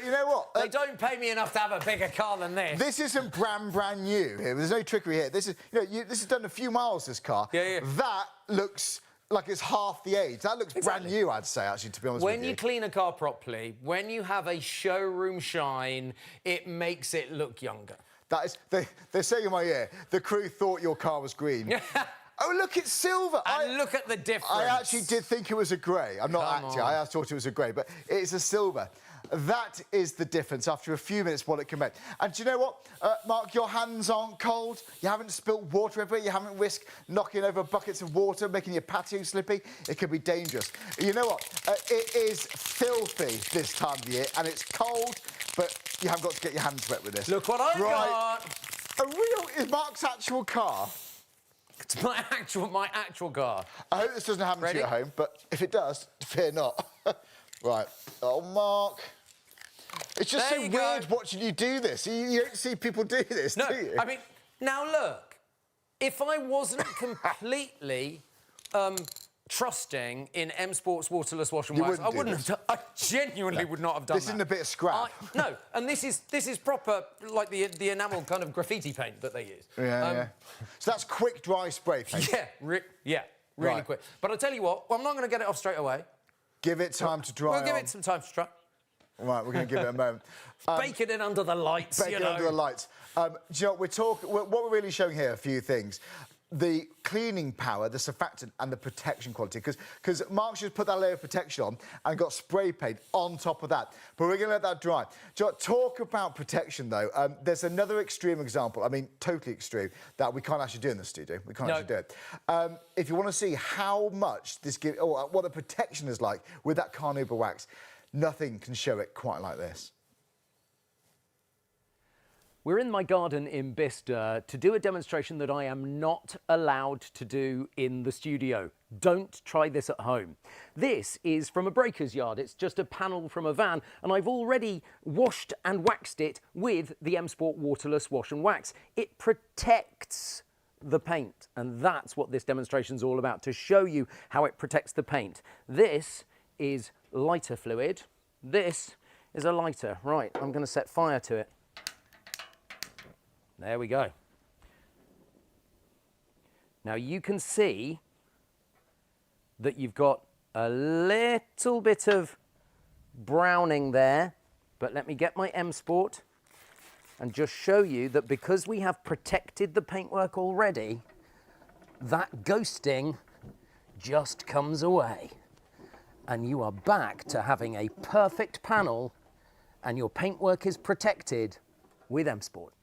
you know what? They don't pay me enough to have a bigger car than this. This isn't brand new here. There's no trickery here. This is, this has done a few miles, this car. Yeah. That looks... like it's half the age. That looks brand new, I'd say, actually, to be honest with you. When you clean a car properly, when you have a showroom shine, it makes it look younger. That is... They're saying in my ear, the crew thought your car was green. Oh, look, it's silver. And look at the difference. I actually did think it was a grey. I'm not Come actually. on. I thought it was a grey, but it's a silver. That is the difference after a few minutes what it can make. And do you know what, Mark, your hands aren't cold. You haven't spilt water everywhere. You haven't risked knocking over buckets of water, making your patio slippy. It can be dangerous. You know what? It is filthy this time of year, and it's cold, but you haven't got to get your hands wet with this. Look what I got. Is Mark's actual car? It's my actual car. I hope this doesn't happen to you at home, but if it does, fear not. Right. Oh, Mark. It's just so weird watching you do this. You don't see people do this, do you? I mean, now look, if I wasn't completely trusting in M Sport's Waterless Wash and You Wax. wouldn't I wouldn't have done, I genuinely would not have done This that. isn't a bit of scrap. No, and this is proper, like the enamel kind of graffiti paint that they use. Yeah. So that's quick dry spray paint. Yeah, really quick. But I'll tell you what, I'm not going to get it off straight away. Give it time to dry. We'll give it some time to dry. Right, we're going to give it a moment. Bake it in under the lights, Bake it under the lights. Do you know, what we're really showing here, a few things. The cleaning power, the surfactant and the protection quality, because Mark's just put that layer of protection on and got spray paint on top of that. But we're going to let that dry. Do you know, talk about protection, though. There's another extreme example, I mean, totally extreme, that we can't actually do in the studio. We can't actually do it. If you want to see how much this gives, or what the protection is like with that carnauba wax, nothing can show it quite like this. We're in my garden in Bicester to do a demonstration that I am not allowed to do in the studio. Don't try this at home. This is from a breaker's yard. It's just a panel from a van, and I've already washed and waxed it with the M Sport Waterless Wash and Wax. It protects the paint, and that's what this demonstration's all about, to show you how it protects the paint. This is lighter fluid. This is a lighter. Right, I'm going to set fire to it. There we go. Now you can see that you've got a little bit of browning there, but let me get my M Sport and just show you that because we have protected the paintwork already, that ghosting just comes away. And you are back to having a perfect panel, and your paintwork is protected with M Sport.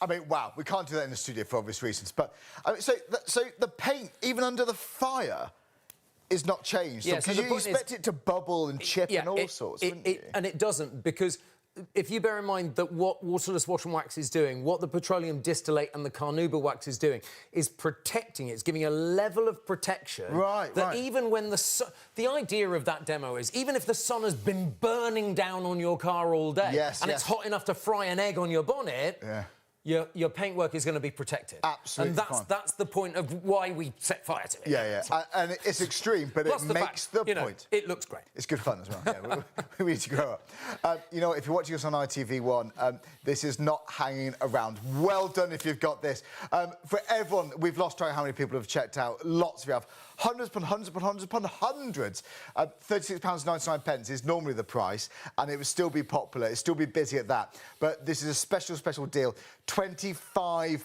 I mean, wow, we can't do that in the studio for obvious reasons. But I mean, so the paint, even under the fire, is not changed. Yeah, because so you expect it to bubble and chip and all sorts, wouldn't you? And it doesn't, because if you bear in mind that what Waterless Wash and Wax is doing, what the petroleum distillate and the carnauba wax is doing, is protecting it. It's giving a level of protection that even when the idea of that demo is, even if the sun has been burning down on your car all day it's hot enough to fry an egg on your bonnet, your paintwork is going to be protected. Absolutely. And that's the point of why we set fire to it. Yeah. And it's extreme, but it makes the point. It looks great. It's good fun as well. Yeah, we need to grow up. You know, if you're watching us on ITV1, this is not hanging around. Well done if you've got this. For everyone, we've lost track of how many people have checked out. Lots of you have. Hundreds upon hundreds upon hundreds upon hundreds. £36.99 is normally the price, and it would still be popular. It'd still be busy at that. But this is a special deal. £25.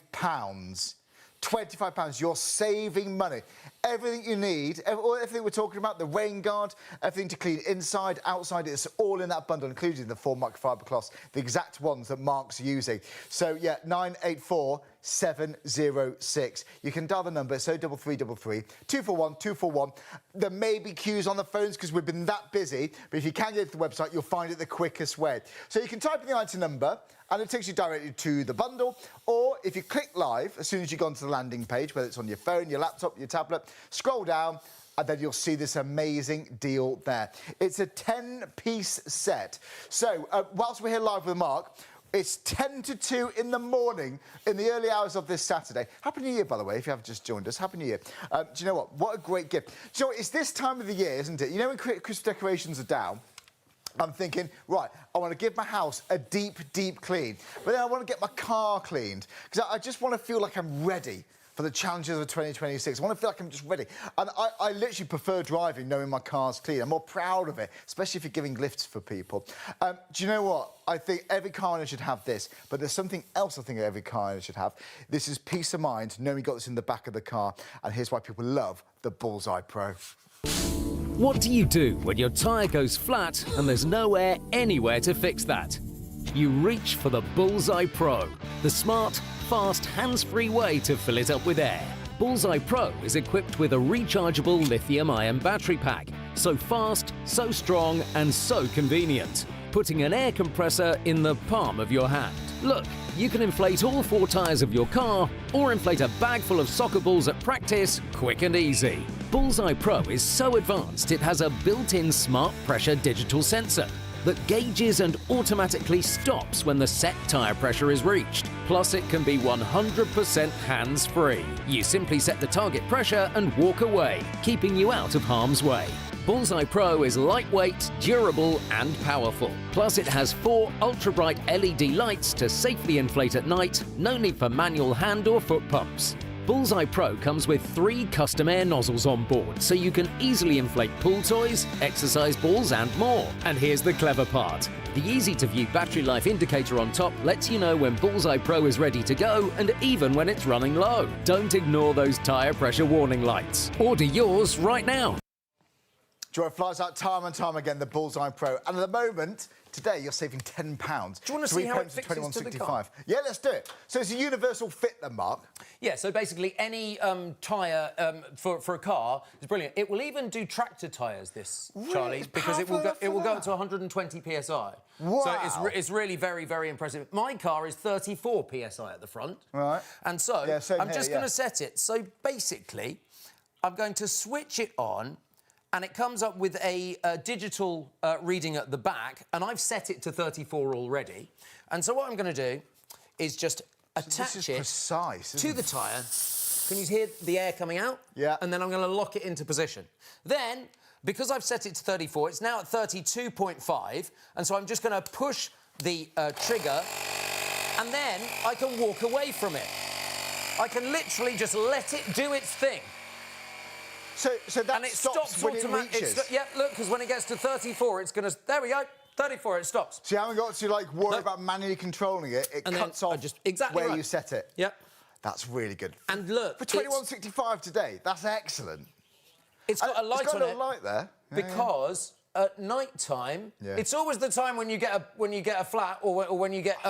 £25, you're saving money. Everything you need, everything we're talking about, the rain guard, everything to clean inside, outside, it's all in that bundle, including the 4 microfiber cloths, the exact ones that Mark's using. So, yeah, 984-706. You can dial the number, so 3333 241 241. There may be queues on the phones because we've been that busy, but if you can get to the website, you'll find it the quickest way. So you can type in the item number, and it takes you directly to the bundle, or if you click live, as soon as you go onto the landing page, whether it's on your phone, your laptop, your tablet, scroll down, and then you'll see this amazing deal there. It's a 10-piece set. So, whilst we're here live with Mark, it's 10 to 2 in the morning, in the early hours of this Saturday. Happy New Year, by the way, if you haven't just joined us. Happy New Year. Do you know what? What a great gift. Do you know what? It's this time of the year, isn't it? You know when Christmas decorations are down? I'm thinking, right, I want to give my house a deep clean. But then I want to get my car cleaned. Because I just want to feel like I'm ready for the challenges of 2026. I want to feel like I'm just ready. And I literally prefer driving knowing my car's clean. I'm more proud of it, especially if you're giving lifts for people. Do you know what? I think every car owner should have this, but there's something else I think every car owner should have. This is peace of mind, knowing you got this in the back of the car. And here's why people love the Bullseye Pro. What do you do when your tyre goes flat and there's no air anywhere to fix that? You reach for the Bullseye Pro, the smart, fast, hands-free way to fill it up with air. Bullseye Pro is equipped with a rechargeable lithium-ion battery pack. So fast, so strong, and so convenient. Putting an air compressor in the palm of your hand. Look, you can inflate all 4 tyres of your car, or inflate a bag full of soccer balls at practice, quick and easy. Bullseye Pro is so advanced it has a built-in smart pressure digital sensor that gauges and automatically stops when the set tyre pressure is reached. Plus, it can be 100% hands-free. You simply set the target pressure and walk away, keeping you out of harm's way. Bullseye Pro is lightweight, durable and powerful. Plus it has 4 ultra-bright LED lights to safely inflate at night, no need for manual hand or foot pumps. Bullseye Pro comes with 3 custom air nozzles on board, so you can easily inflate pool toys, exercise balls and more. And here's the clever part. The easy-to-view battery life indicator on top lets you know when Bullseye Pro is ready to go and even when it's running low. Don't ignore those tyre pressure warning lights. Order yours right now. Joy flies out time and time again, the Bullseye Pro. And at the moment, today, you're saving £10. Do you want to see how it fixes to the car? Yeah, let's do it. So it's a universal fit then, Mark? Yeah, so basically any tyre for a car is brilliant. It will even do tractor tyres, this, Charlie, because it will go up to 120 PSI. Wow. So it's really very, very impressive. My car is 34 PSI at the front. Right. And so I'm just going to set it. So basically, I'm going to switch it on, and it comes up with a digital reading at the back, and I've set it to 34 already. And so what I'm going to do is just attach it to the tyre. Can you hear the air coming out? Yeah. And then I'm going to lock it into position. Then, because I've set it to 34, it's now at 32.5, and so I'm just going to push the trigger, and then I can walk away from it. I can literally just let it do its thing. So that and it stops when it reaches? Yeah, look, because when it gets to 34, it's going to... There we go. 34, it stops. So you haven't got to, like, worry about manually controlling it. It cuts off where you set it. Yep. That's really good. And look... For £21.65 today, that's excellent. It's got a light on it. It's got a little light there. Because... At night time, it's always the time when you get a flat or when you get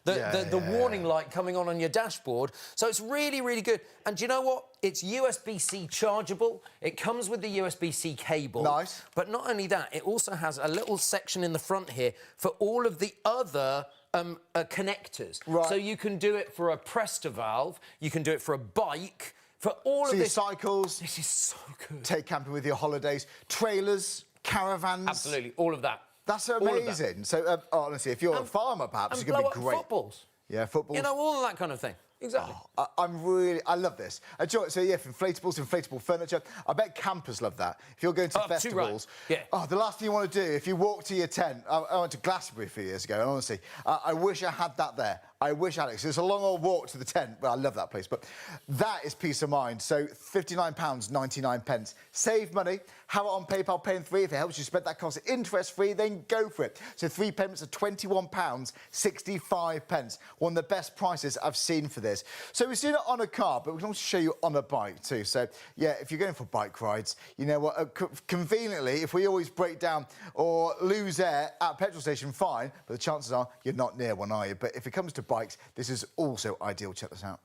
the warning light coming on your dashboard. So it's really, really good. And do you know what? It's USB-C chargeable. It comes with the USB-C cable. Nice. But not only that, it also has a little section in the front here for all of the other connectors. Right. So you can do it for a Presta valve. You can do it for a bike. For all of this. So your cycles. This is so good. Take camping with your holidays. Trailers. Caravans. Absolutely, all of that. That's amazing. So, honestly, if you're a farmer, perhaps it could be great. Footballs. Yeah, footballs. You know, all of that kind of thing. Exactly. Oh, I love this. So, yeah, for inflatable furniture. I bet campers love that. If you're going to festivals... Right. Yeah. The last thing you want to do, if you walk to your tent... I went to Glastonbury a few years ago, and honestly, I wish I had that there. I wish, Alex. It's a long old walk to the tent. Well, I love that place, but that is peace of mind. So, £59.99. Save money. Have it on PayPal, pay in 3. If it helps you spread that cost interest-free, then go for it. So 3 payments of £21.65. One of the best prices I've seen for this. So we've seen it on a car, but we can also show you on a bike too. So, yeah, if you're going for bike rides, you know what, conveniently, if we always break down or lose air at a petrol station, fine, but the chances are you're not near one, are you? But if it comes to bikes, this is also ideal. Check this out.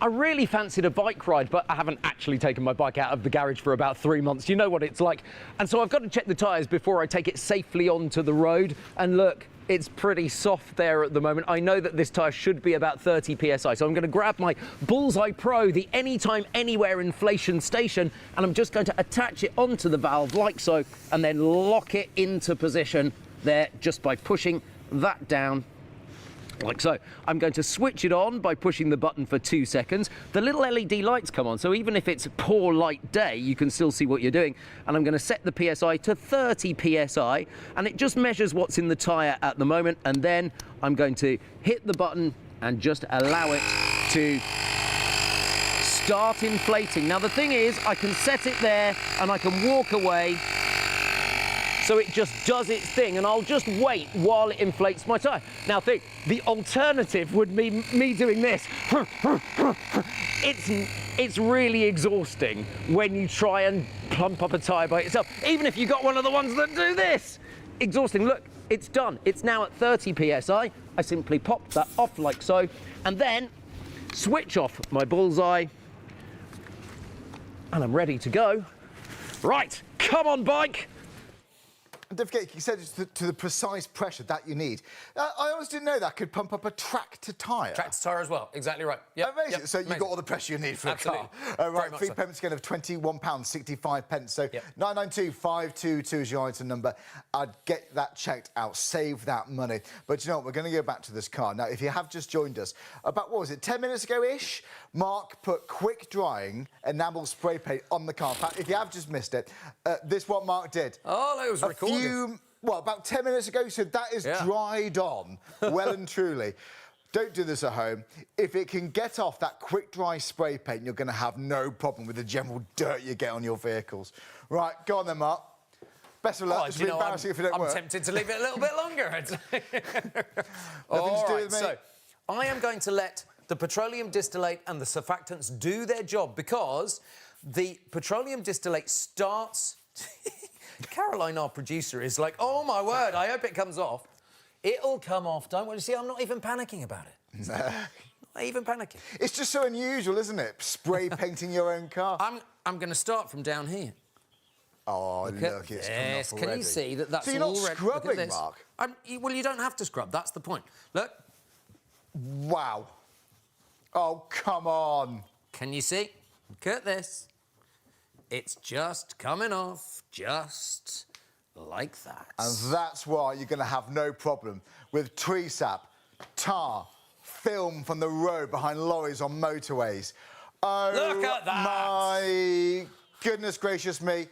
I really fancied a bike ride, but I haven't actually taken my bike out of the garage for about 3 months. You know what it's like. And so I've got to check the tyres before I take it safely onto the road. And look, it's pretty soft there at the moment. I know that this tyre should be about 30 PSI. So I'm going to grab my Bullseye Pro, the Anytime Anywhere inflation station, and I'm just going to attach it onto the valve like so, and then lock it into position there just by pushing that down. Like so. I'm going to switch it on by pushing the button for 2 seconds. The little LED lights come on, so even if it's a poor light day, you can still see what you're doing. And I'm going to set the PSI to 30 PSI, and it just measures what's in the tyre at the moment. And then I'm going to hit the button and just allow it to start inflating. Now, the thing is, I can set it there and I can walk away. So it just does its thing, and I'll just wait while it inflates my tyre. Now think, the alternative would be me doing this. It's really exhausting when you try and plump up a tyre by itself. Even if you got one of the ones that do this. Exhausting. Look, it's done. It's now at 30 PSI. I simply pop that off like so, and then switch off my Bullseye, and I'm ready to go. Right, come on, bike. And don't forget, you said it's to the precise pressure that you need. I always didn't know that could pump up a tractor tyre. Tractor tyre as well, exactly right. Yep, Amazing. Yep, So you've got all the pressure you need for Absolutely. a car. Right, Very free much so. payments again of £21.65. So Yep. 992-522 is your item number. I'd get that checked out, save that money. But you know what, we're going to go back to this car. Now, if you have just joined us, about, what was it, 10 minutes ago-ish, Mark put quick drying enamel spray paint on the car. In fact, if you have just missed it, this is what Mark did. Oh, it was recorded. About 10 minutes ago, so that is dried on, well and truly. Don't do this at home. If it can get off that quick dry spray paint, you're going to have no problem with the general dirt you get on your vehicles. Right, go on then, Mark. Best of luck. It's really embarrassing if it don't work. I'm tempted to leave it a little bit longer. All right, so I am going to let the petroleum distillate and the surfactants do their job, because the petroleum distillate starts... Caroline, our producer, is like, oh, my word, I hope it comes off. It'll come off, don't worry. See, I'm not even panicking about it. Not even panicking. It's just so unusual, isn't it? Spray painting your own car. I'm going to start from down here. Oh, look, it's coming off already. Can you see that that's So you're not already... scrubbing, Mark? Well, you don't have to scrub. That's the point. Look. Wow. Oh, come on. Can you see? Look at this. It's just coming off, just like that. And that's why you're going to have no problem with tree sap, tar, film from the road behind lorries on motorways. Oh, look at that! My goodness gracious me.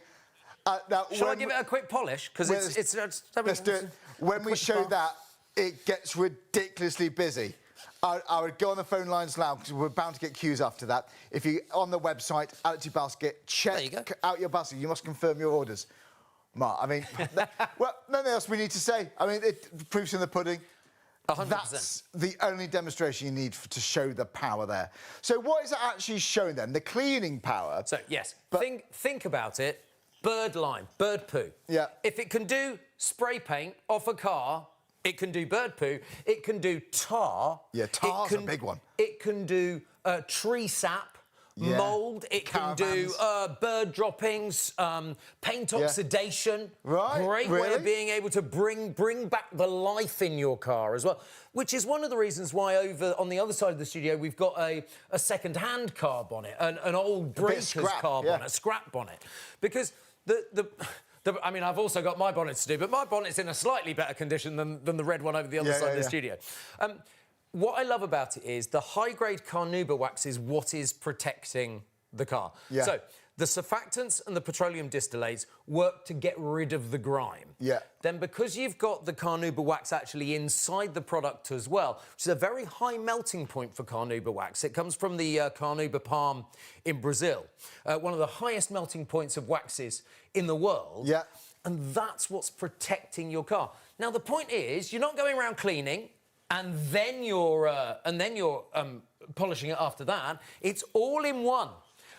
Now, Shall I give it a quick polish? Because it's let's do it. When we show that, it gets ridiculously busy. I would go on the phone lines now, because we're bound to get queues after that. If you on the website, add it to your basket, check out your basket. You must confirm your orders. Mark, I mean, well, nothing else we need to say. I mean, it proof's in the pudding. 100%. That's the only demonstration you need to show the power there. So what is it actually showing then? The cleaning power. So, yes, think about it. Bird lime, bird poo. Yeah. If it can do spray paint off a car, it can do bird poo, it can do tar. Yeah, tar's a big one. It can do tree sap, mould, it can do bird droppings, paint oxidation. Right, Great way of being able to bring back the life in your car as well, which is one of the reasons why over on the other side of the studio we've got a second-hand car bonnet, an old breaker's car bonnet, scrap bonnet, because I mean, I've also got my bonnet to do, but my bonnet's in a slightly better condition than the red one over the other side of the studio. What I love about it is the high-grade carnauba wax is what is protecting the car. Yeah. So the surfactants and the petroleum distillates work to get rid of the grime. Yeah. Then because you've got the carnauba wax actually inside the product as well, which is a very high melting point for carnauba wax. It comes from the carnauba palm in Brazil, one of the highest melting points of waxes in the world. Yeah. And that's what's protecting your car. Now, the point is, you're not going around cleaning and then you're polishing it after that. It's all in one.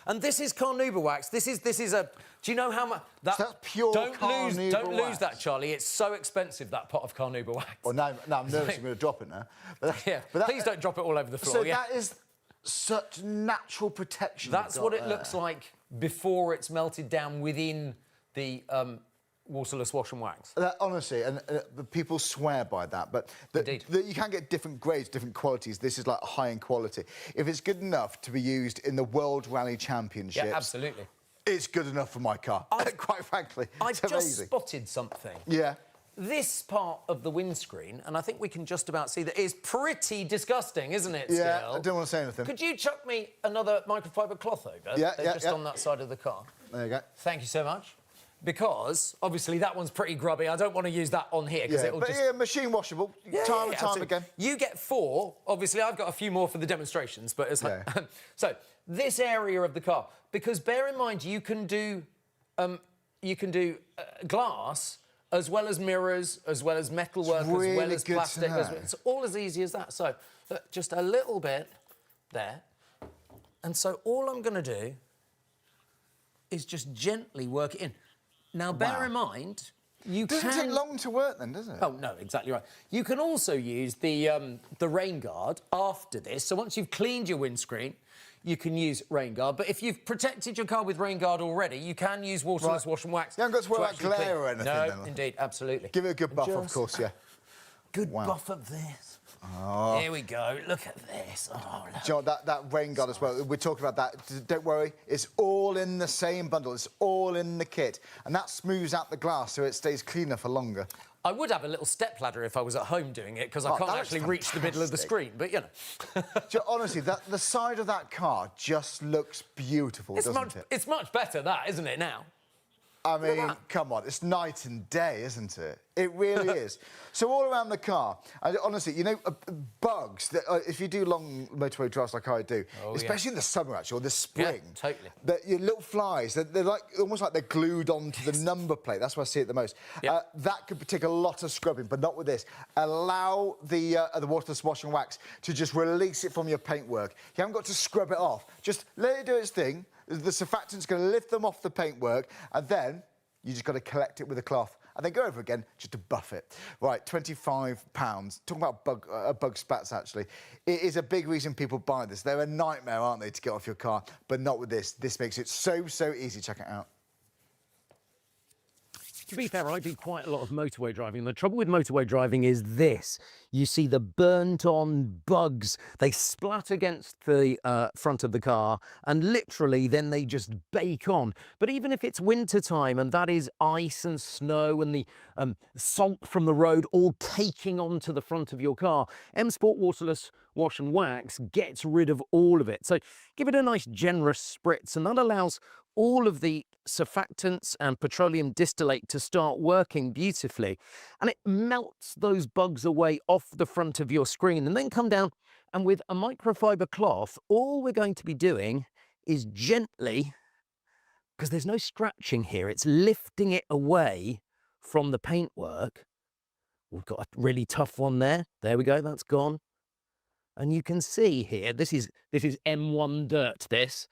And this is carnauba wax. This is a... Do you know how much... So that's pure carnauba Don't lose wax. that, Charlie. It's so expensive, that pot of carnauba wax. Well, now I'm nervous I'm going to drop it now. But please don't drop it all over the floor. So that is such natural protection. That's what it looks like before it's melted down within the Waterless Wash and Wax. Honestly, and people swear by that, but you can get different grades, different qualities. This is like high-end quality. If it's good enough to be used in the World Rally Championships... Yeah, absolutely. It's good enough for my car, quite frankly. I've just spotted something. Yeah. This part of the windscreen, and I think we can just about see that, is pretty disgusting, isn't it, Yeah, still? I don't want to say anything. Could you chuck me another microfiber cloth over? Just on that side of the car. There you go. Thank you so much. Because, obviously, that one's pretty grubby. I don't want to use that on here, because it'll just... Yeah, machine washable, time and time again. You get 4. Obviously, I've got a few more for the demonstrations, but it's like... So, this area of the car, because bear in mind, you can do glass, as well as mirrors, as well as metalwork, really as well as plastic. It's all as easy as that. So, look, just a little bit there. And so all I'm going to do is just gently work it in. Now, bear in mind, you Doesn't take long to work then, does it? Oh, no, exactly right. You can also use the rain guard after this. So once you've cleaned your windscreen, you can use Rain Guard. But if you've protected your car with Rain Guard already, you can use Waterless Wash and Wax. You haven't got to worry about actually glare clean. or anything, No, then. indeed, absolutely. Give it a good buff, of course, yeah. Good buff of this. Oh. Here we go. Look at this. Oh, look. Do you know, that Rain Guard as well, we're talking about that. Don't worry, it's all in the same bundle. It's all in the kit. And that smooths out the glass so it stays cleaner for longer. I would have a little stepladder if I was at home doing it, because I can't actually reach the middle of the screen, but, you know. Honestly, the side of that car just looks beautiful, doesn't it? It's much better, that, isn't it, now? I mean, come on, it's night and day, isn't it? It really is. So all around the car, honestly, you know, bugs, that, if you do long motorway drives like I do, especially in the summer, actually, or the spring. Yeah, totally. Your little flies, they're like, almost like they're glued onto the number plate. That's where I see it the most. Yep. That could take a lot of scrubbing, but not with this. Allow the Waterless Wash and Wax to just release it from your paintwork. You haven't got to scrub it off. Just let it do its thing. The surfactant's going to lift them off the paintwork, and then you just got to collect it with a cloth and then go over again just to buff it. Right, £25. Talking about bug spats, actually. It is a big reason people buy this. They're a nightmare, aren't they, to get off your car? But not with this. This makes it so easy. Check it out. To be fair, I do quite a lot of motorway driving. The trouble with motorway driving is this. You see the burnt-on bugs. They splat against the front of the car, and literally then they just bake on. But even if it's winter time and that is ice and snow and the salt from the road all caking onto the front of your car, M Sport Waterless Wash and Wax gets rid of all of it. So give it a nice generous spritz, and that allows all of the surfactants and petroleum distillate to start working beautifully, and it melts those bugs away off the front of your screen. And then come down, and with a microfiber cloth, all we're going to be doing is gently, because there's no scratching here, it's lifting it away from the paintwork. We've got a really tough one there. There we go, that's gone. And you can see here, this is M1 dirt, this.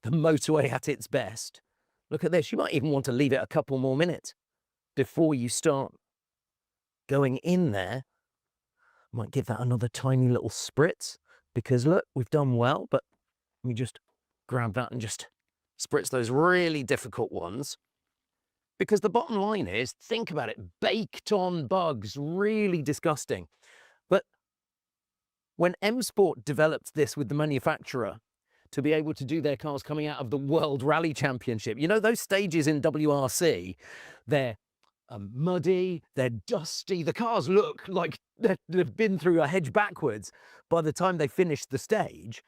The motorway at its best. Look at this. You might even want to leave it a couple more minutes before you start going in there. Might give that another tiny little spritz, because look, we've done well, but we just grab that and just spritz those really difficult ones. Because the bottom line is, think about it, baked on bugs, really disgusting. But when M Sport developed this with the manufacturer, to be able to do their cars coming out of the World Rally Championship. You know, those stages in WRC, they're muddy, they're dusty. The cars look like they've been through a hedge backwards by the time they finish the stage.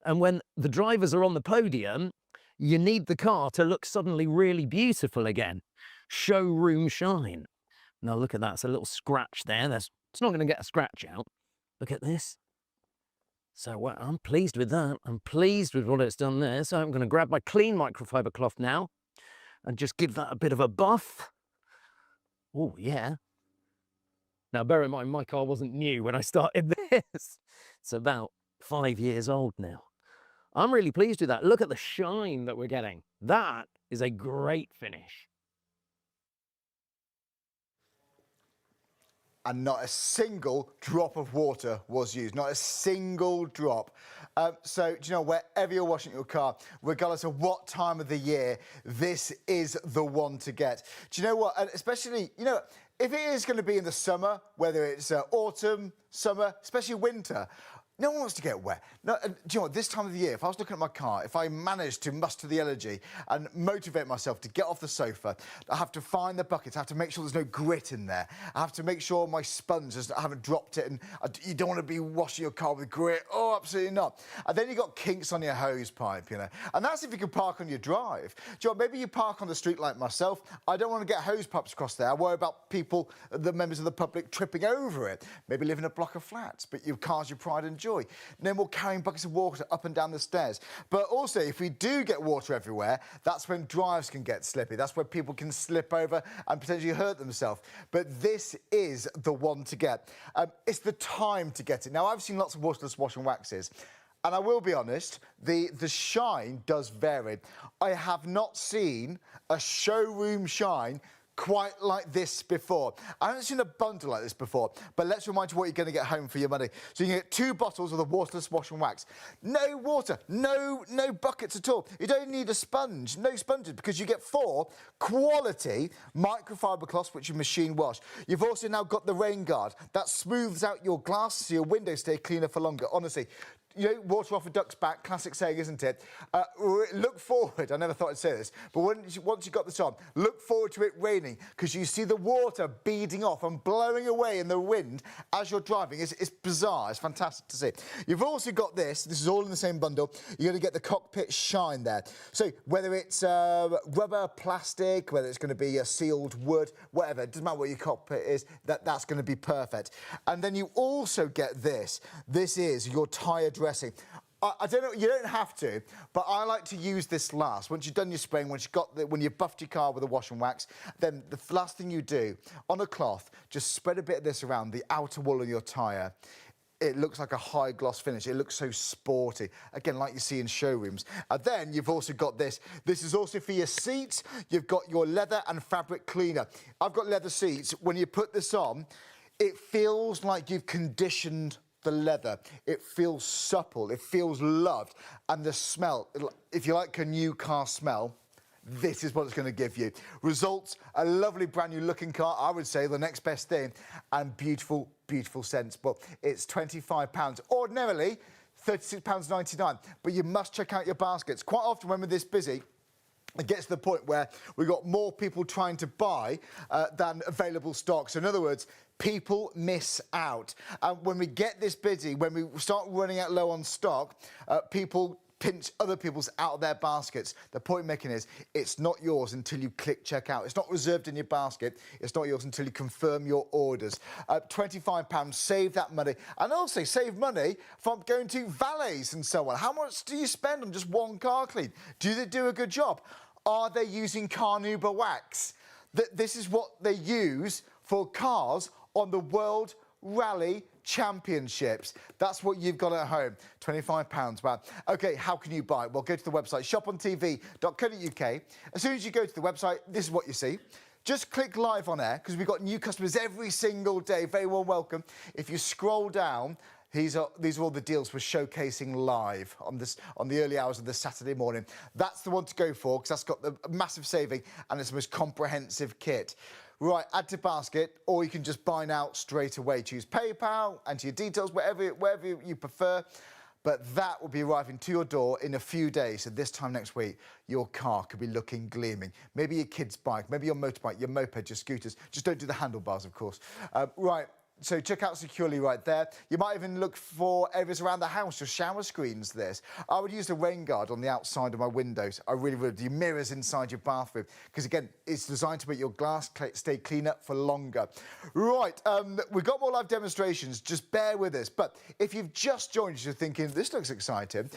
And when the drivers are on the podium, you need the car to look suddenly really beautiful again. Showroom shine. Now look at that, it's a little scratch there. It's not going to get a scratch out. Look at this. So well, I'm pleased with that. I'm pleased with what it's done there. So I'm going to grab my clean microfiber cloth now and just give that a bit of a buff. Oh, yeah. Now, bear in mind, my car wasn't new when I started this. It's about 5 years old now. I'm really pleased with that. Look at the shine that we're getting. That is a great finish. And not a single drop of water was used, not a single drop. So, do you know, wherever you're washing your car, regardless of what time of the year, this is the one to get. Do you know what? And especially, you know, if it is going to be in the summer, whether it's autumn, summer, especially winter, no one wants to get wet. No, do you know what, this time of the year, if I was looking at my car, if I managed to muster the energy and motivate myself to get off the sofa, I have to find the buckets, I have to make sure there's no grit in there, I have to make sure my sponge, I haven't dropped it, and you don't want to be washing your car with grit. Oh, absolutely not. And then you've got kinks on your hose pipe, you know. And that's if you can park on your drive. Do you know what, maybe you park on the street like myself. I don't want to get hose pipes across there. I worry about people, the members of the public, tripping over it. Maybe live in a block of flats, but your car's your pride and joy. No more carrying buckets of water up and down the stairs. But also, if we do get water everywhere, that's when drives can get slippy. That's where people can slip over and potentially hurt themselves. But this is the one to get. It's the time to get it. Now, I've seen lots of waterless wash and waxes, and I will be honest, the shine does vary. I have not seen a showroom shine quite like this before. I haven't seen a bundle like this before, but let's remind you what you're going to get home for your money. So you can get 2 bottles of the Waterless Wash and Wax. No water, no buckets at all. You don't need a sponge, no sponges, because you get 4 quality microfiber cloths which you machine wash. You've also now got the rain guard that smooths out your glass so your windows stay cleaner for longer. Honestly, you know, water off a duck's back, classic saying, isn't it? Look forward, I never thought I'd say this, but once you've got this on, look forward to it raining, because you see the water beading off and blowing away in the wind as you're driving. It's bizarre, it's fantastic to see. You've also got this is all in the same bundle. You're going to get the cockpit shine there. So whether it's rubber, plastic, whether it's going to be a sealed wood, whatever, it doesn't matter what your cockpit is, that's going to be perfect. And then you also get this. This is your tyre dressing. I don't know, you don't have to, but I like to use this last. Once you've done your spraying, when you've buffed your car with a wash and wax, then the last thing you do, on a cloth, just spread a bit of this around the outer wall of your tyre. It looks like a high gloss finish. It looks so sporty. Again, like you see in showrooms. And then you've also got this. This is also for your seats. You've got your leather and fabric cleaner. I've got leather seats. When you put this on, it feels like you've conditioned the leather. It feels supple, it feels loved, and the smell, if you like a new car smell, this is what it's going to give you. Results, a lovely brand new looking car, I would say the next best thing, and beautiful, beautiful scents. Well, it's £25. Ordinarily, £36.99, but you must check out your baskets. Quite often when we're this busy, it gets to the point where we've got more people trying to buy than available stock. So in other words, people miss out. And when we get this busy, when we start running out low on stock, people pinch other people's out of their baskets. The point making is, it's not yours until you click checkout. It's not reserved in your basket. It's not yours until you confirm your orders. £25, save that money. And also save money from going to valets and so on. How much do you spend on just one car clean? Do they do a good job? Are they using carnauba wax? This is what they use for cars on the World Rally Championships. That's what you've got at home. £25. Wow. OK, how can you buy it? Well, go to the website, shopontv.co.uk. As soon as you go to the website, this is what you see. Just click live on air, because we've got new customers every single day. Very well welcome. If you scroll down, these are all the deals we're showcasing live on the early hours of this Saturday morning. That's the one to go for, because that's got the massive saving and it's the most comprehensive kit. Right, add to basket, or you can just buy now straight away. Choose PayPal, enter your details, wherever you prefer. But that will be arriving to your door in a few days. So this time next week, your car could be looking gleaming. Maybe your kid's bike, maybe your motorbike, your moped, your scooters. Just don't do the handlebars, of course. Right. So check out securely right there. You might even look for areas around the house, your shower screens, this. I would use the rain guard on the outside of my windows. I really would. Your mirrors inside your bathroom. Because again, it's designed to make your glass stay cleaner for longer. Right, we've got more live demonstrations. Just bear with us. But if you've just joined us, you're thinking, this looks exciting.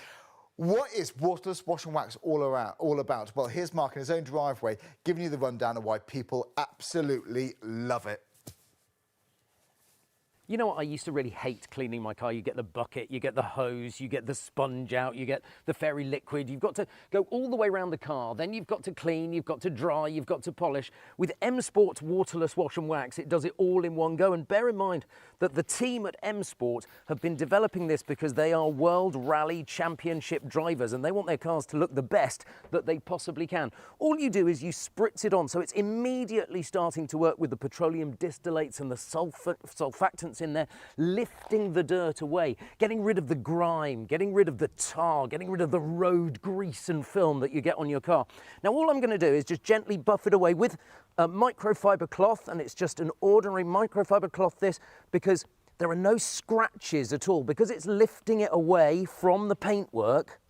What is Waterless Wash and Wax all about? Well, here's Mark in his own driveway giving you the rundown of why people absolutely love it. You know what, I used to really hate cleaning my car. You get the bucket, you get the hose, you get the sponge out, you get the fairy liquid. You've got to go all the way around the car. Then you've got to clean, you've got to dry, you've got to polish. With M Sport's Waterless Wash and Wax, it does it all in one go. And bear in mind that the team at M Sport have been developing this because they are World Rally Championship drivers and they want their cars to look the best that they possibly can. All you do is you spritz it on, so it's immediately starting to work with the petroleum distillates and the surfactants in there, lifting the dirt away, getting rid of the grime, getting rid of the tar, getting rid of the road grease and film that you get on your car. Now all I'm going to do is just gently buff it away with a microfiber cloth, and it's just an ordinary microfiber cloth this, because there are no scratches at all, because it's lifting it away from the paintwork.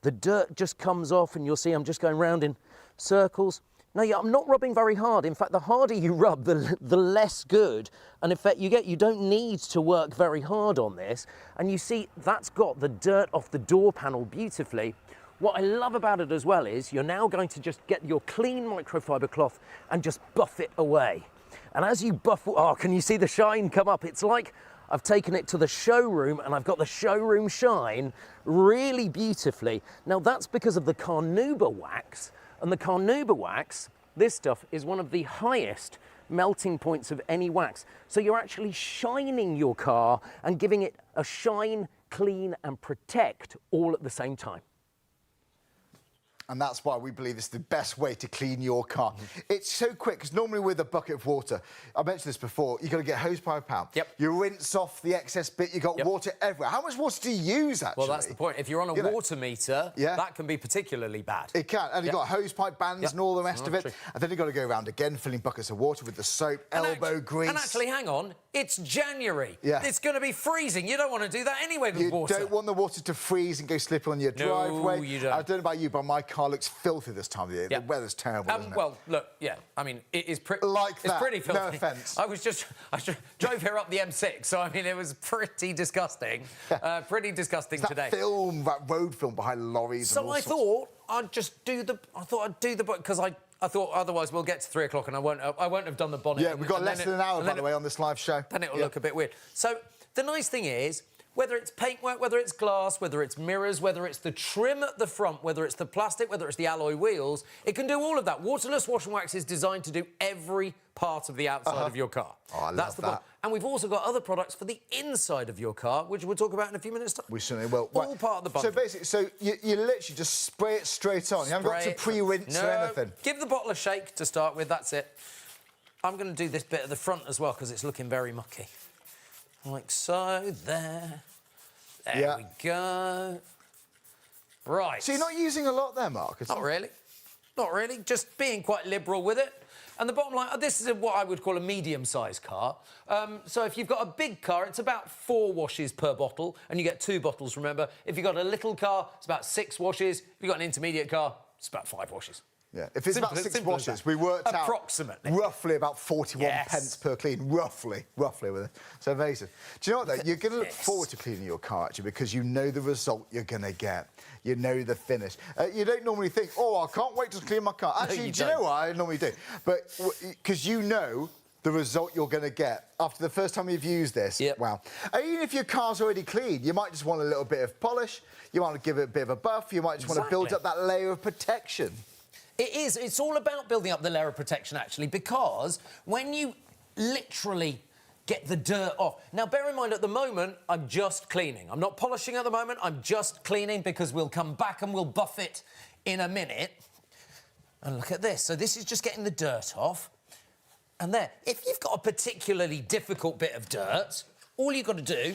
The dirt just comes off, and you'll see I'm just going round in circles. No, I'm not rubbing very hard. In fact, the harder you rub, the less good. And in fact, you don't need to work very hard on this. And you see, that's got the dirt off the door panel beautifully. What I love about it as well is you're now going to just get your clean microfiber cloth and just buff it away. And as you buff, oh, can you see the shine come up? It's like I've taken it to the showroom and I've got the showroom shine really beautifully. Now that's because of the carnauba wax. And the carnauba wax this stuff is one of the highest melting points of any wax. So you're actually shining your car and giving it a shine, clean and protect all at the same time. And that's why we believe it's the best way to clean your car. It's so quick, because normally with a bucket of water, I mentioned this before, you've got to get a hose pipe out. Yep. You rinse off the excess bit, you've got water everywhere. How much water do you use, actually? Well, that's the point. If you're on a water meter, that can be particularly bad. It can. And you've got hose pipe bands and all the rest of it. And then you've got to go around again, filling buckets of water with the soap, elbow grease. And actually, hang on, it's January. Yeah. It's going to be freezing. You don't want to do that anyway with water. You don't want the water to freeze and go slip on your driveway. No, you don't. I don't know about you, but my car looks filthy this time of the year. Yeah. The weather's terrible, isn't it? Well, look, I mean, it is pretty... Like that. It's pretty filthy. No offence. I drove here up the M6, so, I mean, it was pretty disgusting. Pretty disgusting today. That road film behind lorries and all So I sorts. thought I'd just do the... because I thought otherwise we'll get to 3 o'clock and I won't have done the bonnet. Yeah, we've got less than an hour, by the way, on this live show. Then it'll look a bit weird. So the nice thing is, whether it's paintwork, whether it's glass, whether it's mirrors, whether it's the trim at the front, whether it's the plastic, whether it's the alloy wheels, it can do all of that. Waterless Wash Wax is designed to do every part of the outside of your car. Oh, I love That's the point. And we've also got other products for the inside of your car, which we'll talk about in a few minutes' time. We certainly will. All part of the bundle. So basically, you literally just spray it straight on. You haven't got to pre-rinse or anything. Give the bottle a shake to start with, that's it. I'm going to do this bit at the front as well, because it's looking very mucky. Like so, there. There we go. Right. So you're not using a lot there, Mark? Not really. Not really. Just being quite liberal with it. And the bottom line, this is what I would call a medium-sized car. So if you've got a big car, it's about 4 washes per bottle, and you get 2 bottles, remember. If you've got a little car, it's about 6 washes. If you've got an intermediate car, it's about 5 washes. Yeah, if it's about 6 washes, we worked out approximately roughly about 41 pence per clean, roughly with it. So amazing. Do you know what, though? You're going to look forward to cleaning your car, actually, because you know the result you're going to get. You know the finish. You don't normally think, oh, I can't wait to clean my car. Actually, do you know what? I normally do. But because you know the result you're going to get after the first time you've used this. Yep. Wow. And even if your car's already clean, you might just want a little bit of polish. You want to give it a bit of a buff. You might just want to build up that layer of protection. It is. It's all about building up the layer of protection, actually, because when you literally get the dirt off... Now, bear in mind, at the moment, I'm just cleaning. I'm not polishing at the moment. I'm just cleaning because we'll come back and we'll buff it in a minute. And look at this. So this is just getting the dirt off. And there. If you've got a particularly difficult bit of dirt, all you've got to do...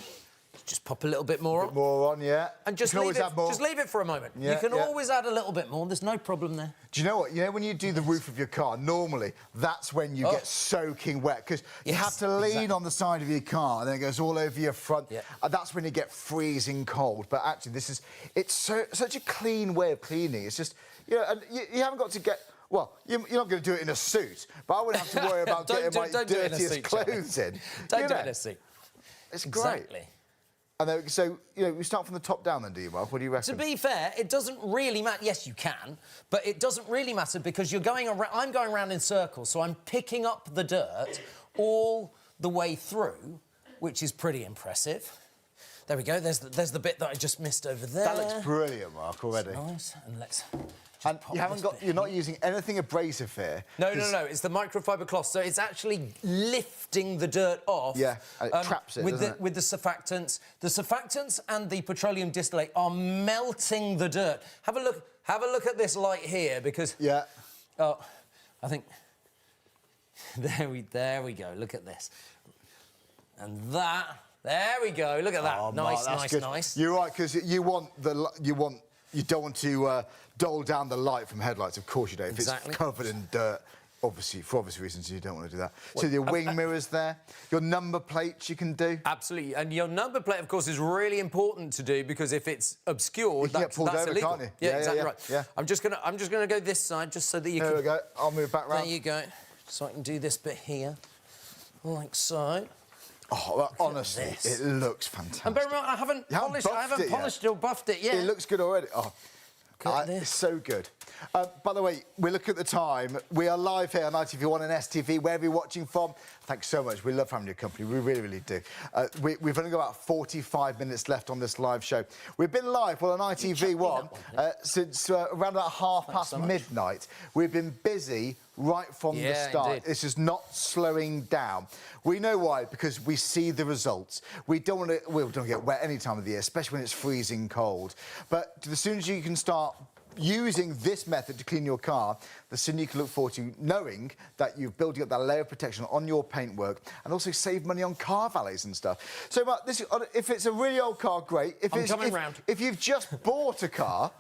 Just pop a little bit more on. More on, yeah. And just leave it for a moment. Yeah, you can always add a little bit more. There's no problem there. Do you know what? You know when you do the roof of your car, normally that's when you get soaking wet because you have to lean on the side of your car and then it goes all over your front. Yeah. And that's when you get freezing cold. But actually, it's such a clean way of cleaning. It's just, and you haven't got to get... Well, you're not going to do it in a suit, but I wouldn't have to worry about getting my dirtiest clothes in. Don't do it in a suit. It's great. Exactly. And then, so, we start from the top down then, do you, Mark? What do you reckon? To be fair, it doesn't really matter. Yes, you can, but it doesn't really matter because you're going around... I'm going around in circles, so I'm picking up the dirt all the way through, which is pretty impressive. There we go. There's the bit that I just missed over there. That looks brilliant, Mark, already. Nice. And let's... And you're not using anything abrasive here. No. It's the microfiber cloth, so it's actually lifting the dirt off. Yeah, and it traps it, doesn't it? With the surfactants. The surfactants and the petroleum distillate are melting the dirt. Have a look at this light here, because... Yeah. Oh, I think... There we go. Look at this. And that... There we go. Look at that. Oh, nice, Mark, nice. You're right, because you don't want to dull down the light from headlights. Of course you don't. If it's covered in dirt, obviously, for obvious reasons, you don't want to do that. So your wing mirrors there, your number plates you can do. Absolutely. And your number plate, of course, is really important to do because if it's obscured, that's over, illegal. can't you? Yeah, exactly right. Yeah. I'm just gonna go this side just so that you can... There we go. I'll move back round. There you go. So I can do this bit here, like so. Oh, well, honestly, it looks fantastic. And bear in mind, I haven't polished or buffed it yet. It looks good already. Oh, it's so good. By the way, we look at the time. We are live here on ITV1 and STV, wherever you're watching from. Thanks so much. We love having your company. We really, really do. We've only got about 45 minutes left on this live show. We've been live, on ITV1 since around about half past midnight. We've been busy right from the start. Indeed. This is not slowing down. We know why, because we see the results. We don't want to get wet any time of the year, especially when it's freezing cold. But as soon as you can start using this method to clean your car, the sooner you can look forward to knowing that you've built up that layer of protection on your paintwork and also save money on car valets and stuff. So, Mark, if it's a really old car, great. If you've just bought a car,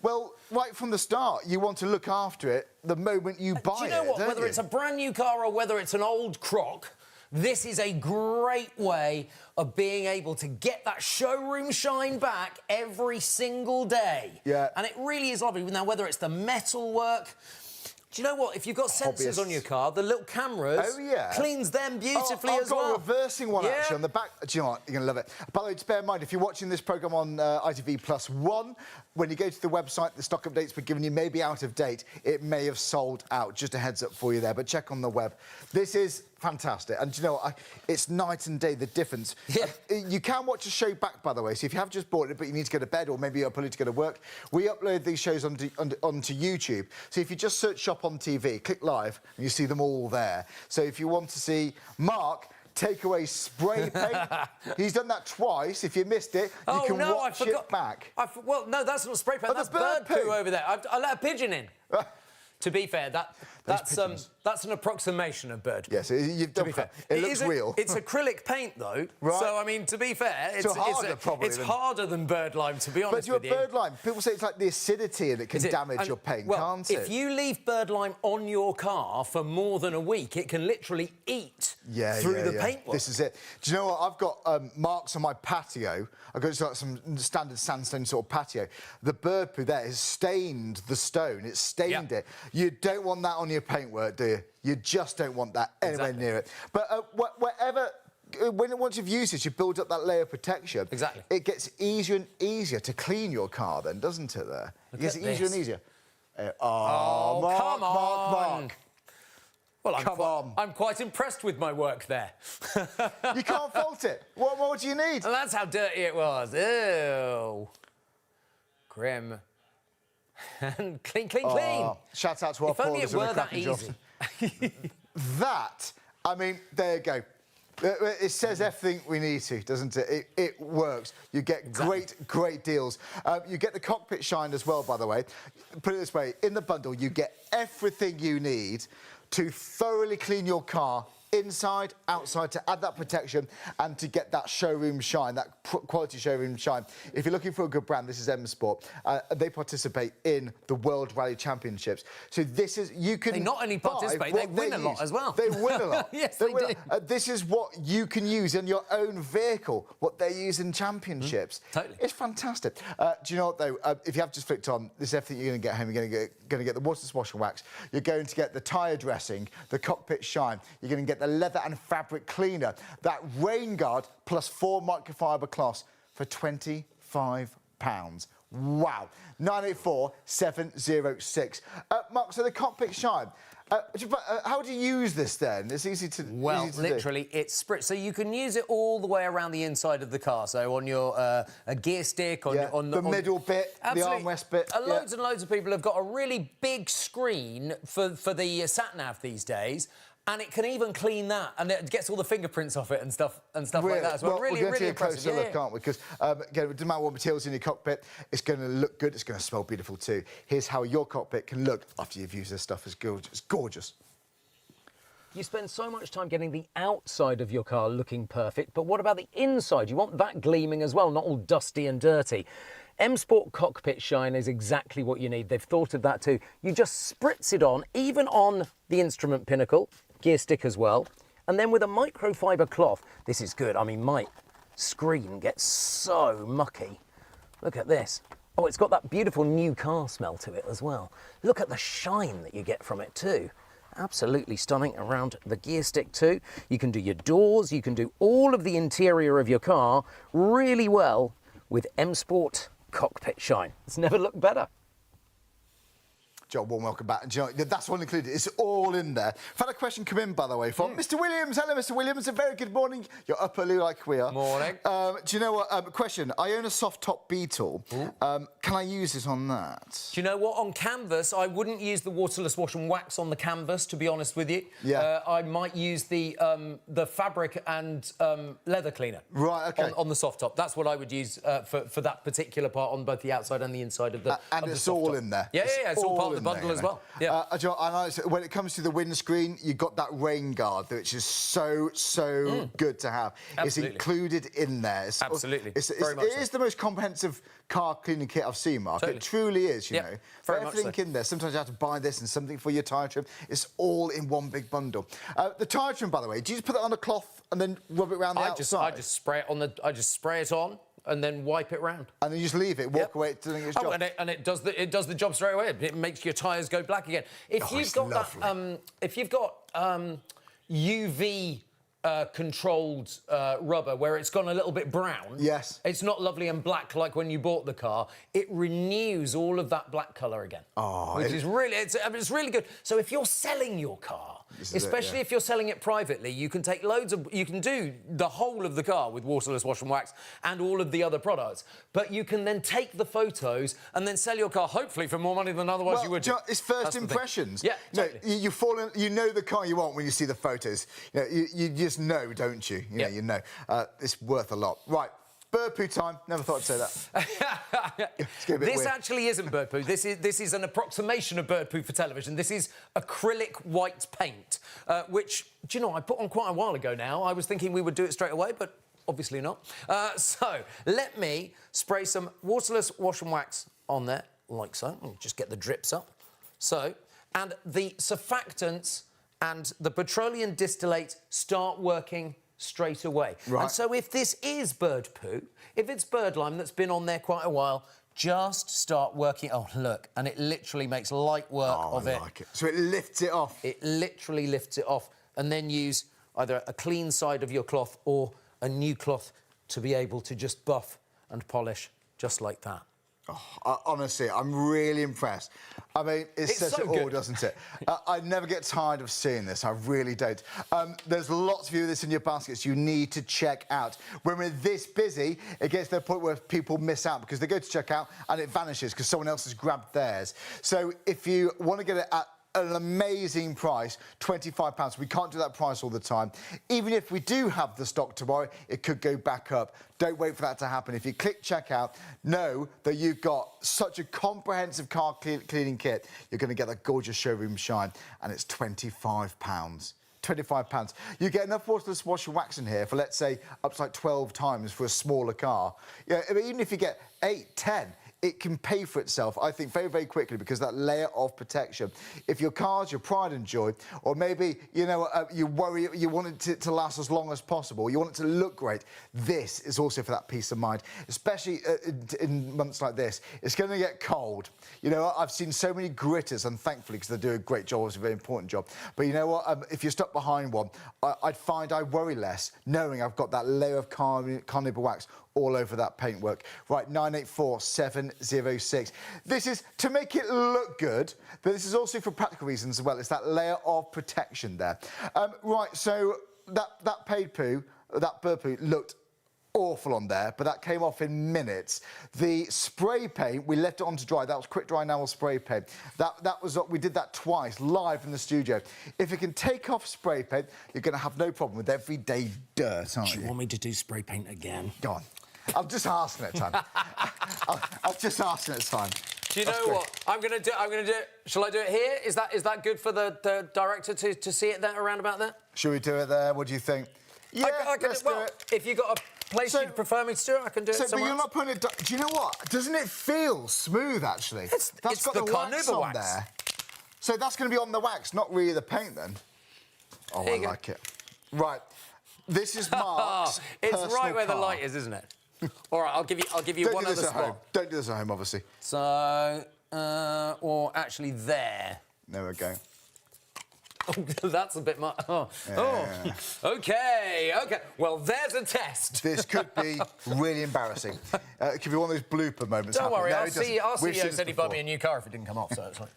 well, right from the start, you want to look after it the moment you buy it. Do you know what? Whether it's a brand new car or whether it's an old crock, this is a great way of being able to get that showroom shine back every single day. Yeah. And it really is lovely. Now, whether it's the metal work... Do you know what? If you've got sensors on your car, the little cameras cleans them beautifully as well. I've got a reversing one, actually, on the back. Do you know what? You're going to love it. By the way, just bear in mind, if you're watching this programme on ITV+1, when you go to the website, the stock updates we're giving you may be out of date. It may have sold out. Just a heads up for you there, but check on the web. This is fantastic. And do you know what? It's night and day, the difference. Yeah. You can watch a show back, by the way, so if you have just bought it but you need to go to bed or maybe you're pulling to go to work, we upload these shows onto YouTube. So if you just search Shop on TV, click live, and you see them all there. So if you want to see Mark take away spray paint, he's done that twice. If you missed it, you can watch it back. Well, no, that's not spray paint. That's bird poo over there. I let a pigeon in. To be fair, that's an approximation of bird poo. Yes, you've done fair. It looks real. It's acrylic paint, though. Right. So, I mean, to be fair, it's harder than bird lime, to be honest with you. But your bird lime, people say it's like the acidity and it can damage your paint, can't it? If you leave bird lime on your car for more than a week, it can literally eat through the paintwork. This is it. Do you know what? I've got marks on my patio. I've got like some standard sandstone sort of patio. The bird poo there has stained the stone. It's stained it. You don't want that on your paintwork, do you? You just don't want that anywhere near it. But once you've used it, you build up that layer of protection. Exactly. It gets easier and easier to clean your car then, doesn't it, there? It gets easier and easier. Come on. Mark. Well, I'm quite impressed with my work there. You can't fault it. What more do you need? And that's how dirty it was. Ew. Grim. And clean. Shout out to our If only it Paul were that easy. I mean, there you go. It says everything we need to, doesn't it? It works. You get great deals. You get the cockpit shine as well, by the way. Put it this way, in the bundle, you get everything you need to thoroughly clean your car inside, outside, to add that protection and to get that showroom shine, that quality showroom shine. If you're looking for a good brand, this is M Sport. They participate in the World Rally Championships. So this is, you can... They not only participate, they win a lot as well. They win a lot. Yes, they do. This is what you can use in your own vehicle, what they use in championships. Totally. It's fantastic. Do you know what, though? If you have just flicked on, this is everything you're going to get home. You're going to get the Waterless Wash Wax. You're going to get the tyre dressing, the cockpit shine. You're going to get the leather and fabric cleaner, that rain guard plus 4 microfiber cloths for £25. Wow. 984 706. Mark, so the cockpit shine. How do you use this then? It's easy to literally, it's spritz. So you can use it all the way around the inside of the car. So on your a gear stick, on the middle bit, the armrest bit. Loads and loads of people have got a really big screen for the sat-nav these days. And it can even clean that, and it gets all the fingerprints off it and stuff like that as well. Really, we're going to really take a closer look, aren't we? Because again, it doesn't matter what materials in your cockpit, it's going to look good, it's going to smell beautiful too. Here's how your cockpit can look after you've used this stuff. It's gorgeous. You spend so much time getting the outside of your car looking perfect, but what about the inside? You want that gleaming as well, not all dusty and dirty. M Sport Cockpit Shine is exactly what you need. They've thought of that too. You just spritz it on, even on the instrument pinnacle, gear stick as well, and then with a microfiber cloth, this is good. I mean, my screen gets so mucky. Look at this. Oh, it's got that beautiful new car smell to it as well. Look at the shine that you get from it too. Absolutely stunning around the gear stick too. You can do your doors, you can do all of the interior of your car really well with M Sport Cockpit Shine. It's never looked better. John, warm welcome back. And John, that's one included. It's all in there. I've had a question come in, by the way, from Mr. Williams. Hello, Mr. Williams. A very good morning. You're up early like we are. Morning. Do you know what? Question. I own a soft top Beetle. Can I use it on that? Do you know what? On canvas, I wouldn't use the waterless wash and wax on the canvas, to be honest with you. Yeah. I might use the fabric and leather cleaner. Right, OK. On the soft top. That's what I would use for that particular part on both the outside and the inside of the And it's all in there. Yeah, it's all part of the bundle as well. Yeah. I know when it comes to the windscreen, you've got that rain guard, which is so good to have. Absolutely. It's included in there. Absolutely. It is the most comprehensive car cleaning kit I've seen, Mark. Totally. It truly is, you know. Very much everything so. in there. Sometimes you have to buy this and something for your tyre trim. It's all in one big bundle. The tyre trim, by the way, do you just put it on a cloth and then rub it around the outside? I just spray it on and then wipe it round. And then you just leave it, walk away, it's doing its job. And it does the job straight away. It makes your tyres go black again. If you've got UV controlled rubber where it's gone a little bit brown, yes, it's not lovely and black like when you bought the car. It renews all of that black colour again, which is really it's really good. So if you're selling your car, especially if you're selling it privately, you can take you can do the whole of the car with waterless wash and wax and all of the other products, but you can then take the photos and then sell your car hopefully for more money than otherwise you would. It's first impressions. Yeah, totally. You fall in, you know the car you want when you see the photos. You know, you just know, don't you? You know. It's worth a lot. Right. Bird poo time. Never thought I'd say that. This actually isn't bird poo. This is an approximation of bird poo for television. This is acrylic white paint, which, do you know, I put on quite a while ago now. I was thinking we would do it straight away, but obviously not. So let me spray some waterless wash and wax on there, like so. Just get the drips up. So, and the surfactants and the petroleum distillate start working straight away. Right. And so if this is bird poo, if it's bird lime that's been on there quite a while, just start working. Oh, look, and it literally makes light work of it. I like it. So it lifts it off. It literally lifts it off, and then use either a clean side of your cloth or a new cloth to be able to just buff and polish just like that. Honestly, I'm really impressed. I mean, it says so it all, good. doesn't it? I never get tired of seeing this. I really don't. There's lots of you with this in your baskets you need to check out. When we're this busy, it gets to the point where people miss out because they go to check out and it vanishes because someone else has grabbed theirs. So if you want to get it at an amazing price, £25. We can't do that price all the time. Even if we do have the stock tomorrow, it could go back up. Don't wait for that to happen. If you click checkout, know that you've got such a comprehensive car cleaning kit. You're going to get that gorgeous showroom shine, and it's £25. £25. You get enough waterless wash and wax in here for, let's say, up to like 12 times for a smaller car. Yeah, I mean, even if you get 8, 10, it can pay for itself, I think, very, very quickly because that layer of protection. If your car's your pride and joy, or maybe, you know, you worry, you want it to last as long as possible, you want it to look great, this is also for that peace of mind, especially in months like this. It's going to get cold. You know, I've seen so many gritters, and thankfully, because they do a great job, it's a very important job. But you know what? If you're stuck behind one, I'd find I worry less, knowing I've got that layer of carnauba wax all over that paintwork. Right, 984706. This is to make it look good, but this is also for practical reasons as well. It's that layer of protection there. Right, so that bird poo looked awful on there, but that came off in minutes. The spray paint, we left it on to dry. That was quick dry enamel spray paint. We did that twice live in the studio. If you can take off spray paint, you're going to have no problem with everyday dirt, aren't you? Do you want me to do spray paint again? Go on. I'm just asking it, Tom. I'm just asking it, Tom. Do you know what? I'm going to do it. Shall I do it here? Is that good for the director to see it there, around about there? Should we do it there? What do you think? Yeah, let's do it. If you've got a place you'd prefer me to do it, I can do it somewhere But you're else. not putting it... Do you know what? Doesn't it feel smooth, actually? It's got the the wax carnauba on wax. there. So that's going to be on the wax, not really the paint, then? Oh, I like it. Right. This is Mark's It's personal right where the car. light is, isn't it? All right, I'll give you one other spot. Don't do this at home, obviously. So, or actually there. There we go. That's a bit much. OK. Well, there's a test. This could be really embarrassing. It could be one of those blooper moments. Don't worry, No, our CEO said he'd buy before. me a new car if it didn't come off, so it's like...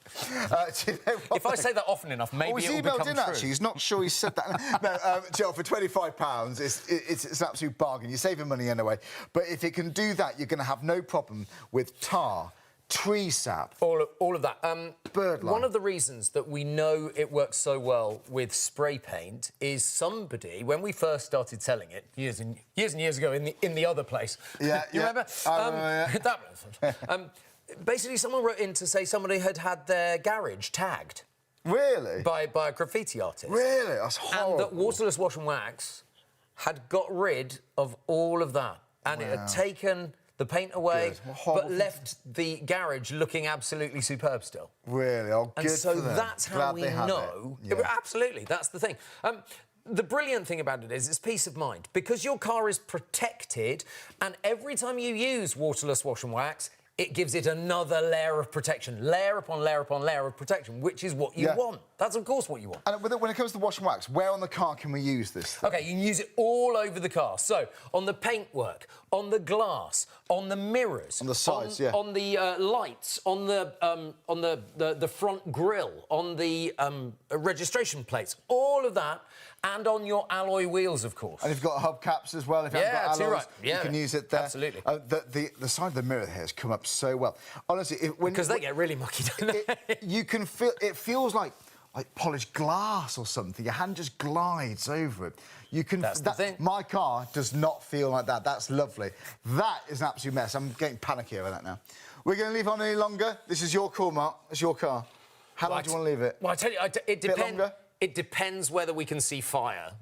Do you know what? If I say that often enough, maybe he's it will emailed become in, true. actually. He's not sure he said that. No, Jill, for £25, it's an absolute bargain. You're saving money anyway. But if it can do that, you're going to have no problem with tar, tree sap. All of that. Birdlime. One of the reasons that we know it works so well with spray paint is somebody, when we first started selling it years and years ago in the other place. Yeah, you remember? Yeah. Basically, someone wrote in to say somebody had had their garage tagged. Really? By a graffiti artist. Really? That's horrible. And that Waterless Wash and Wax had got rid of all of that. And it had taken the paint away, but left the garage looking absolutely superb still. Really? Oh, good And so for them. that's how Glad we they have know... it. Yeah. Absolutely, that's the thing. The brilliant thing about it is it's peace of mind. Because your car is protected, and every time you use Waterless Wash and Wax, it gives it another layer of protection, layer upon layer upon layer of protection, which is what you want. That's, of course, what you want. And when it comes to wash and wax, where on the car can we use this thing? OK, you can use it all over the car. So, on the paintwork, on the glass, on the mirrors... On the sides, on the lights, on the front grille, on the registration plates, all of that, and on your alloy wheels, of course. And you've got hubcaps as well. If you haven't got too alloys, right. Yeah, you can use it there. absolutely. The side of the mirror here has come up so well. Honestly, Because they get really mucky, don't they? You can feel... It feels like polished glass or something. Your hand just glides over it. You can... That's the thing. My car does not feel like that. That's lovely. That is an absolute mess. I'm getting panicky over that now. We're going to leave on any longer? This is your call, Mark. It's your car. How long do you want to leave it? Well, I tell you, it Bit longer? It depends whether we can see fire.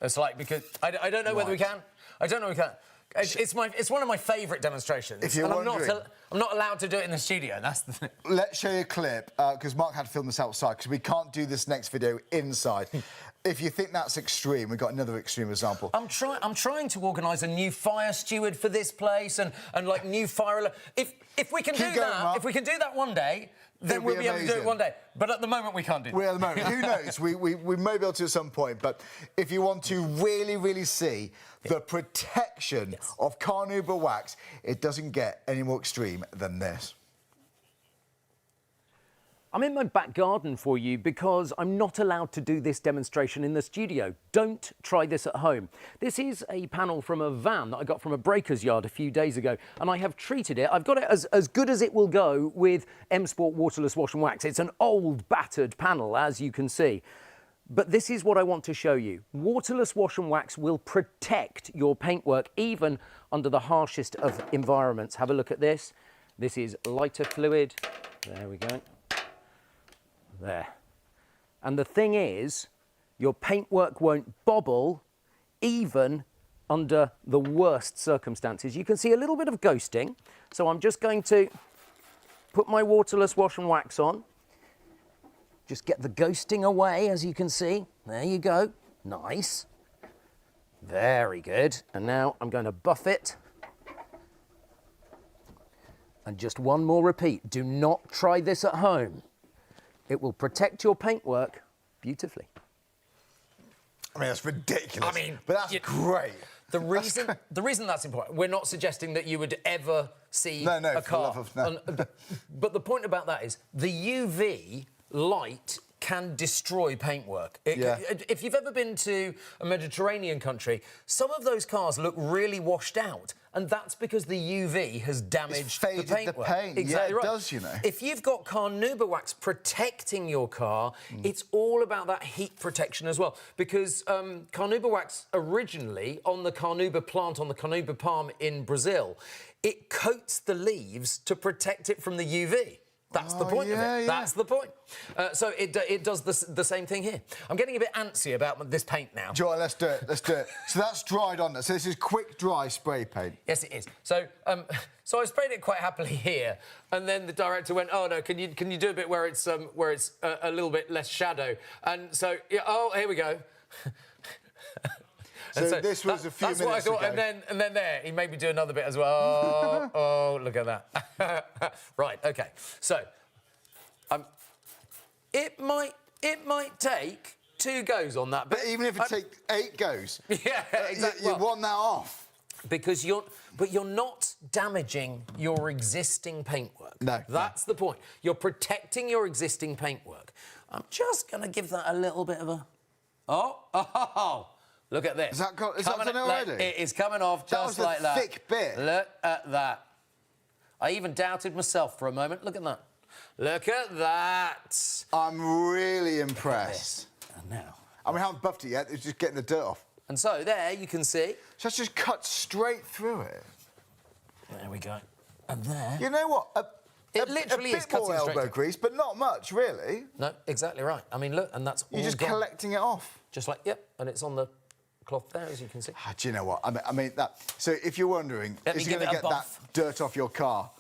It's like, because I don't know whether we can. I don't know if we can. It's one of my favourite demonstrations. If you're wondering... I'm not allowed to do it in the studio, that's the thing. Let's show you a clip, because Mark had to film this outside, because we can't do this next video inside. If you think that's extreme, we've got another extreme example. I'm trying to organise a new fire steward for this place and like new fire... If we can do that, Mark. if we can do that one day, then we'll be able to do it one day. But at the moment, we can't do that. At the moment, who knows? We may be able to at some point, but if you want to really, really see the protection of carnauba wax, it doesn't get any more extreme than this. I'm in my back garden for you because I'm not allowed to do this demonstration in the studio. Don't try this at home. This is a panel from a van that I got from a breaker's yard a few days ago, and I have treated it. I've got it as good as it will go with M Sport Waterless Wash and Wax. It's an old, battered panel, as you can see. But this is what I want to show you. Waterless Wash and Wax will protect your paintwork, even under the harshest of environments. Have a look at this. This is lighter fluid. There we go. There. And the thing is, your paintwork won't bobble even under the worst circumstances. You can see a little bit of ghosting, so I'm just going to put my Waterless Wash and Wax on. Just get the ghosting away, as you can see. There you go. Nice. Very good. And now I'm going to buff it. And just one more repeat. Do not try this at home. It will protect your paintwork beautifully. I mean, that's ridiculous. I mean, but that's great. The reason that's important, we're not suggesting that you would ever see a car. But the point about that is the UV light can destroy paintwork. If you've ever been to a Mediterranean country, some of those cars look really washed out, and that's because the UV has damaged the paintwork. Paint. Exactly right. It does, you know. If you've got carnauba wax protecting your car, it's all about that heat protection as well. Because carnauba wax originally, on the carnauba plant, on the carnauba palm in Brazil, it coats the leaves to protect it from the UV. That's the point of it. That's the point. So it does the same thing here. I'm getting a bit antsy about this paint now. Joy, let's do it. Let's do it. So that's dried on. So this is quick dry spray paint. Yes, it is. So so I sprayed it quite happily here, and then the director went, "Oh no, can you do a bit where it's a little bit less shadow?" And so oh, here we go. So this was a few minutes ago. That's what I thought, and then there, he made me do another bit as well. Oh, look at that. Right, OK. So, it it might take 2 goes on that bit. But even if it takes 8 goes, yeah, exactly. you want that off. Because you're not damaging your existing paintwork. No. That's the point. You're protecting your existing paintwork. I'm just going to give that a little bit of a... Oh, look at this. Is that done already? It is coming off just like that. That was a thick bit. Look at that. I even doubted myself for a moment. Look at that. Look at that. I'm really impressed. And now... I mean, I haven't buffed it yet. It's just getting the dirt off. And so there you can see. So it's just cut straight through it. There we go. And there. You know what? It literally is a bit more cutting straight elbow grease, but not much, really. No, exactly right. I mean, look, and that's all You're just gone. collecting it off. Just like, yep, and it's on the cloth there, as you can see. Do you know what? I mean that. So if you're wondering, is you going to get that dirt off your car?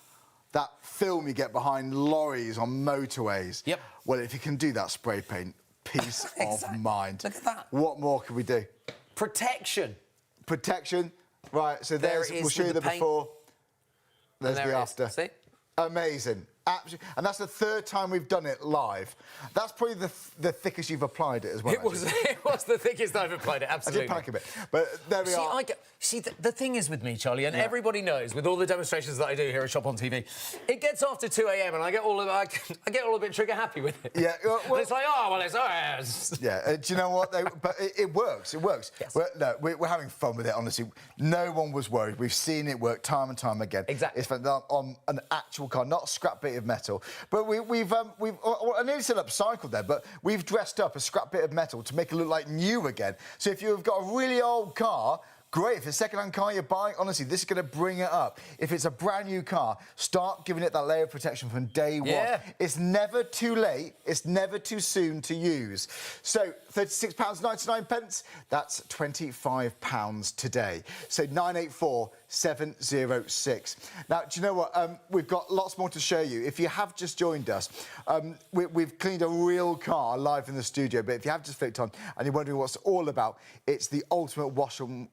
That film you get behind lorries on motorways. Yep. Well, if you can do that spray paint, peace of mind. Look at that. What more can we do? Protection. Protection. Right, so there's, we'll show you the before. There's the after. See? Amazing. Absolutely. And that's the 3rd time we've done it live. That's probably the thickest you've applied it as well. It was the thickest I've applied it, absolutely. I did panic a bit, but there we are. See, the thing is with me, Charlie, and everybody knows, with all the demonstrations that I do here at Shop on TV, it gets after 2 a.m. and I get all a bit trigger happy with it. Yeah. Well, and it's like, oh, well, it's... Oh, yeah, do you know what? But it works, it works. Yes. We're having fun with it, honestly. No one was worried. We've seen it work time and time again. Exactly. It's on an actual car, not a scrap bit of metal. But I nearly said upcycled there, but we've dressed up a scrap bit of metal to make it look like new again. So if you've got a really old car, great. If it's a second-hand car you're buying, honestly, this is going to bring it up. If it's a brand-new car, start giving it that layer of protection from day one. It's never too late. It's never too soon to use. So £36.99, that's £25 today. So 984-706. Now, do you know what? We've got lots more to show you. If you have just joined us, we've cleaned a real car live in the studio, but if you have just flicked on and you're wondering what's all about, it's the ultimate wash and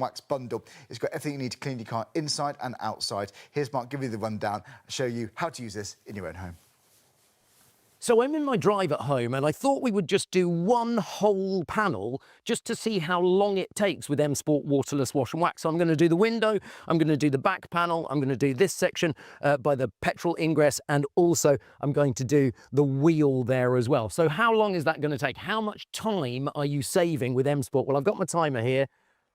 wax bundle. It's got everything you need to clean your car inside and outside. Here's Mark, give you the rundown, show you how to use this in your own home. So I'm in my drive at home and I thought we would just do one whole panel just to see how long it takes with M Sport Waterless Wash and Wax. So I'm going to do the window, I'm going to do the back panel, I'm going to do this section by the petrol ingress, and also I'm going to do the wheel there as well. So how long is that going to take? How much time are you saving with M Sport? Well, I've got my timer here.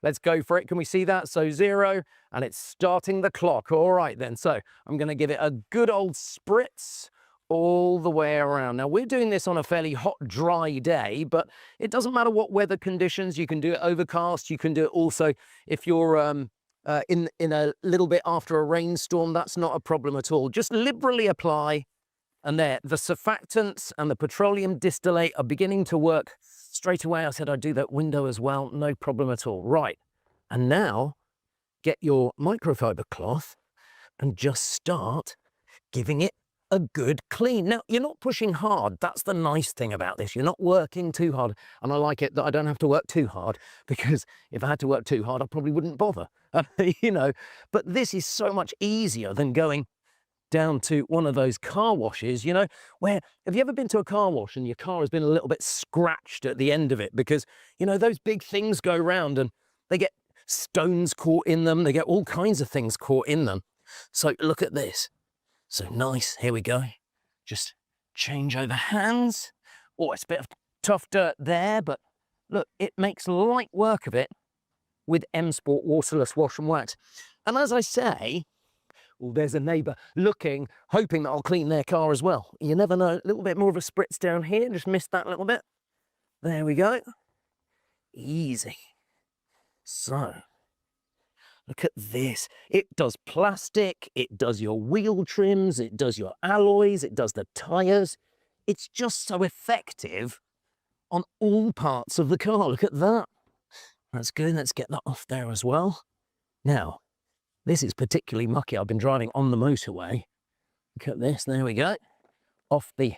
Let's go for it. Can we see that? So 0, and it's starting the clock. All right then. So I'm going to give it a good old spritz all the way around. Now, we're doing this on a fairly hot, dry day, but it doesn't matter what weather conditions. You can do it overcast. You can do it also if you're in a little bit after a rainstorm. That's not a problem at all. Just liberally apply, and there, the surfactants and the petroleum distillate are beginning to work straight away. I said I'd do that window as well. No problem at all. Right, and now get your microfiber cloth and just start giving it a good clean. Now, you're not pushing hard. That's the nice thing about this. You're not working too hard. And I like it that I don't have to work too hard, because if I had to work too hard, I probably wouldn't bother, you know. But this is so much easier than going down to one of those car washes, you know, where, have you ever been to a car wash and your car has been a little bit scratched at the end of it? Because, you know, those big things go round and they get stones caught in them. They get all kinds of things caught in them. So look at this. So nice, here we go. Just change over hands. Oh, it's a bit of tough dirt there, but look, it makes light work of it with M Sport Waterless Wash and Wax. And as I say, well, there's a neighbour looking, hoping that I'll clean their car as well. You never know, a little bit more of a spritz down here, just missed that little bit. There we go. Easy. So, look at this. It does plastic, it does your wheel trims, it does your alloys, it does the tyres. It's just so effective on all parts of the car. Look at that. That's good. Let's get that off there as well. Now, this is particularly mucky. I've been driving on the motorway. Look at this. There we go. Off the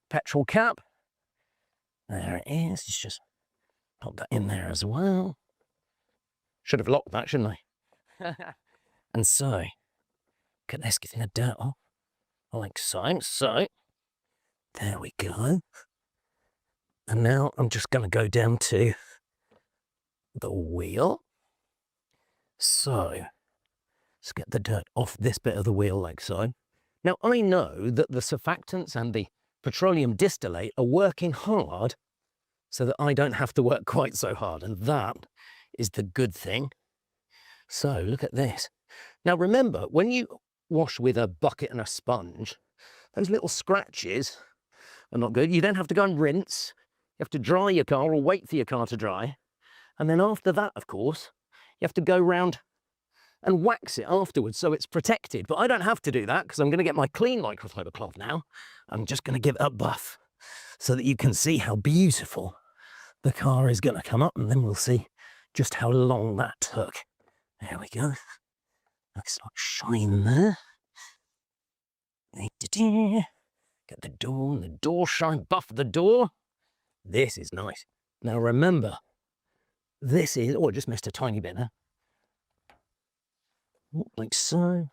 petrol cap. There it is. Let's just pop that in there as well. Should have locked that, shouldn't I? And so, look at this, getting the dirt off, like so. So, there we go. And now I'm just going to go down to the wheel. So let's get the dirt off this bit of the wheel like so. Now I know that the surfactants and the petroleum distillate are working hard so that I don't have to work quite so hard, and that is the good thing. So look at this. Now remember, when you wash with a bucket and a sponge, those little scratches are not good. You don't have to go and rinse. You have to dry your car or wait for your car to dry. And then after that, of course, you have to go round and wax it afterwards so it's protected. But I don't have to do that because I'm going to get my clean microfiber cloth now. I'm just going to give it a buff so that you can see how beautiful the car is going to come up, and then we'll see just how long that took. There we go. Looks like shine there. Get the door, and the door shine, buff the door. This is nice. Now remember, this is, oh, I just missed a tiny bit there. Like so.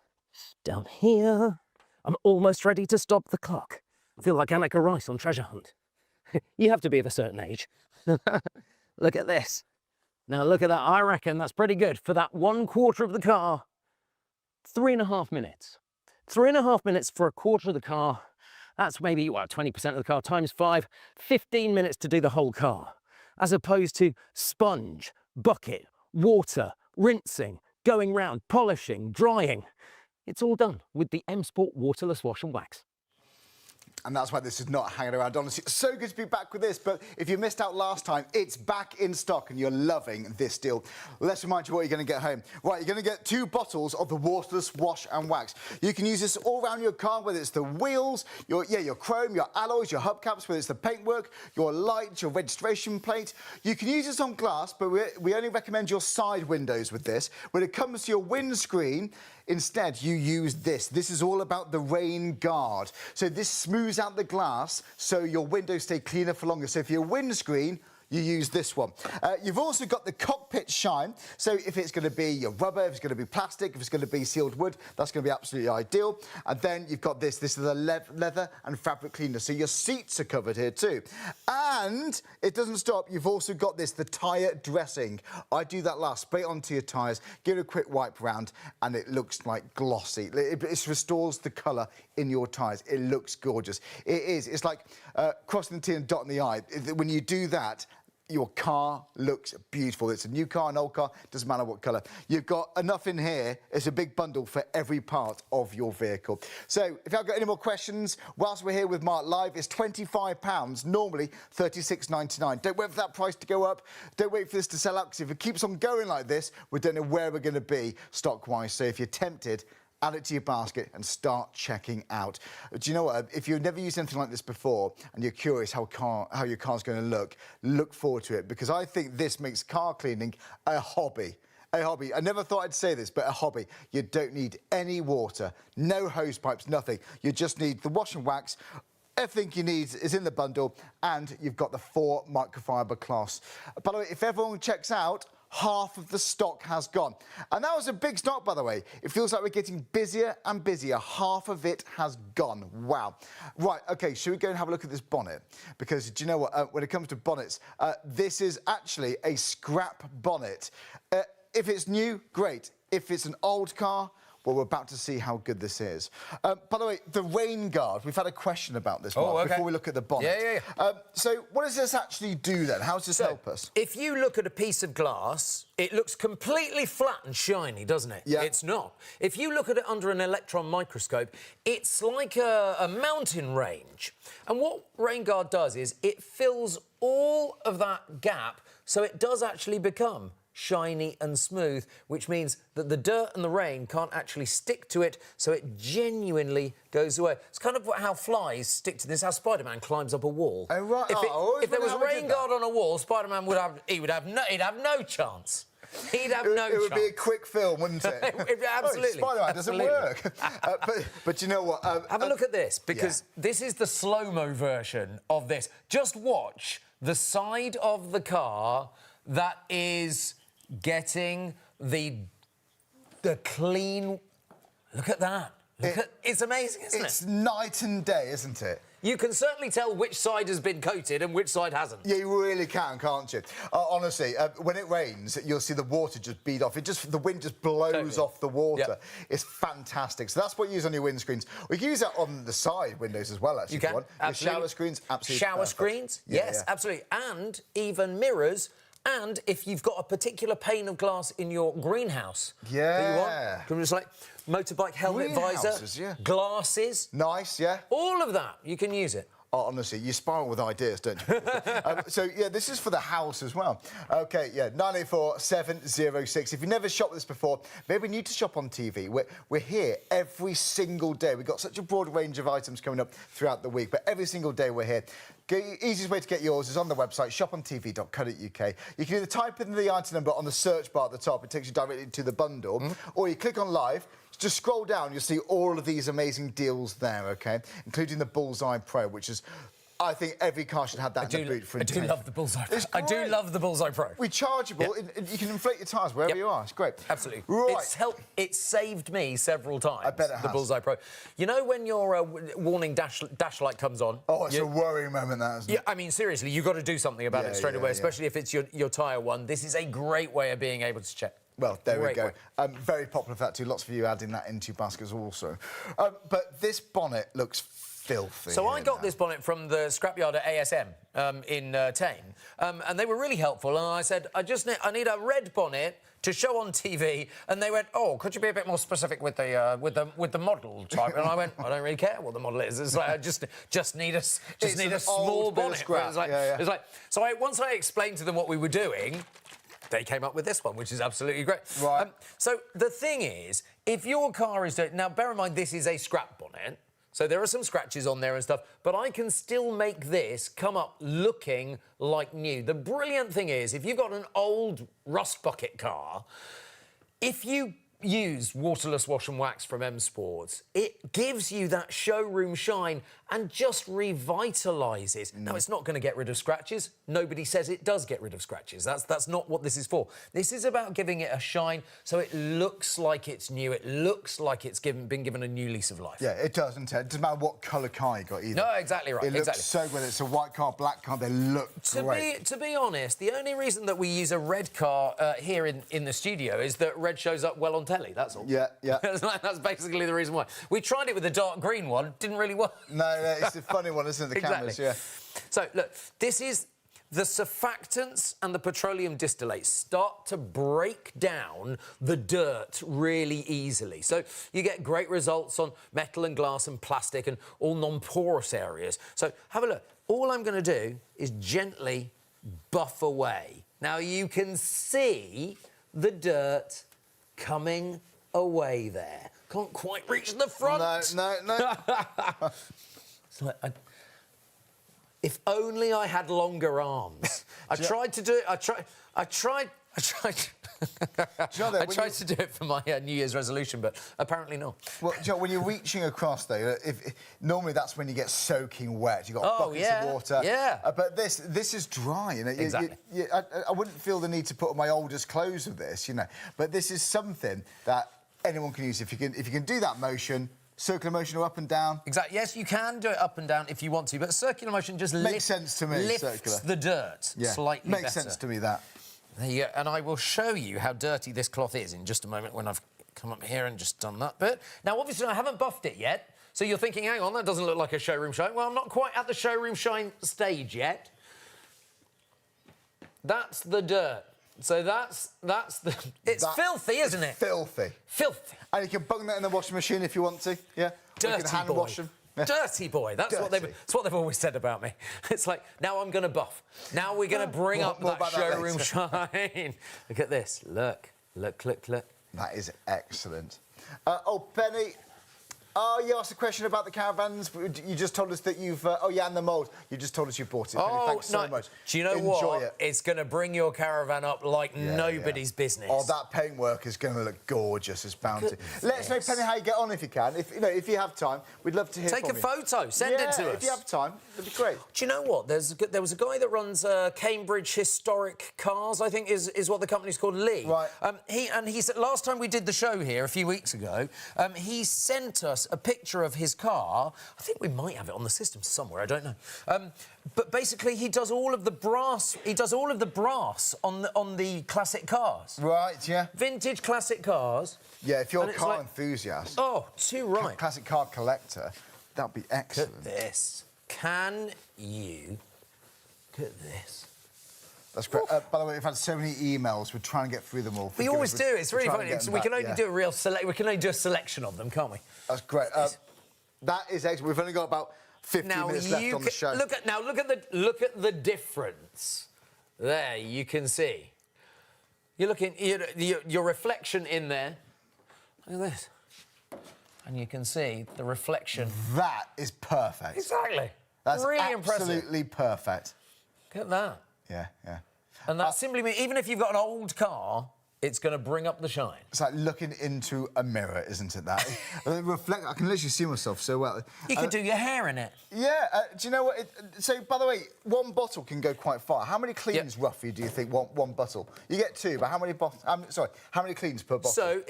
Down here. I'm almost ready to stop the clock. I feel like Anneka Rice on Treasure Hunt. You have to be of a certain age. Look at this. Now look at that. I reckon that's pretty good for that 1/4 of the car. 3.5 minutes. 3.5 minutes for a quarter of the car. That's maybe, well, 20% of the car times 5. 15 minutes to do the whole car. As opposed to sponge, bucket, water, rinsing, going round, polishing, drying. It's all done with the M Sport Waterless Wash and Wax. And that's why this is not hanging around. Honestly, it's so good to be back with this. But if you missed out last time, it's back in stock and you're loving this deal. Let's remind you what you're going to get home. Right, you're going to get 2 bottles of the Waterless Wash and Wax. You can use this all around your car, whether it's the wheels, your chrome, your alloys, your hubcaps, whether it's the paintwork, your lights, your registration plate. You can use this on glass, but we only recommend your side windows with this. When it comes to your windscreen, instead, you use this. This is all about the rain guard. So this smooths out the glass so your windows stay cleaner for longer. So for your windscreen, you use this one. You've also got the cockpit shine. So if it's going to be your rubber, if it's going to be plastic, if it's going to be sealed wood, that's going to be absolutely ideal. And then you've got this. This is a leather and fabric cleaner. So your seats are covered here too. And it doesn't stop. You've also got this, the tyre dressing. I do that last. Spray it onto your tyres, give it a quick wipe round, and it looks like glossy. It restores the colour in your tyres. It looks gorgeous. It is. It's like crossing the T and dotting the I. When you do that, your car looks beautiful. It's a new car, an old car, doesn't matter what colour. You've got enough in here. It's a big bundle for every part of your vehicle. So if you've got any more questions, whilst we're here with Mark Live, it's £25, normally $36.99. Don't wait for that price to go up. Don't wait for this to sell out, because if it keeps on going like this, we don't know where we're going to be stock-wise. So if you're tempted, add it to your basket and start checking out. Do you know what? If you've never used anything like this before and you're curious how your car's going to look forward to it, because I think this makes car cleaning a hobby. A hobby. I never thought I'd say this, but a hobby. You don't need any water, no hose pipes, nothing. You just need the wash and wax. Everything you need is in the bundle, and you've got the 4 microfiber cloths. By the way, if everyone checks out, half of the stock has gone. And that was a big stock, by the way. It feels like we're getting busier and busier. Half of it has gone. Wow. Right, OK, should we go and have a look at this bonnet? Because do you know what? When it comes to bonnets, this is actually a scrap bonnet. If it's new, great. If it's an old car, well, we're about to see how good this is. By the way, the rain guard, we've had a question about this, Mark, before we look at the bonnet. Yeah. So what does this actually do then? How does this help us? If you look at a piece of glass, it looks completely flat and shiny, doesn't it? Yeah. It's not. If you look at it under an electron microscope, it's like a mountain range. And what rain guard does is it fills all of that gap, so it does actually become shiny and smooth, which means that the dirt and the rain can't actually stick to it, so it genuinely goes away. It's kind of how flies stick to this, how Spider-Man climbs up a wall. Oh, right. If there was a rain guard on a wall, Spider-Man would have no chance. He'd have no chance. It would be a quick film, wouldn't it? Absolutely. Oh, Spider-Man doesn't work. But you know what? Have a look at this, because this is the slow-mo version of this. Just watch the side of the car that is getting the clean. Look at that. It's amazing, isn't it? It's night and day, isn't it? you can certainly tell which side has been coated and which side hasn't. Yeah, you really can, can't you? Honestly, when it rains, you'll see the water just bead off. The wind just blows off the water. Yep. It's fantastic. So that's what you use on your windscreens. We can use that on the side windows as well, actually. You can, if you want. absolutely. The shower screens, absolutely Shower perfect. screens, Yeah, yes, yeah. absolutely. And even mirrors. And if you've got a particular pane of glass in your greenhouse that you want, can just like motorbike helmet visor, Yeah. glasses. Nice, yeah. All of that, you can use it. Oh, honestly, you spiral with ideas, don't you? So, yeah, this is for the house as well. OK, yeah, 984-706. If you've never shopped with us before, maybe new to shop on TV. We're here every single day. We've got such a broad range of items coming up throughout the week, but every single day we're here. The easiest way to get yours is on the website, shopontv.co.uk. You can either type in the item number on the search bar at the top. It takes you directly to the bundle. Or you click on live. Just scroll down, you'll see all of these amazing deals there, OK? Including the Bullseye Pro, which is... I think every car should have that in the boot for I do love the Bullseye Pro. It's I do great. love the Bullseye Pro. Rechargeable. You can inflate your tyres wherever you are. It's great. Absolutely. Right. It's saved me several times. I bet it The has. Bullseye Pro. You know when your warning dash light comes on? Oh, it's a worrying moment, that, isn't it? Yeah, I mean, seriously, you've got to do something about it straight away, especially if it's your tyre one. This is a great way of being able to check. Well, there we go. Very popular for that too. Lots of you adding that into your baskets also. But this bonnet looks filthy. So I got this bonnet from the scrapyard at ASM in Tame, and they were really helpful. And I said, I need a red bonnet to show on TV, and they went, "Oh, could you be a bit more specific with the model type?" And I went, "I don't really care what the model is. It's like I just need a small bonnet." It's like so. Once I explained to them what we were doing, they came up with this one, which is absolutely great. Right. So the thing is, if your car is now, bear in mind this is a scrap bonnet. So there are some scratches on there and stuff, but I can still make this come up looking like new. The brilliant thing is, if you've got an old rust bucket car, if you use Waterless Wash and Wax from M Sports, it gives you that showroom shine and just revitalises. Now, it's not going to get rid of scratches. Nobody says it does get rid of scratches. That's not what this is for. This is about giving it a shine so it looks like it's new. It looks like it's been given a new lease of life. Yeah, it doesn't. It doesn't matter what colour car you got either. No, exactly right. It looks so good. It's a white car, black car. They look great. To be honest, the only reason that we use a red car here in the studio is that red shows up well on telly. That's all. Yeah, yeah. That's basically the reason why. We tried it with the dark green one. Didn't really work. No, it's a funny one, isn't it? The cameras, yeah. So, look, this is the surfactants and the petroleum distillates start to break down the dirt really easily. So you get great results on metal and glass and plastic and all non-porous areas. So have a look. All I'm going to do is gently buff away. Now, you can see the dirt coming away there. Can't quite reach the front. No. So if only I had longer arms. I tried to do it. I tried to do it for my New Year's resolution, but apparently not. Well, Joe, when you're reaching across, though, normally that's when you get soaking wet. You've got buckets of water. Yeah. But this is dry. You know, Exactly. I wouldn't feel the need to put on my oldest clothes with this, you know. But this is something that anyone can use. If you can do that motion, circular motion or up and down. Exactly. Yes, you can do it up and down if you want to, but circular motion just makes sense to me. Lifts circular. the dirt slightly Makes better. sense to me, that. There you go. And I will show you how dirty this cloth is in just a moment when I've come up here and just done that bit. Now, obviously, I haven't buffed it yet, so you're thinking, hang on, that doesn't look like a showroom shine. Well, I'm not quite at the showroom shine stage yet. That's the dirt. So that's the... It's filthy, isn't it? Filthy. Filthy. And you can bung that in the washing machine if you want to, yeah? Dirty or you can hand boy. wash them. Yeah. Dirty boy. That's what they've always said about me. It's like, now I'm going to buff. Now we're going to bring up that showroom shine. Look at this. Look. That is excellent. Oh, Penny. Oh, you asked a question about the caravans. You just told us that you've... and the mould. You just told us you bought it. Penny. Thanks so much. Do you know Enjoy what? it. It's going to bring your caravan up like nobody's business. Oh, that paintwork is going to look gorgeous. It's bound to. Let us know, Penny, how you get on if you can. If you have time, we'd love to hear from you. Take a photo. Send it to us. If you have time, that'd be great. Do you know what? There was a guy that runs Cambridge Historic Cars, I think is what the company's called, Lee. Right. He said last time we did the show here a few weeks ago, he sent us us a picture of his car. I think we might have it on the system somewhere. I don't know. But basically, he does all of the brass. He does all of the brass on the classic cars. Right, yeah. Vintage classic cars. Yeah, if you're a And it's car like- enthusiast, Oh, too right. classic car collector, that'd be excellent. Look at this. Can you... Look at this. That's great. By the way, we've had so many emails. We're trying to get through them all. We always do. It's really funny. We can only yeah. do a real we can only do a selection of them, can't we? That's great. That is excellent. We've only got about 15 minutes left on the show. Look at the difference. There, you can see. You're looking your reflection in there. Look at this, and you can see the reflection. That is perfect. Exactly. That's really impressive. absolutely perfect. Look at that. Yeah, yeah. And that simply means even if you've got an old car, it's going to bring up the shine. It's like looking into a mirror, isn't it, that? I can literally see myself so well. You could do your hair in it. Yeah, do you know what? So, by the way, one bottle can go quite far. How many cleans, roughly, do you think one bottle? You get two, but how many how many cleans per bottle? So,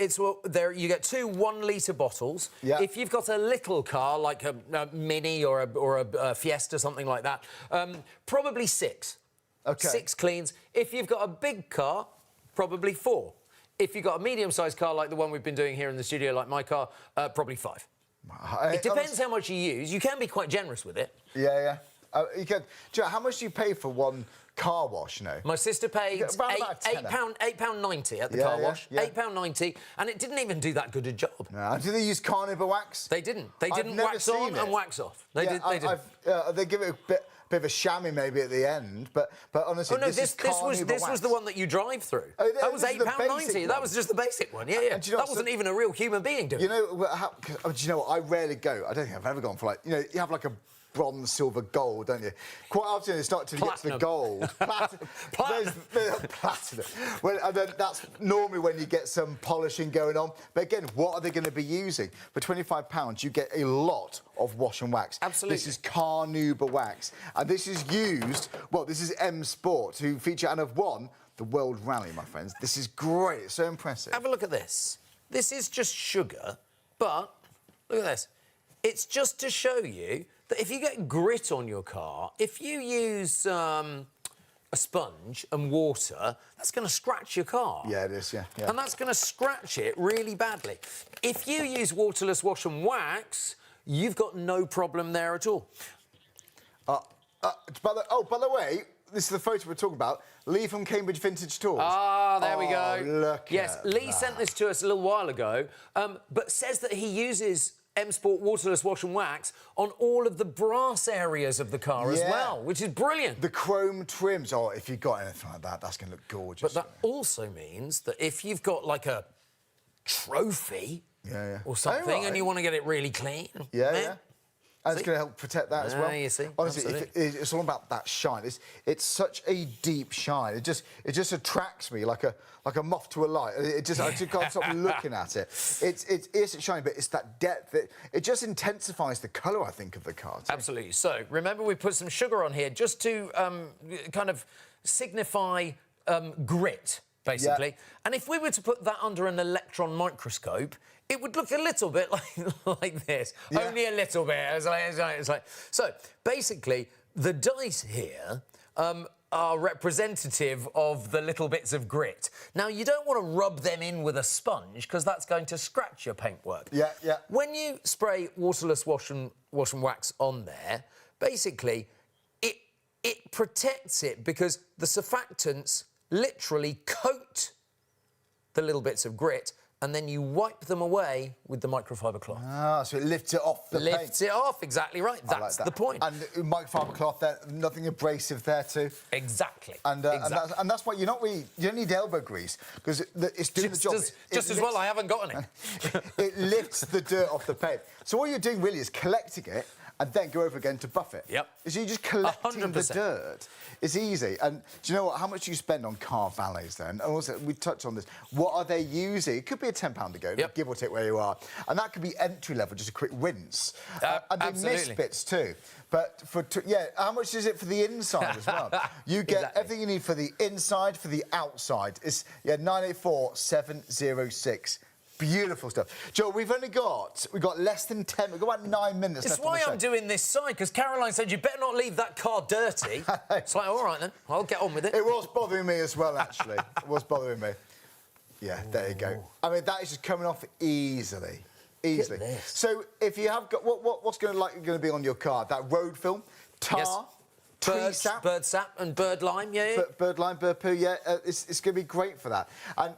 you get two 1 litre bottles. Yeah. If you've got a little car, like a Mini or a Fiesta, something like that, probably 6. Okay. 6 cleans. If you've got a big car, probably 4. If you've got a medium-sized car like the one we've been doing here in the studio, like my car, probably 5. It depends how much you use. You can be quite generous with it. Yeah, yeah. Do you know, how much do you pay for one car wash, you know? My sister paid £8.90 at the car wash. Yeah. £8.90, and it didn't even do that good a job. No. Do they use carnauba wax? They didn't. They didn't never wax on seen it. and wax off. They didn't. They give it a bit of a chamois maybe at the end, but honestly, Oh no, this was the one that you drive through. Oh, that was this is the £8.90. basic That one. was just the basic one. Yeah, yeah. And do you know that wasn't even a real human being doing it. You know, do you know what? I rarely go. I don't think I've ever gone for you have like a bronze, silver, gold, don't you? Quite often it's not till you get to the gold. Platinum. There's platinum. Well, and then that's normally when you get some polishing going on. But again, what are they going to be using? For £25, you get a lot of wash and wax. Absolutely. This is carnauba wax. And this is used, well, this is M Sport, who feature and have won the World Rally, my friends. This is great. It's so impressive. Have a look at this. This is just sugar, but look at this. It's just to show you that if you get grit on your car, if you use a sponge and water, that's going to scratch your car. Yeah, it is, yeah. And that's going to scratch it really badly. If you use waterless wash and wax, you've got no problem there at all. By the way, this is the photo we're talking about. Lee from Cambridge Vintage Tours. Ah, there we go. Look yes, Lee sent this to us a little while ago, but says that he uses M Sport Waterless Wash and Wax on all of the brass areas of the car as well, which is brilliant. The chrome trims. Oh, if you've got anything like that, that's going to look gorgeous. But that also means that if you've got like a trophy or something and you want to get it really clean, and it's going to help protect that as well. You see, honestly, it's all about that shine. It's such a deep shine. It just attracts me like a moth to a light. I just can't stop looking at it. It's shiny, but it's that depth. It just intensifies the colour, I think, of the car. Absolutely. So remember, we put some sugar on here just to kind of signify grit, basically. And if we were to put that under an electron microscope, it would look a little bit like this. Only a little bit. It's like... So, basically, the dice here are representative of the little bits of grit. Now, you don't want to rub them in with a sponge, because that's going to scratch your paintwork. Yeah, yeah. When you spray waterless wash and wax on there, basically, it protects it, because the surfactants literally coat the little bits of grit, and then you wipe them away with the microfiber cloth. Ah, so it lifts it off the paint. Lifts it off, exactly right. That's the point. And microfiber cloth there, nothing abrasive there too. Exactly. And that's why you don't need elbow grease, because it's doing the job. Just as well I haven't got any. It lifts the dirt off the paint. So all you're doing really is collecting it and then go over again to buff it. Yep. So you're just collecting 100%. the dirt. It's easy. And do you know what? How much do you spend on car valets then? And also, we touched on this. What are they using? It could be a £10 to go, give or take where you are. And that could be entry level, just a quick rinse. And they miss bits too. But how much is it for the inside as well? You get everything you need for the inside, for the outside. It's 984 706 Beautiful stuff. Joe, we've got less than 10, we've got about 9 minutes It's left on why the show. I'm doing this side, because Caroline said you better not leave that car dirty. It's like, all right then, I'll get on with it. It was bothering me as well, actually. It was bothering me. Yeah, there you go. I mean, that is just coming off easily. Easily. Look at this. So if you have got... what's going to be on your car? That road film? Tar? Yes. Tree sap? Bird sap and bird lime, yeah. Bird lime, bird poo, yeah. It's going to be great for that. And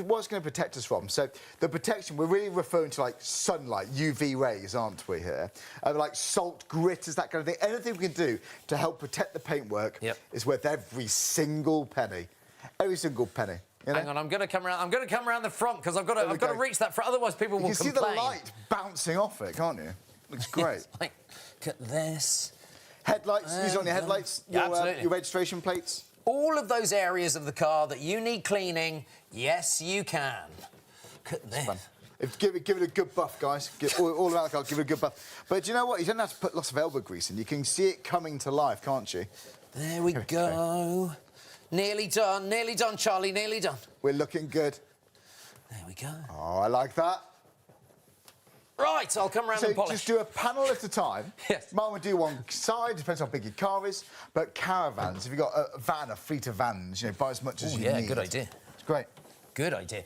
what's going to protect us from? So the protection, we're really referring to, like, sunlight, UV rays, aren't we, here? Like salt, grit, is that kind of thing. Anything we can do to help protect the paintwork is worth every single penny. Every single penny. You know? Hang on, I'm going to come around. I'm going to come around the front because I've got to reach that front. Otherwise, people will complain. You can see the light bouncing off it, can't you? Looks great. Like, look at this. Headlights. Use it on your headlights. Absolutely. Your registration plates. All of those areas of the car that you need cleaning, yes, you can. Look at this. Give it a good buff, guys. All around the car, give it a good buff. But do you know what? You don't have to put lots of elbow grease in. You can see it coming to life, can't you? There we go. Nearly done, Charlie, nearly done. We're looking good. There we go. Oh, I like that. Right, I'll come around and polish. Just do a panel at a time. Yes. Mine would do one side, depends how big your car is. But caravans, if you've got a fleet of vans, you know, buy as much as you need. Yeah, good idea. It's great. Good idea.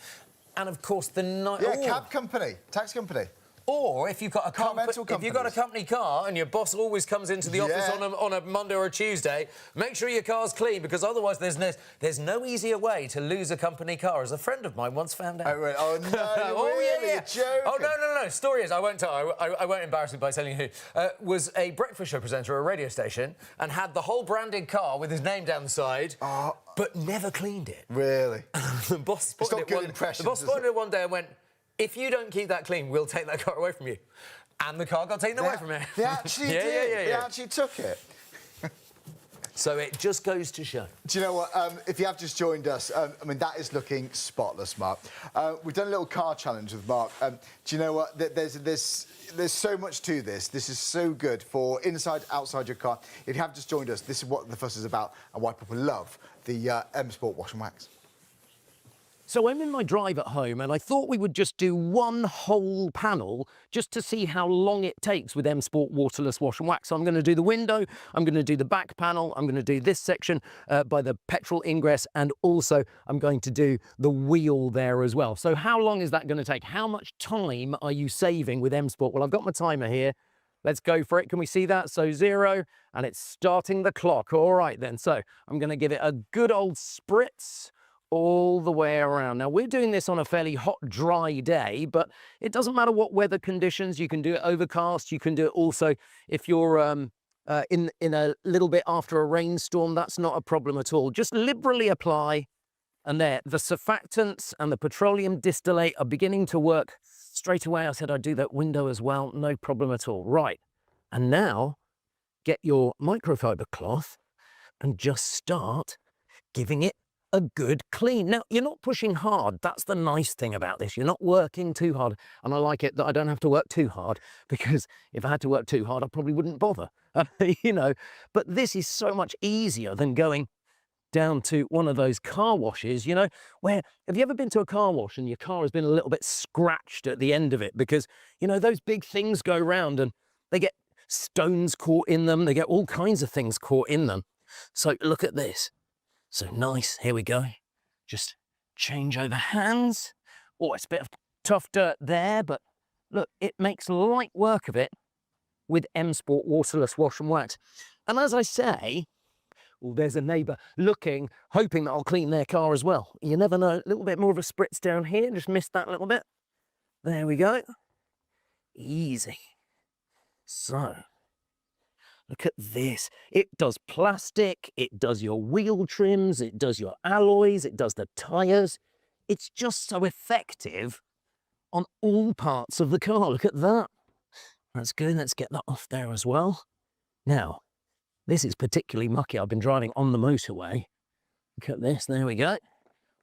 And of course, the night. Yeah, cab company, taxi company. Or if you've got a If you've got a company car and your boss always comes into the office on a Monday or a Tuesday, make sure your car's clean, because otherwise there's no easier way to lose a company car, as a friend of mine once found out. Oh, right. Oh no! Really? You're joking. Oh no! Story is, I won't tell. I won't embarrass you by telling you who. Was a breakfast show presenter at a radio station and had the whole branded car with his name down the side, but never cleaned it. Really? The boss spotted it one day and went, "If you don't keep that clean, we'll take that car away from you." And the car got taken away from him. They actually did. They actually took it. So it just goes to show. Do you know what? If you have just joined us, I mean, that is looking spotless, Mark. We've done a little car challenge with Mark. Do you know what? There's so much to this. This is so good for inside, outside your car. If you have just joined us, this is what the fuss is about and why people love the M Sport Wash and Wax. So I'm in my drive at home and I thought we would just do one whole panel just to see how long it takes with M Sport Waterless Wash and Wax. So I'm going to do the window, I'm going to do the back panel, I'm going to do this section by the petrol ingress, and also I'm going to do the wheel there as well. So how long is that going to take? How much time are you saving with M Sport? Well, I've got my timer here. Let's go for it. Can we see that? So 0, and it's starting the clock. All right then. So I'm going to give it a good old spritz all the way around. Now, we're doing this on a fairly hot, dry day, but it doesn't matter what weather conditions. You can do it overcast. You can do it also if you're in a little bit after a rainstorm. That's not a problem at all. Just liberally apply, and there, the surfactants and the petroleum distillate are beginning to work straight away. I said I'd do that window as well. No problem at all. Right, and now get your microfiber cloth and just start giving it a good clean. Now, you're not pushing hard. That's the nice thing about this. You're not working too hard. And I like it that I don't have to work too hard, because if I had to work too hard, I probably wouldn't bother, you know. But this is so much easier than going down to one of those car washes, you know, where, have you ever been to a car wash and your car has been a little bit scratched at the end of it? Because, you know, those big things go round and they get stones caught in them. They get all kinds of things caught in them. So look at this. So nice, here we go. Just change over hands. Oh, it's a bit of tough dirt there, but look, it makes light work of it with M Sport Waterless Wash and Wax. And as I say, well, there's a neighbour looking, hoping that I'll clean their car as well. You never know, a little bit more of a spritz down here, just missed that a little bit. There we go. Easy. So, look at this. It does plastic, it does your wheel trims, it does your alloys, it does the tyres. It's just so effective on all parts of the car. Look at that. That's good. Let's get that off there as well. Now, this is particularly mucky. I've been driving on the motorway. Look at this. There we go.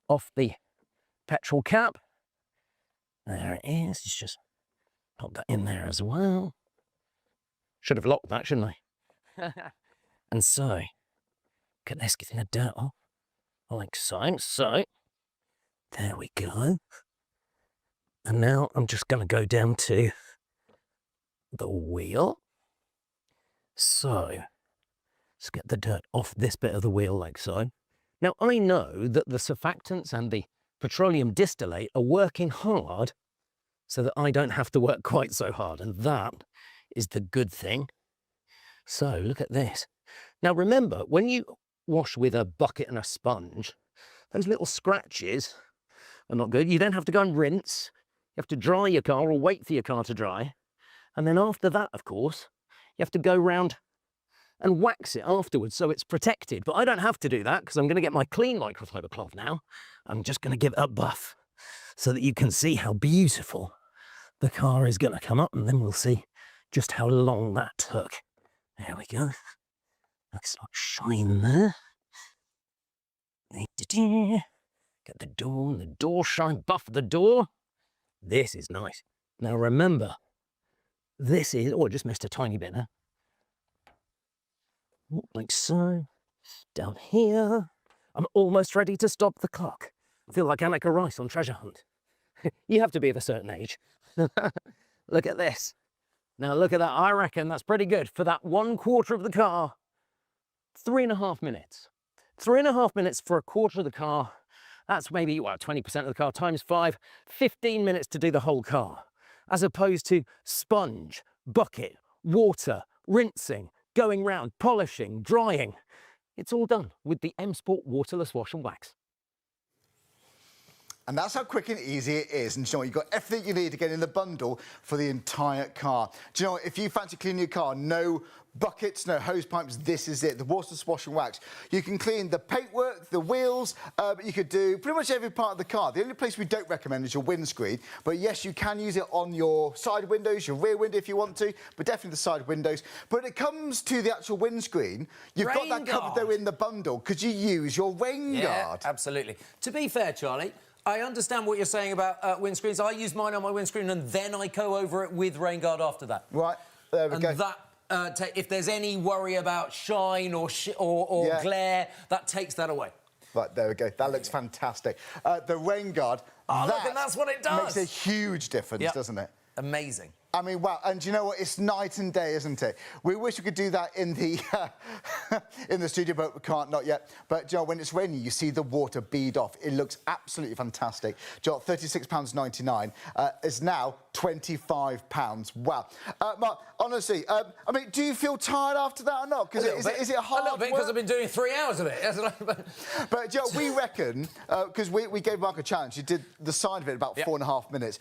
Off the petrol cap. There it is. Let's just pop that in there as well. Should have locked that, shouldn't I? And so, look at this, getting the dirt off, like so. So, there we go. And now I'm just going to go down to the wheel. So let's get the dirt off this bit of the wheel like so. Now I know that the surfactants and the petroleum distillate are working hard so that I don't have to work quite so hard, and that is the good thing. So look at this. Now remember, when you wash with a bucket and a sponge, those little scratches are not good. You don't have to go and rinse. You have to dry your car or wait for your car to dry. And then after that, of course, you have to go round and wax it afterwards so it's protected. But I don't have to do that because I'm going to get my clean microfiber cloth now. I'm just going to give it a buff so that you can see how beautiful the car is going to come up, and then we'll see just how long that took. There we go. Looks like shine there. Get the door shine, buff the door. This is nice. Now remember, this is, oh, I just missed a tiny bit there. Like so. Down here. I'm almost ready to stop the clock. I feel like Annika Rice on Treasure Hunt. You have to be of a certain age. Look at this. Now look at that. I reckon that's pretty good for that 1/4 of the car. 3.5 minutes. 3.5 minutes for a quarter of the car. That's maybe, well, 20% of the car times 5. 15 minutes to do the whole car. As opposed to sponge, bucket, water, rinsing, going round, polishing, drying. It's all done with the M Sport Waterless Wash and Wax. And that's how quick and easy it is. And you know what? You've got everything you need to get in the bundle for the entire car. Do you know what? If you fancy cleaning your car, no buckets, no hose pipes, this is it. The Waterless Wash and Wax. You can clean the paintwork, the wheels, you could do pretty much every part of the car. The only place we don't recommend is your windscreen. But yes, you can use it on your side windows, your rear window if you want to, but definitely the side windows. But when it comes to the actual windscreen, you've got that covered though in the bundle. Could you use your rain guard? Absolutely. To be fair, Charlie, I understand what you're saying about windscreens. I use mine on my windscreen and then I go over it with rain guard after that. Right, there we go. And that, if there's any worry about shine or glare, that takes that away. Right, there we go. That looks fantastic. The rain guard, look, and that's what it does. Makes a huge difference, doesn't it? Amazing. I mean, wow, and do you know what? It's night and day, isn't it? We wish we could do that in the in the studio, but we can't, not yet. But you know, when it's raining, you see the water bead off. It looks absolutely fantastic. Do you know, £36.99 is now £25. Wow. Mark, honestly, I mean, do you feel tired after that or not? Because is it hard? A little bit, because I've been doing 3 hours of it. But you know, we reckon, because we gave Mark a challenge, you did the side of it in about 4.5 minutes.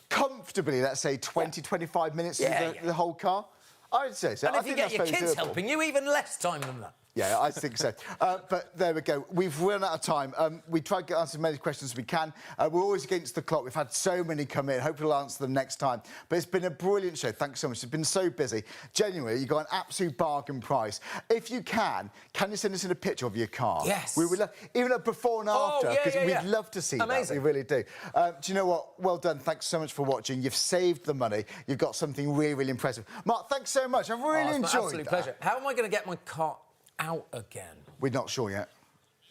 Comfortably, let's say 20-25 minutes the whole car. I would say so. And if you get your kids helping you, even less time than that. Yeah, I think so. But there we go. We've run out of time. We tried to answer as many questions as we can. We're always against the clock. We've had so many come in. Hopefully we'll answer them next time. But it's been a brilliant show. Thanks so much. It's been so busy. Genuinely, you got an absolute bargain price. If you can you send us in a picture of your car? Yes. We would love, even a before and after, because we'd love to see that. We really do. Do you know what? Well done. Thanks so much for watching. You've saved the money. You've got something really, really impressive. Mark, thanks so much. I've really enjoyed that. Absolute pleasure. How am I going to get my car out again? We're not sure yet.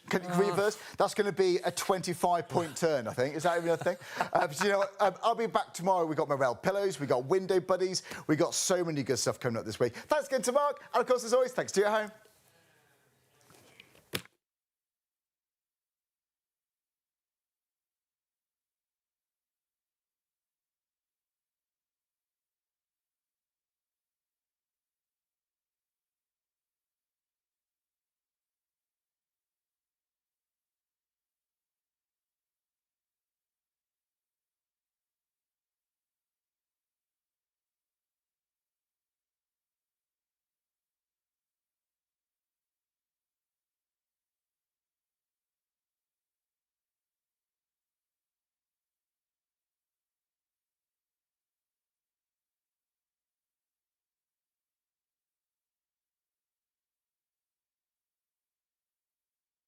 Can you reverse? That's going to be a 25-point turn, I think. Is that even a thing? You know, I'll be back tomorrow. We've got Morel pillows, we've got window buddies, we've got so many good stuff coming up this week. Thanks again to Mark, and of course, as always, thanks to your home.